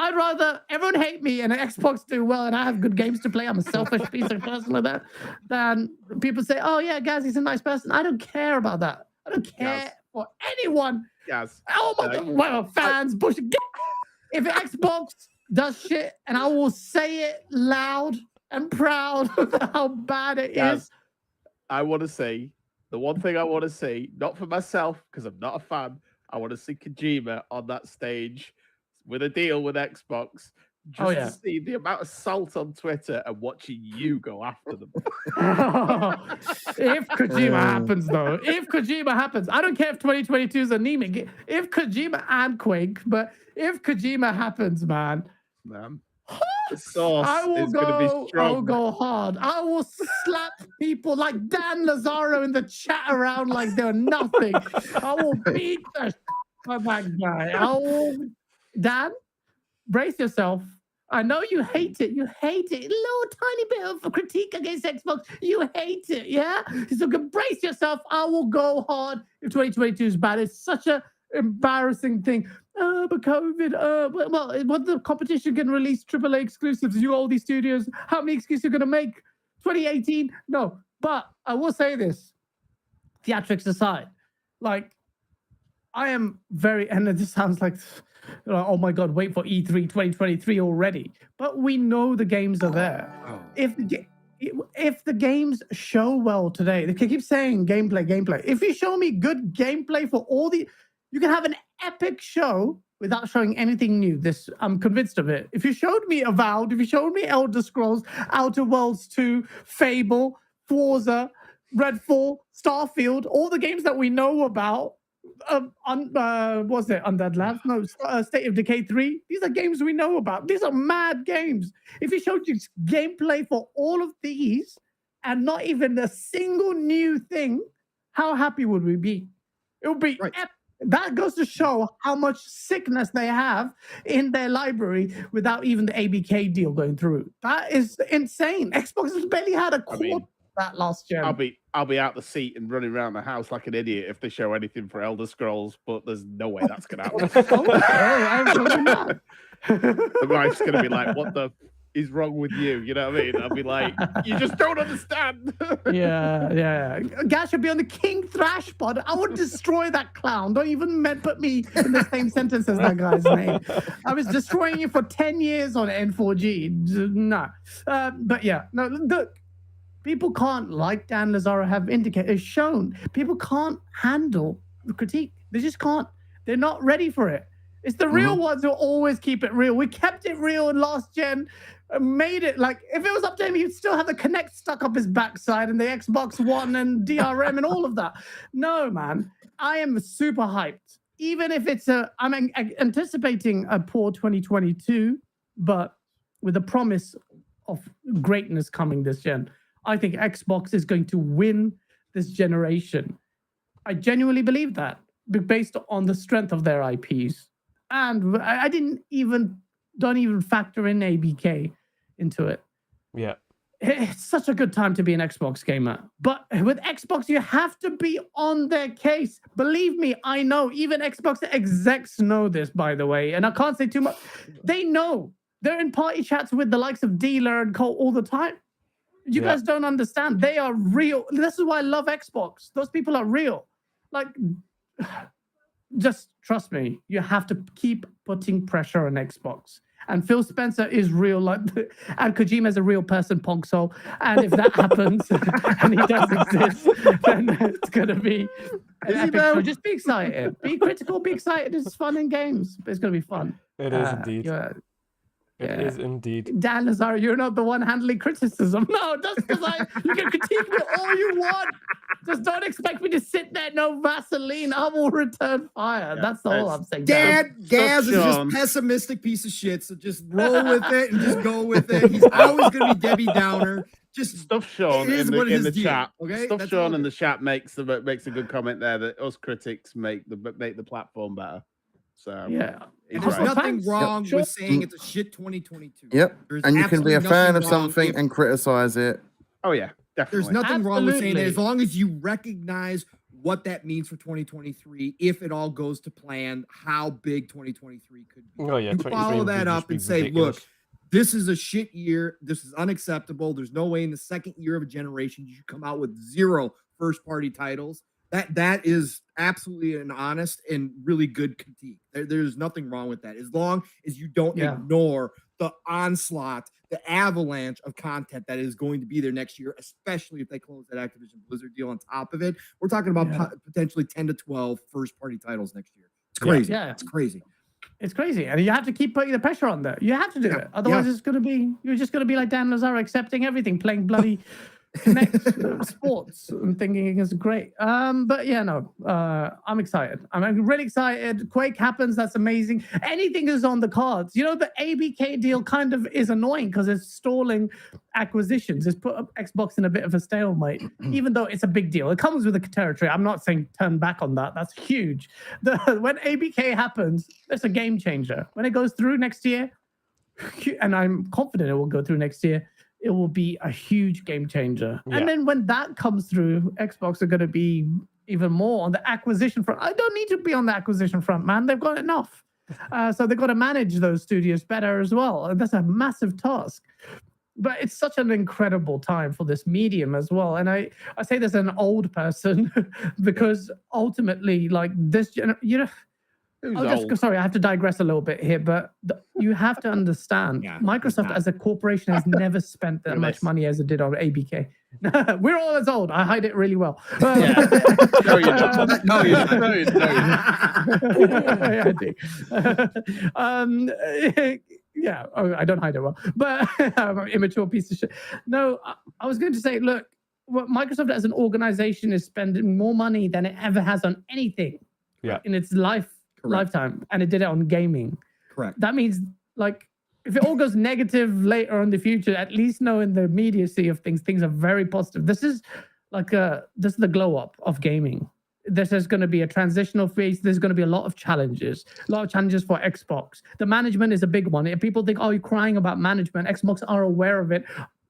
Speaker 10: I'd rather everyone hate me and Xbox do well and I have good games to play. I'm a selfish piece of person like that. Than people say, oh yeah, Gaz, he's a nice person. I don't care about that. I don't care for anyone.
Speaker 2: Yes.
Speaker 10: Oh my fans, bullshit. If Xbox does shit, and I will say it loud and proud of how bad it is.
Speaker 2: I want to see the one thing I want to see, not for myself because I'm not a fan. I want to see Kojima on that stage with a deal with Xbox, just to see the amount of salt on Twitter and watching you go after them.
Speaker 10: If Kojima happens, though, I don't care if 2022 is anemic. If Kojima and Quake, but if Kojima happens, man.
Speaker 2: The sauce is going to be strong.
Speaker 10: I will go hard. I will slap people like Dan Lazaro in the chat around like they're nothing. I will beat the shit out of that guy. Dan, brace yourself. I know you hate it. You hate it. A little tiny bit of a critique against Xbox. You hate it, yeah? So brace yourself. I will go hard if 2022 is bad. It's such an embarrassing thing. But COVID, what the competition can release AAA exclusives. You all these studios, how many excuses are going to make? 2018? No. But I will say this, theatrics aside, like, I am and this sounds like, oh my God, wait for E3 2023 already. But we know the games are there. If the games show well today, they keep saying gameplay. If you show me good gameplay for all the You can have an epic show without showing anything new. This, I'm convinced of it. If you showed me Avowed, if you showed me Elder Scrolls, Outer Worlds 2, Fable, Forza, Redfall, Starfield, all the games that we know about, was it Undead Labs? No, State of Decay 3. These are games we know about. These are mad games. If you showed you gameplay for all of these and not even a single new thing, how happy would we be? It would be epic. That goes to show how much sickness they have in their library without even the ABK deal going through. That is insane. Xbox has barely had a quarter of that last gen.
Speaker 2: I'll be out the seat and running around the house like an idiot if they show anything for Elder Scrolls, but there's no way that's gonna happen. The wife's gonna be like, "What the is wrong with you?" You know what I mean? I'll be like, "You just don't understand."
Speaker 10: Yeah. Gash would be on the King Thrash pod. I would destroy that clown. Don't even put me in the same sentence as that guy's name. I was destroying you for 10 years on N4G. No. But yeah, no, look. People can't, like Dan Lazaro have indicated, shown, people can't handle the critique. They just can't. They're not ready for it. It's the real ones who always keep it real. We kept it real in last gen, made it like, if it was up to him, he'd still have the Kinect stuck up his backside and the Xbox One and DRM and all of that. No, man. I am super hyped. Even if it's I'm anticipating a poor 2022, but with a promise of greatness coming this gen. I think Xbox is going to win this generation. I genuinely believe that, based on the strength of their IPs. And I don't even factor in ABK into it.
Speaker 4: Yeah.
Speaker 10: It's such a good time to be an Xbox gamer. But with Xbox, you have to be on their case. Believe me, I know. Even Xbox execs know this, by the way. And I can't say too much. They know. They're in party chats with the likes of Dealer and Cole all the time. You guys don't understand. They are real. This is why I love Xbox. Those people are real. Like, just trust me. You have to keep putting pressure on Xbox. And Phil Spencer is real. And Kojima is a real person, Pongso. And if that happens, and he does exist, then it's going to be an epic show. Just be excited. Be critical. Be excited. It's fun in games. It's going to be fun.
Speaker 4: It is indeed. It is indeed.
Speaker 10: Dan Lazaro, you're not the one handling criticism. No, just because you can critique me all you want. Just don't expect me to sit there, no Vaseline. I will return fire. That's all I'm saying.
Speaker 11: Gaz is just a pessimistic piece of shit. So just roll with it and just go with it. He's always going to be Debbie Downer. Just
Speaker 2: stuff Sean in the chat.
Speaker 11: Okay?
Speaker 2: Stuff Sean in the chat makes a good comment there that us critics make the platform better. So
Speaker 10: yeah.
Speaker 11: And there's nothing wrong with saying it's a shit 2022.
Speaker 6: Yep.
Speaker 11: There's
Speaker 6: and you can be a fan of
Speaker 11: wrong
Speaker 6: something and criticize it.
Speaker 2: Oh yeah, definitely.
Speaker 11: There's nothing wrong with saying that as long as you recognize what that means for 2023, if it all goes to plan, how big 2023 could be.
Speaker 4: Oh yeah,
Speaker 11: you follow that up and say, look, this is a shit year. This is unacceptable. There's no way in the second year of a generation you should come out with 0 first-party titles. That is absolutely an honest and really good critique. There's nothing wrong with that. As long as you don't ignore the onslaught, the avalanche of content that is going to be there next year, especially if they close that Activision Blizzard deal on top of it. We're talking about potentially 10 to 12 first-party titles next year. It's crazy. Yeah. It's crazy.
Speaker 10: It's crazy. And you have to keep putting the pressure on there. You have to do it. Otherwise, you're just going to be like Dan Lazaro, accepting everything, playing bloody sports and thinking it's great. But yeah, no, I'm excited. I'm really excited. Quake happens. That's amazing. Anything is on the cards. You know, the ABK deal kind of is annoying because it's stalling acquisitions. It's put Xbox in a bit of a stalemate, even though it's a big deal. It comes with the territory. I'm not saying turn back on that. That's huge. When ABK happens, it's a game changer. When it goes through next year, and I'm confident it will go through next year, it will be a huge game changer. Yeah. And then when that comes through, Xbox are going to be even more on the acquisition front. I don't need to be on the acquisition front, man. They've got enough. So they've got to manage those studios better as well. That's a massive task. But it's such an incredible time for this medium as well. And I say this as an old person because ultimately, like this, sorry, I have to digress a little bit here, but you have to understand Microsoft as a corporation has never spent that much money as it did on ABK. We're all as old. I hide it really well.
Speaker 2: No, you're not. No, you're not. No, you're not.
Speaker 10: Yeah, I do. Yeah, I don't hide it well, but I'm an immature piece of shit. No, I was going to say, look, what Microsoft as an organization is spending more money than it ever has on anything in its lifetime, and it did it on gaming.
Speaker 11: Correct.
Speaker 10: That means, like, if it all goes negative later in the future, at least know in the immediacy of things are very positive. This is like this is the glow up of gaming. This is going to be a transitional phase. There's going to be a lot of challenges for Xbox. The management is a big one. If people think, oh, you're crying about management, Xbox are aware of it.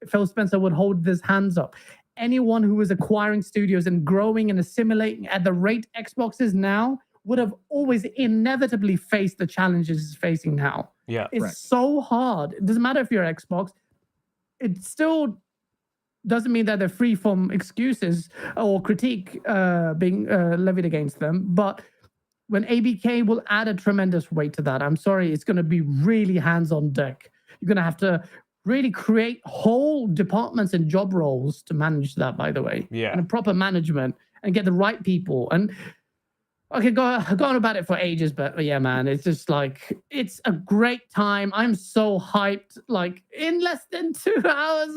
Speaker 10: Phil Spencer would hold his hands up. Anyone who is acquiring studios and growing and assimilating at the rate Xbox is now would have always inevitably faced the challenges it's facing now.
Speaker 4: Yeah,
Speaker 10: it's so hard. It doesn't matter if you're Xbox. It still doesn't mean that they're free from excuses or critique being levied against them. But when ABK will add a tremendous weight to that, I'm sorry, it's going to be really hands on deck. You're going to have to really create whole departments and job roles to manage that, by the way.
Speaker 4: Yeah.
Speaker 10: And a proper management and get the right people. And I could go on about it for ages, but yeah, man, it's just like, it's a great time. I'm so hyped. Like, in less than 2 hours,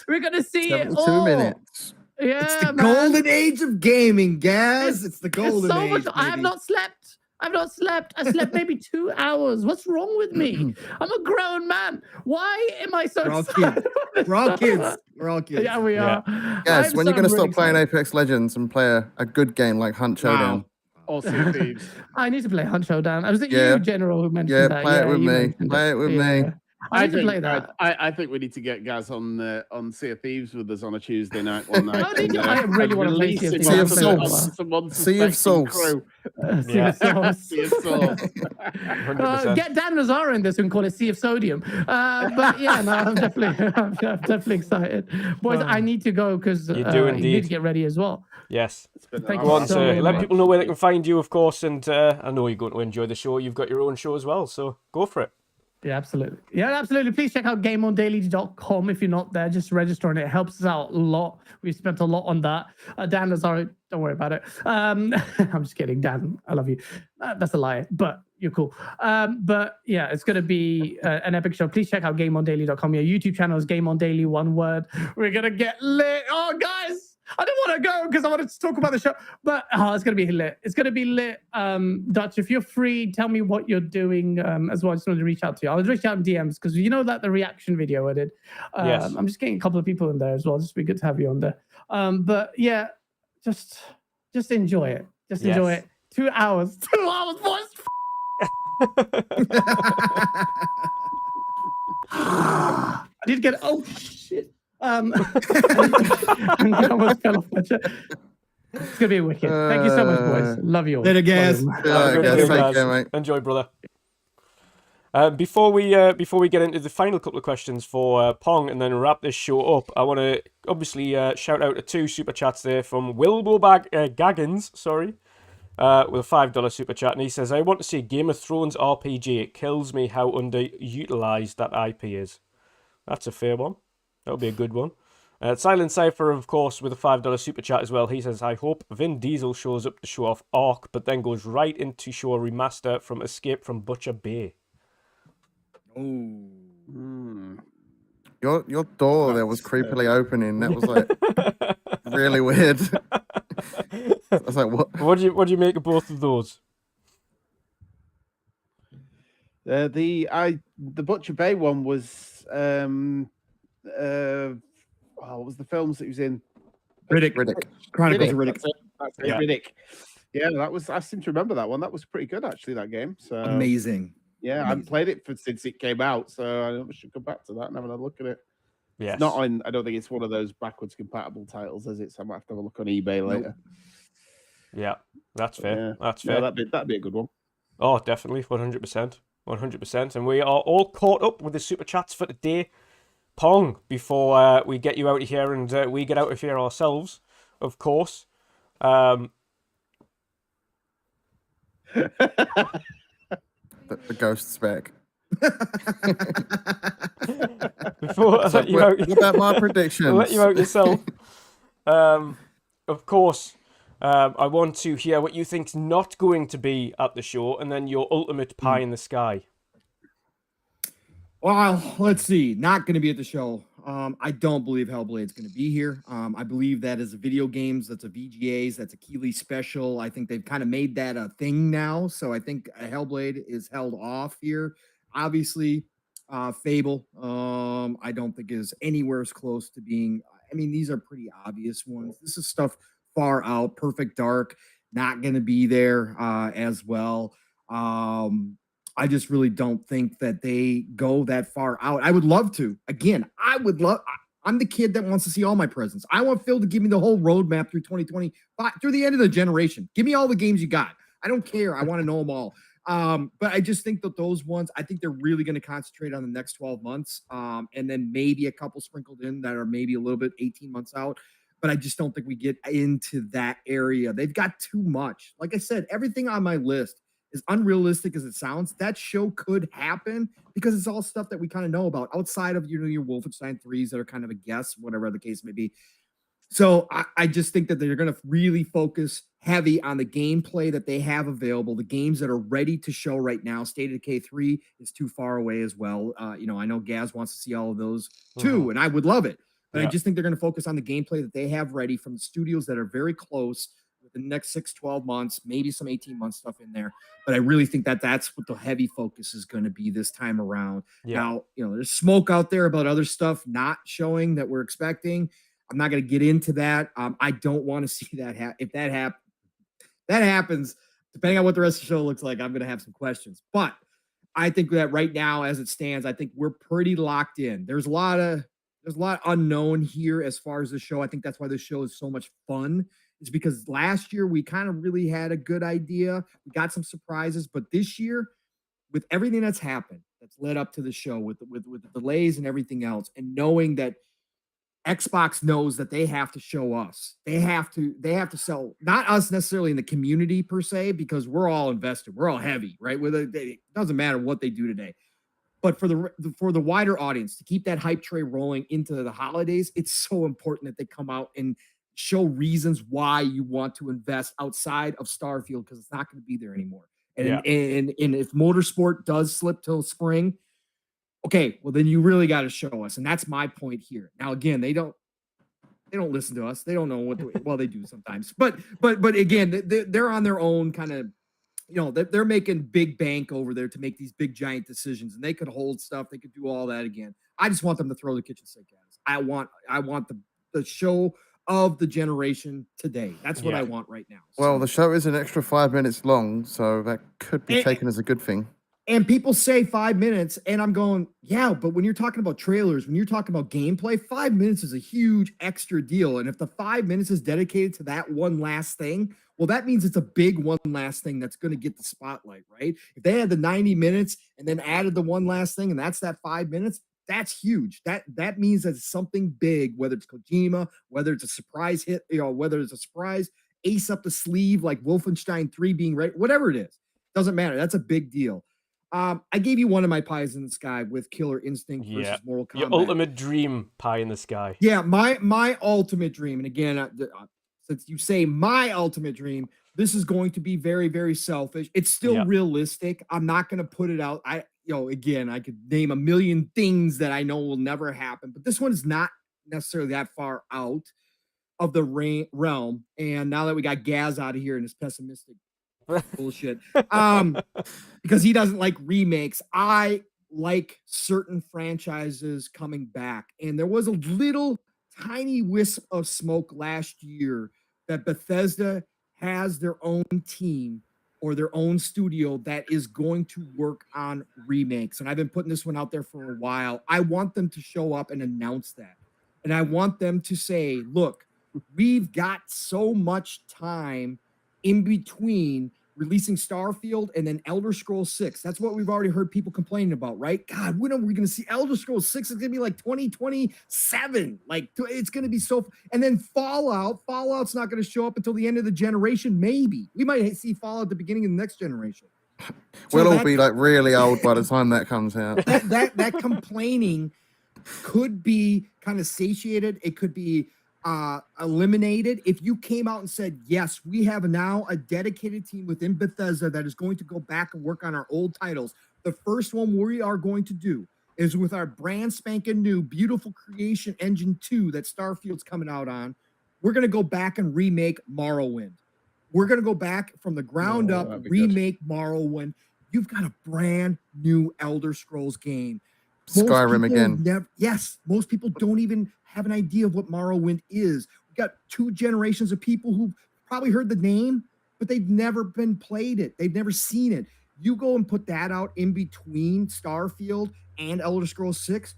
Speaker 10: we're going to see it all.
Speaker 6: 2 minutes.
Speaker 10: Yeah,
Speaker 11: It's the
Speaker 10: man.
Speaker 11: golden age of gaming, Gaz. It's the golden
Speaker 10: so
Speaker 11: age.
Speaker 10: much. I have
Speaker 11: baby.
Speaker 10: not slept. I slept maybe 2 hours. What's wrong with me? I'm a grown man. Why am I so
Speaker 11: We're all
Speaker 10: excited?
Speaker 11: kids. We're all kids. We're all kids.
Speaker 10: Yeah, we are.
Speaker 6: Guys, when you're going to stop
Speaker 10: really
Speaker 6: playing
Speaker 10: excited.
Speaker 6: Apex Legends and play a good game like Hunt Showdown?
Speaker 2: Or Sea of Thieves.
Speaker 10: I need to play Hunt Showdown. I was it
Speaker 6: Yeah.
Speaker 10: you, General, who mentioned
Speaker 6: Yeah,
Speaker 10: that?
Speaker 6: play it with
Speaker 10: you
Speaker 6: me.
Speaker 10: mentioned
Speaker 6: Play it with me.
Speaker 10: I need to play that.
Speaker 2: I think we need to get Gaz on Sea of Thieves with us on a Tuesday night one night.
Speaker 10: Oh, did you?
Speaker 2: and,
Speaker 10: I really
Speaker 2: and
Speaker 10: want to play
Speaker 2: release
Speaker 10: Sea of
Speaker 2: it
Speaker 10: Thieves.
Speaker 6: Sea of
Speaker 2: on
Speaker 6: Souls.
Speaker 2: some
Speaker 6: Sea of
Speaker 2: unsuspecting
Speaker 6: Souls.
Speaker 2: crew.
Speaker 10: Sea of Souls.
Speaker 2: Sea of Souls.
Speaker 4: 100%.
Speaker 10: Get Dan Nazara in this and call it Sea of Sodium. But yeah, no, I'm definitely excited. Boys, I need to go because
Speaker 4: You do
Speaker 10: you
Speaker 4: indeed.
Speaker 10: need to get ready as well.
Speaker 4: Yes.
Speaker 10: Thank
Speaker 4: Go on,
Speaker 10: you so
Speaker 4: sir. Let
Speaker 10: much.
Speaker 4: people know where they can find you, of course, and I know you're going to enjoy the show. You've got your own show as well, so go for it.
Speaker 10: Yeah, absolutely. Yeah, absolutely. Please check out GameOnDaily.com if you're not there. Just register on it. It helps us out a lot. We've spent a lot on that. Dan Lazaro, don't worry about it. I'm just kidding, Dan. I love you. That's a lie, but you're cool. But yeah, it's going to be an epic show. Please check out GameOnDaily.com. Your YouTube channel is Game On Daily, one word. We're going to get lit. Oh, guys. I don't want to go because I wanted to talk about the show, but it's going to be lit. It's going to be lit. Dutch, if you're free, tell me what you're doing as well. I just wanted to reach out to you. I'll reach out in DMs because you know that the reaction video I did.
Speaker 4: Yes.
Speaker 10: I'm just getting a couple of people in there as well. Just be good to have you on there. But yeah, just enjoy it. Just enjoy it. 2 hours. 2 hours, boys. I did get. Oh shit. I almost fell off my chair. It's gonna be wicked. Thank you so much, boys. Love you all.
Speaker 11: Later, Gaz.
Speaker 10: Love
Speaker 6: Yeah,
Speaker 10: you.
Speaker 6: guys,
Speaker 4: Cheers,
Speaker 6: take
Speaker 4: guys.
Speaker 6: care, mate.
Speaker 4: Enjoy, brother. Before we get into the final couple of questions for Pong and then wrap this show up, I want to obviously shout out to 2 super chats there from Wilbur Gaggins, sorry, with a $5 super chat, and he says, "I want to see Game of Thrones RPG. It kills me how underutilized that IP is." That's a fair one. That would be a good one. Silent Cypher, of course, with a $5 super chat as well. He says, "I hope Vin Diesel shows up to show off Ark, but then goes right into show a remaster from Escape from Butcher Bay."
Speaker 6: Your door there was creepily opening. That was like really weird. I was like, what?
Speaker 4: What do you make of both of those?
Speaker 2: The Butcher Bay one was what was the films that he was in?
Speaker 11: Riddick. Chronicles of Riddick.
Speaker 2: That's it,
Speaker 4: Yeah.
Speaker 2: Riddick. Yeah, that was. I seem to remember that one. That was pretty good actually. That game. So
Speaker 11: Amazing.
Speaker 2: yeah, I haven't played it since it came out, so I should go back to that and have a look at it.
Speaker 4: Yes.
Speaker 2: It's not on. I don't think it's one of those backwards compatible titles, is it? So I might have to have a look on eBay later.
Speaker 4: Yeah, that's fair.
Speaker 2: Yeah.
Speaker 4: That's
Speaker 2: Yeah,
Speaker 4: fair.
Speaker 2: that'd be a good one.
Speaker 4: Oh, definitely, 100%. 100%. And we are all caught up with the super chats for today. Pong, before we get you out of here and we get out of here ourselves, of course.
Speaker 6: The ghost's back.
Speaker 4: Before I
Speaker 6: So
Speaker 4: let you out,
Speaker 6: what about my predictions?
Speaker 4: I'll let you out yourself. Of course, I want to hear what you think's not going to be at the show, and then your ultimate pie in the sky.
Speaker 11: Well, let's see. Not going to be at the show. I don't believe Hellblade's going to be here. I believe that is a video games. That's a VGAs. That's a Keighley special. I think they've kind of made that a thing now. So I think Hellblade is held off here. Obviously, Fable, I don't think is anywhere as close to being. I mean, these are pretty obvious ones. This is stuff far out. Perfect Dark, not going to be there as well. I just really don't think that they go that far out. I would love to. Again, I'm the kid that wants to see all my presents. I want Phil to give me the whole roadmap through 2020, through the end of the generation. Give me all the games you got. I don't care. I want to know them all. But I just think that those ones, I think they're really going to concentrate on the next 12 months. And then maybe a couple sprinkled in that are maybe a little bit 18 months out. But I just don't think we get into that area. They've got too much. Like I said, everything on my list, as unrealistic as it sounds, that show could happen because it's all stuff that we kind of know about outside of your Wolfenstein 3s that are kind of a guess, whatever the case may be. So I just think that they're going to really focus heavy on the gameplay that they have available, the games that are ready to show right now. State of Decay 3 is too far away as well. I know Gaz wants to see all of those too, and I would love it. But I just think they're going to focus on the gameplay that they have ready from the studios that are very close within the next 6, 12 months, maybe some 18-month stuff in there. But I really think that that's what the heavy focus is going to be this time around. Now, there's smoke out there about other stuff not showing that we're expecting. I'm not going to get into that. I don't want to see that if that happens, depending on what the rest of the show looks like, I'm going to have some questions. But I think that right now, as it stands, I think we're pretty locked in. There's a lot unknown here as far as the show. I think that's why the show is so much fun. Is because last year we kind of really had a good idea. We got some surprises, but this year, with everything that's happened, that's led up to the show, with the delays and everything else, and knowing that Xbox knows that they have to show us, they have to sell, not us necessarily in the community per se, because we're all invested, we're all heavy, right? It doesn't matter what they do today. But for the wider audience, to keep that hype train rolling into the holidays, it's so important that they come out and show reasons why you want to invest outside of Starfield, because it's not going to be there anymore. And if Motorsport does slip till spring, okay, well then you really got to show us. And that's my point here. Now again, they don't listen to us. They don't know well, they do sometimes. But again, they're on their own kind of, they're making big bank over there to make these big giant decisions, and they could hold stuff. They could do all that again. I just want them to throw the kitchen sink at us. I want the show of the generation today. That's what I want right now.
Speaker 6: Well, the show is an extra 5 minutes long, so that could be taken as a good thing.
Speaker 11: And people say 5 minutes, and I'm going, yeah, but when you're talking about trailers, when you're talking about gameplay, 5 minutes is a huge extra deal. And if the 5 minutes is dedicated to that one last thing, well, that means it's a big one last thing that's going to get the spotlight, right? If they had the 90 minutes and then added the one last thing, and that's that 5 minutes, that's huge. That means that it's something big, whether it's Kojima, whether it's a surprise hit, whether it's a surprise ace up the sleeve like Wolfenstein 3 being right, whatever it is, doesn't matter. That's a big deal. I gave you one of my pies in the sky with Killer Instinct versus Mortal Kombat.
Speaker 4: Your ultimate dream pie in the sky.
Speaker 11: Yeah, my ultimate dream. And again, since you say my ultimate dream, this is going to be very, very selfish. It's still realistic. I'm not going to put it out. Again, I could name a million things that I know will never happen, but this one is not necessarily that far out of the realm. And now that we got Gaz out of here and his pessimistic bullshit, because he doesn't like remakes, I like certain franchises coming back. And there was a little tiny wisp of smoke last year that Bethesda has their own team or their own studio that is going to work on remakes. And I've been putting this one out there for a while. I want them to show up and announce that. And I want them to say, look, we've got so much time in between releasing Starfield and then Elder Scrolls 6. That's what we've already heard people complaining about, right? God, when are we going to see Elder Scrolls 6? It's going to be like 2027. Like, it's going to be so... And then Fallout's not going to show up until the end of the generation, maybe. We might see Fallout at the beginning of the next generation.
Speaker 6: We'll all
Speaker 11: that-
Speaker 6: be like really old by the time that comes out.
Speaker 11: that complaining could be kind of satiated. It could be eliminated if you came out and said, yes, we have now a dedicated team within Bethesda that is going to go back and work on our old titles. The first one we are going to do is with our brand spanking new beautiful creation engine 2 that Starfield's coming out on. We're going to go back and remake Morrowind. We're going to go back from the ground up, remake Morrowind. You've got a brand new Elder Scrolls game.
Speaker 6: Skyrim again.
Speaker 11: Most people don't even have an idea of what Morrowind is. We've got 2 generations of people who probably heard the name, but they've never been played it. They've never seen it. You go and put that out in between Starfield and Elder Scrolls 6,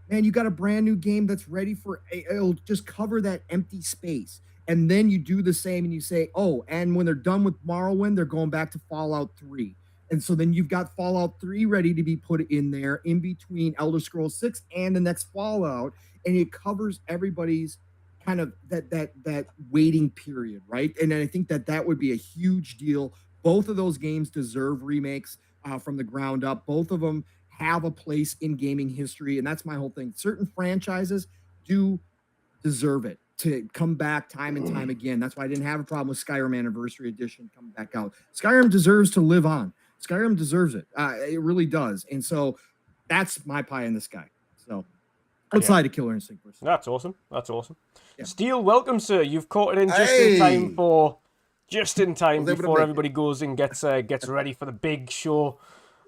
Speaker 11: man, you got a brand new game that's ready for, it'll just cover that empty space. And then you do the same and you say, oh, and when they're done with Morrowind, they're going back to Fallout 3. And so then you've got Fallout 3 ready to be put in there in between Elder Scrolls 6 and the next Fallout. And it covers everybody's kind of that waiting period, right? And I think that would be a huge deal. Both of those games deserve remakes from the ground up. Both of them have a place in gaming history. And that's my whole thing. Certain franchises do deserve it to come back time and time again. That's why I didn't have a problem with Skyrim Anniversary Edition coming back out. Skyrim deserves to live on. Skyrim deserves it. It really does. And so that's my pie in the sky. So outside of Killer Instinct.
Speaker 4: That's awesome. That's awesome.
Speaker 11: Yeah.
Speaker 4: Steel, welcome, sir. You've caught it in just in time before everybody goes and gets ready for the big show.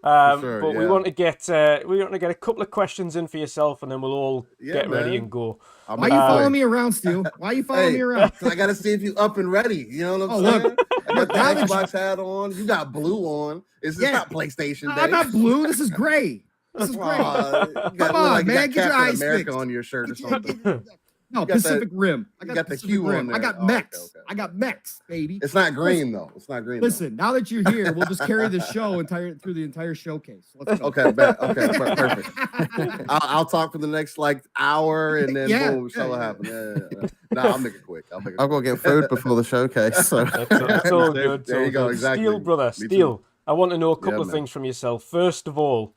Speaker 4: We want to get a couple of questions in for yourself, and then we'll all get ready and go.
Speaker 11: Why are you following me around, Steel? Why are you following me around?
Speaker 6: I got to see if you up and ready. You know what I'm saying?
Speaker 11: Look,
Speaker 6: I got the Xbox hat on. You got blue on. It's not PlayStation Day.
Speaker 11: I'm not blue. This is gray. This is gray. Come on, man. Get your eyes
Speaker 6: America
Speaker 11: fixed.
Speaker 6: on your shirt or something.
Speaker 11: No, Pacific Rim. I got
Speaker 6: the hue on there.
Speaker 11: I got mechs. I got mechs, baby.
Speaker 6: It's not green though. It's not green.
Speaker 11: Listen, now that you're here, we'll just carry the show through the entire showcase. Let's go.
Speaker 6: Okay, perfect. I'll talk for the next hour, and then boom, show will happen. Yeah. No, I'll make it quick. I've got to get food before the showcase. So
Speaker 4: that's all good.
Speaker 6: There you go. Exactly.
Speaker 4: Steel, brother, Steel. I want to know a couple of things from yourself. First of all,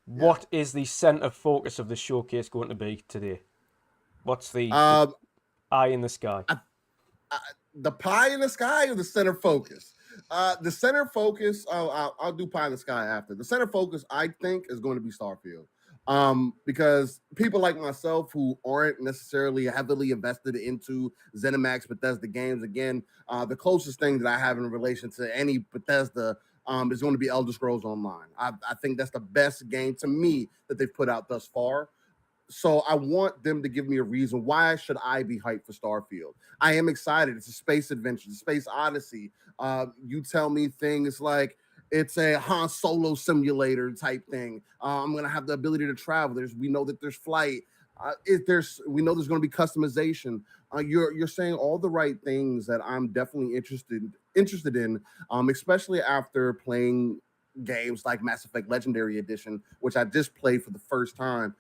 Speaker 4: what is the center focus of the showcase going to be today? What's the eye in the sky?
Speaker 6: The pie in the sky or the center focus? The center focus, I'll do pie in the sky after. The center focus, I think, is going to be Starfield. Because people like myself who aren't necessarily heavily invested into ZeniMax Bethesda games, again, the closest thing that I have in relation to any Bethesda is going to be Elder Scrolls Online. I think that's the best game to me that they've put out thus far. So I want them to give me a reason. Why should I be hyped for Starfield? I am excited. It's a space adventure, a space odyssey. You tell me things like it's a Han Solo simulator type thing. I'm going to have the ability to travel. We know that there's flight. We know there's going to be customization. You're saying all the right things that I'm definitely interested in, especially after playing games like Mass Effect Legendary Edition, which I just played for the first time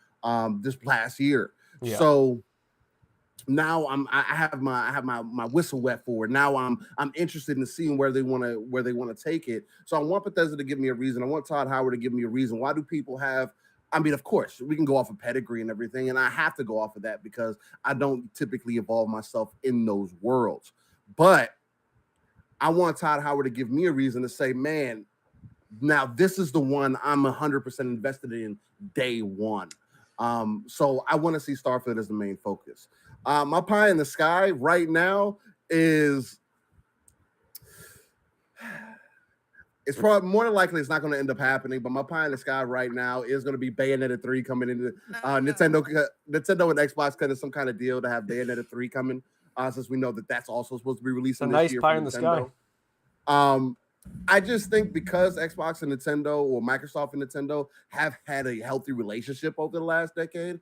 Speaker 6: this last year. Yeah. So now I have my whistle wet for it. Now I'm interested in seeing where they want to take it. So I want Bethesda to give me a reason. I want Todd Howard to give me a reason. Why do people have? I mean, of course, we can go off of pedigree and everything, and I have to go off of that because I don't typically involve myself in those worlds. But I want Todd Howard to give me a reason to say, man, now this is the one I'm 100% invested in day one. So I want to see Starfield as the main focus. My pie in the sky right now is it's probably more than likely it's not going to end up happening, but my pie in the sky right now is going to be Bayonetta 3 coming into Nintendo and Xbox cutting some kind of deal to have Bayonetta 3 coming, since we know that that's also supposed to be releasing this year.
Speaker 4: Nice pie in the sky.
Speaker 6: I just think because Xbox and Nintendo or Microsoft and Nintendo have had a healthy relationship over the last decade,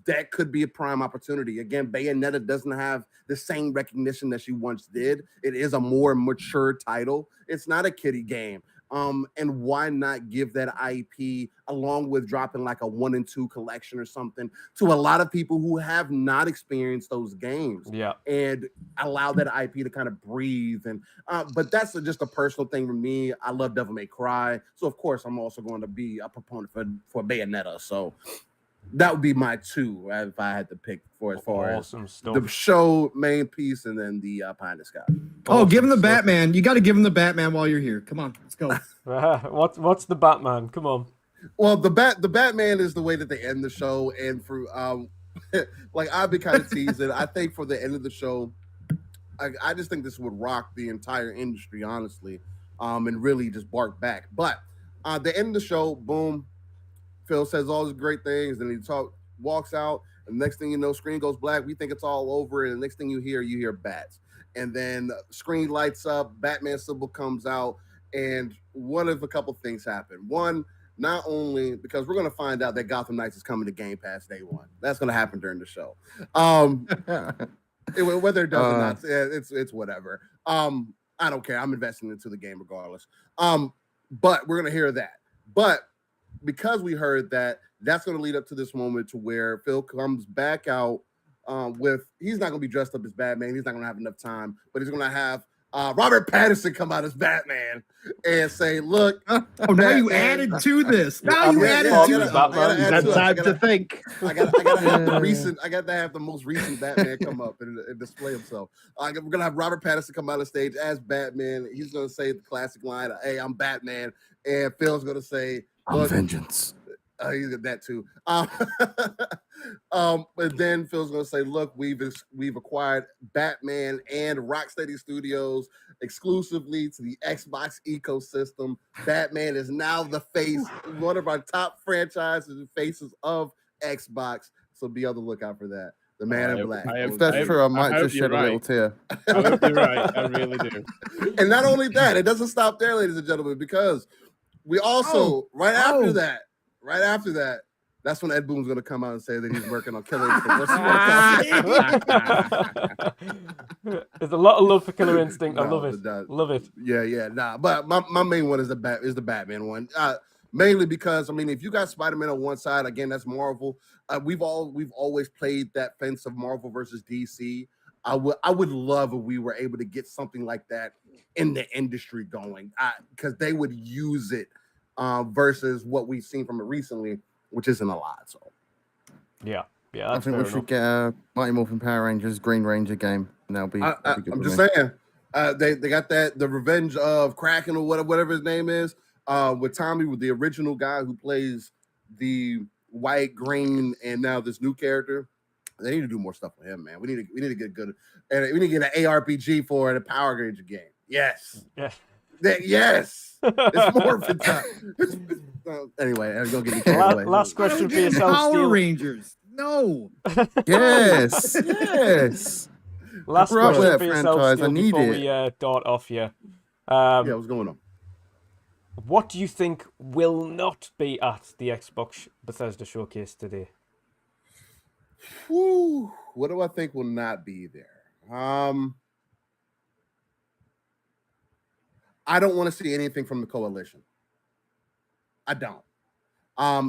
Speaker 6: that could be a prime opportunity. Again, Bayonetta doesn't have the same recognition that she once did. It is a more mature title. It's not a kiddie game. And why not give that IP along with dropping like a 1 and 2 collection or something to a lot of people who have not experienced those games?
Speaker 4: Yeah.
Speaker 6: And allow that IP to kind of breathe. And but that's just a personal thing for me. I love Devil May Cry, so of course I'm also going to be a proponent for Bayonetta. So that would be my 2 if I had to pick for as far
Speaker 4: Awesome
Speaker 6: as
Speaker 4: stuff.
Speaker 6: the show main piece and then the Pie in the Sky.
Speaker 11: Oh, give him the Batman. You got to give him the Batman while you're here. Come on, let's go.
Speaker 4: What's the Batman? Come on.
Speaker 6: Well, the Batman is the way that they end the show, and for like I've been kind of teasing. I think for the end of the show, I just think this would rock the entire industry, honestly, and really just bark back. But the end of the show, boom, Phil says all these great things, and he walks out, and next thing you know, screen goes black. We think it's all over, and the next thing you hear bats. And then screen lights up, Batman symbol comes out, and one of a couple things happen. One, not only because we're going to find out that Gotham Knights is coming to Game Pass day 1. That's going to happen during the show. Whether it does or not, it's whatever. I don't care. I'm investing into the game regardless. But we're going to hear that. But because we heard that, that's going to lead up to this moment to where Phil comes back out he's not going to be dressed up as Batman. He's not going to have enough time, but he's going to have Robert Pattinson come out as Batman and say, look.
Speaker 11: Oh, now you added to this. Now you added to this.
Speaker 2: That's time to think.
Speaker 6: I gotta have the most recent Batman come up and display himself. We're gonna have Robert Pattinson come out on stage as Batman. He's gonna say the classic line, "Hey, I'm Batman," and Phil's gonna say,
Speaker 3: "I'm vengeance."
Speaker 6: He's got that too. But then Phil's gonna say, "Look, we've acquired Batman and Rocksteady Studios exclusively to the Xbox ecosystem. Batman is now the face, one of our top franchises and faces of Xbox. So be on the lookout for that. The Man in Black.
Speaker 3: If that's true, I might just shed a little tear.
Speaker 2: I hope you're right. I really do.
Speaker 6: And not only that, it doesn't stop there, ladies and gentlemen, because we also right after that, that's when Ed Boon's going to come out and say that he's working on Killer Instinct.
Speaker 4: There's a lot of love for Killer Instinct. I love it. Love it.
Speaker 6: Yeah. Nah, but my main one is the Batman one. Mainly because if you got Spider-Man on one side, again, that's Marvel. We've always played that fence of Marvel versus DC. I would love if we were able to get something like that in the industry going, because they would use it versus what we've seen from it recently, which isn't a lot. So
Speaker 4: yeah,
Speaker 3: I think we should get Mighty Morphin Power Rangers Green Ranger game, and that'll be good.
Speaker 6: I'm just saying, they got the Revenge of Kraken or whatever his name is, with Tommy, with the original guy who plays the white, green, and now this new character. They need to do more stuff with him, man. We need to get good, and we need to get an ARPG for the Power Ranger game. Yes.
Speaker 4: Yeah.
Speaker 6: Yes. It's Morphin time. Anyway, I'm gonna get me carried away.
Speaker 4: Last question for yourself,
Speaker 11: Power
Speaker 4: Steel.
Speaker 11: Rangers. No.
Speaker 3: Yes.
Speaker 4: Last question for yourself,
Speaker 3: franchise.
Speaker 4: Steel,
Speaker 3: I need
Speaker 4: before
Speaker 3: it.
Speaker 4: we dart off here.
Speaker 6: What's going on?
Speaker 4: What do you think will not be at the Xbox Bethesda showcase today?
Speaker 6: Whew, what do I think will not be there? I don't want to see anything from the Coalition. I don't.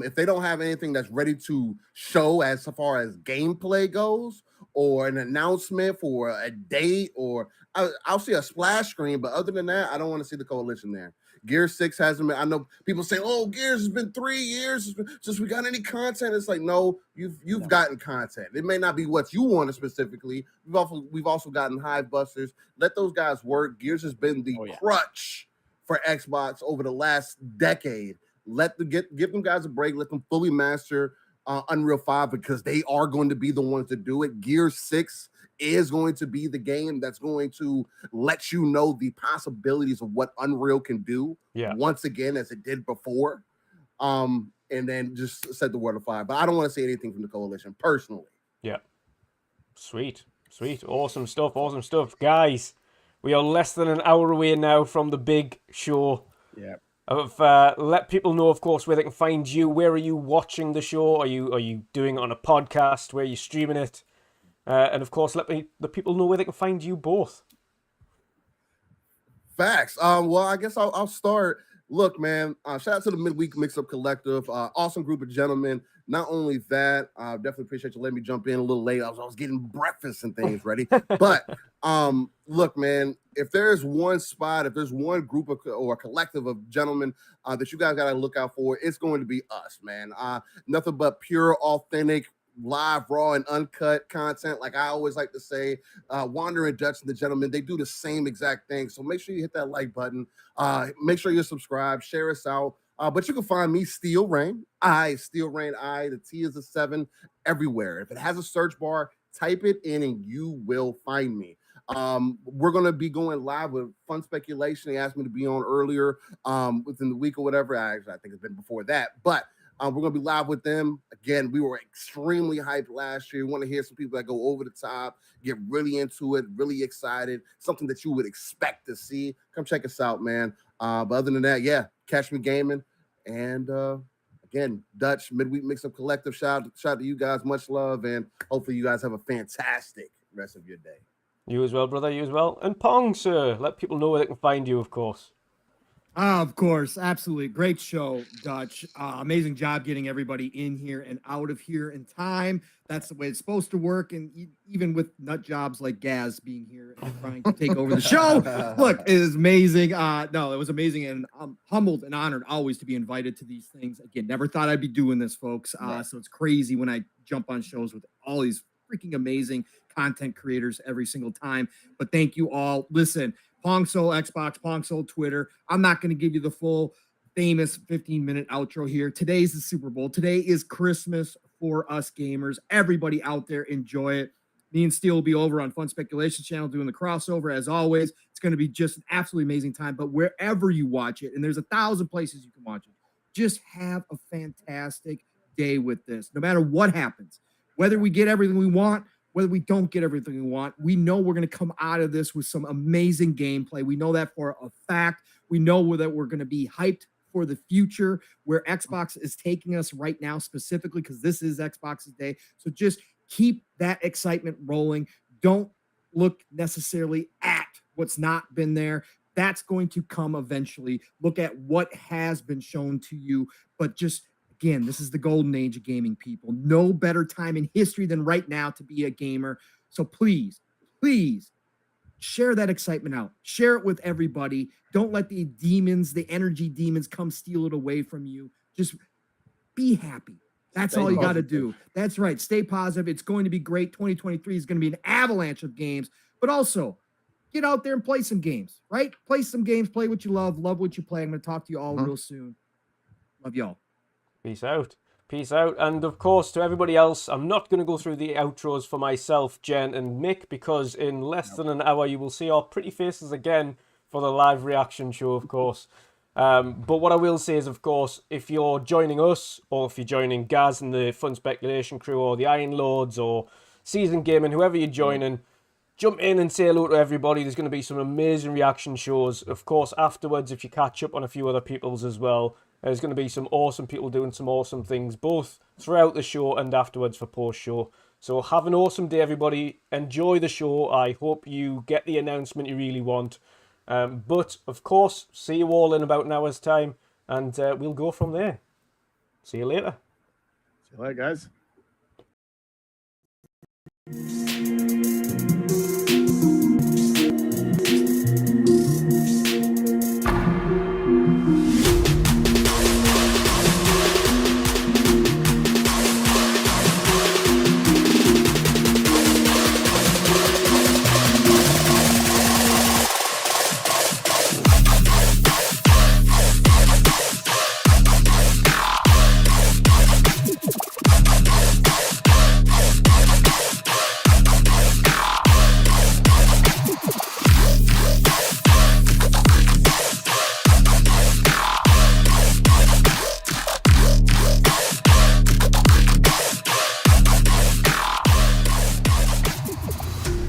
Speaker 6: If they don't have anything that's ready to show as far as gameplay goes, or an announcement for a date, or I'll see a splash screen, but other than that, I don't want to see the Coalition there. Gears 6 hasn't been. I know people say, "Oh, Gears has been 3 years since we got any content." It's like, no, you've gotten content. It may not be what you wanted specifically. We've also gotten Hive Busters. Let those guys work. Gears has been the crutch for Xbox over the last decade. Give them guys a break. Let them fully master Unreal 5, because they are going to be the ones to do it. Gears 6 is going to be the game that's going to let you know the possibilities of what Unreal can do once again, as it did before. And then just set the word of fire. But I don't want to see anything from the Coalition personally. Yeah.
Speaker 4: Sweet. Awesome stuff. Guys, we are less than an hour away now from the big show.
Speaker 2: Yeah.
Speaker 4: Let people know, of course, where they can find you. Where are you watching the show? Are you doing it on a podcast? Where are you streaming it? And of course, let the people know where they can find you both.
Speaker 6: Facts. Well, I guess I'll start. look, man, shout out to the Midweek Mix-Up Collective. Awesome group of gentlemen. Not only that, definitely appreciate you letting me jump in a little late. I was getting breakfast and things ready. But look, man, if there's one spot, if there's one group of or a collective of gentlemen that you guys got to look out for, it's going to be us, man. Nothing but pure, authentic, live, raw, and uncut content. Like I always like to say, WandrinDutch and the gentlemen, they do the same exact thing. So make sure you hit that like button. Make sure you're subscribed, share us out. But you can find me, Steel Rain. The T is a 7 everywhere. If it has a search bar, type it in and you will find me. We're going to be going live with Fun Speculation. They asked me to be on earlier within the week or whatever. I think it's been before that. But we're going to be live with them. Again, we were extremely hyped last year. We want to hear some people that go over the top, get really into it, really excited, something that you would expect to see. Come check us out, man. But other than that, yeah, catch me gaming. And again, Dutch, Midweek Mix-Up Collective, shout out to you guys. Much love. And hopefully you guys have a fantastic rest of your day.
Speaker 4: You as well, brother. You as well. And Pong, sir, let people know where they can find you, of course.
Speaker 11: Of course, absolutely. Great show, Dutch. Amazing job getting everybody in here and out of here in time. That's the way it's supposed to work. And even with nut jobs like Gaz being here and trying to take over the show, look, it is amazing. No, it was amazing. And I'm humbled and honored always to be invited to these things. Again, never thought I'd be doing this, folks. So it's crazy when I jump on shows with all these freaking amazing content creators every single time. But thank you all. Listen, Pong Soul Xbox, Pong Soul Twitter. I'm not going to give you the full famous 15-minute outro here. Today's the Super Bowl. Today is Christmas for us gamers. Everybody out there, enjoy it. Me and Steel will be over on Fun Speculation channel doing the crossover. As always, it's going to be just an absolutely amazing time. But wherever you watch it, and there's 1,000 places you can watch it, just have a fantastic day with this. No matter what happens, whether we get everything we want, whether we don't get everything we want, we know we're going to come out of this with some amazing gameplay. We know that for a fact. We know that we're going to be hyped for the future, where Xbox is taking us right now, specifically because this is Xbox's day. So just keep that excitement rolling. Don't look necessarily at what's not been there. That's going to come eventually. Look at what has been shown to you, but just again, this is the golden age of gaming, people. No better time in history than right now to be a gamer. So please, please share that excitement out. Share it with everybody. Don't let the demons, the energy demons, come steal it away from you. Just be happy. That's all you got to do. That's right. Stay positive. It's going to be great. 2023 is going to be an avalanche of games, but also get out there and play some games, right? Play some games. Play what you love what you play. I'm going to talk to you all real soon. Love y'all.
Speaker 4: Peace out. Peace out. And of course, to everybody else, I'm not going to go through the outros for myself, Jen and Mick, because in less than an hour, you will see our pretty faces again for the live reaction show, of course. But what I will say is, of course, if you're joining us, or if you're joining Gaz and the Fun Speculation crew, or the Iron Lords, or Season Gaming, whoever you're joining, jump in and say hello to everybody. There's going to be some amazing reaction shows. Of course, afterwards, if you catch up on a few other people's as well, there's going to be some awesome people doing some awesome things, both throughout the show and afterwards for post-show. So have an awesome day, everybody. Enjoy the show. I hope you get the announcement you really want. But, of course, see you all in about an hour's time, and we'll go from there. See you later.
Speaker 2: See you later, guys.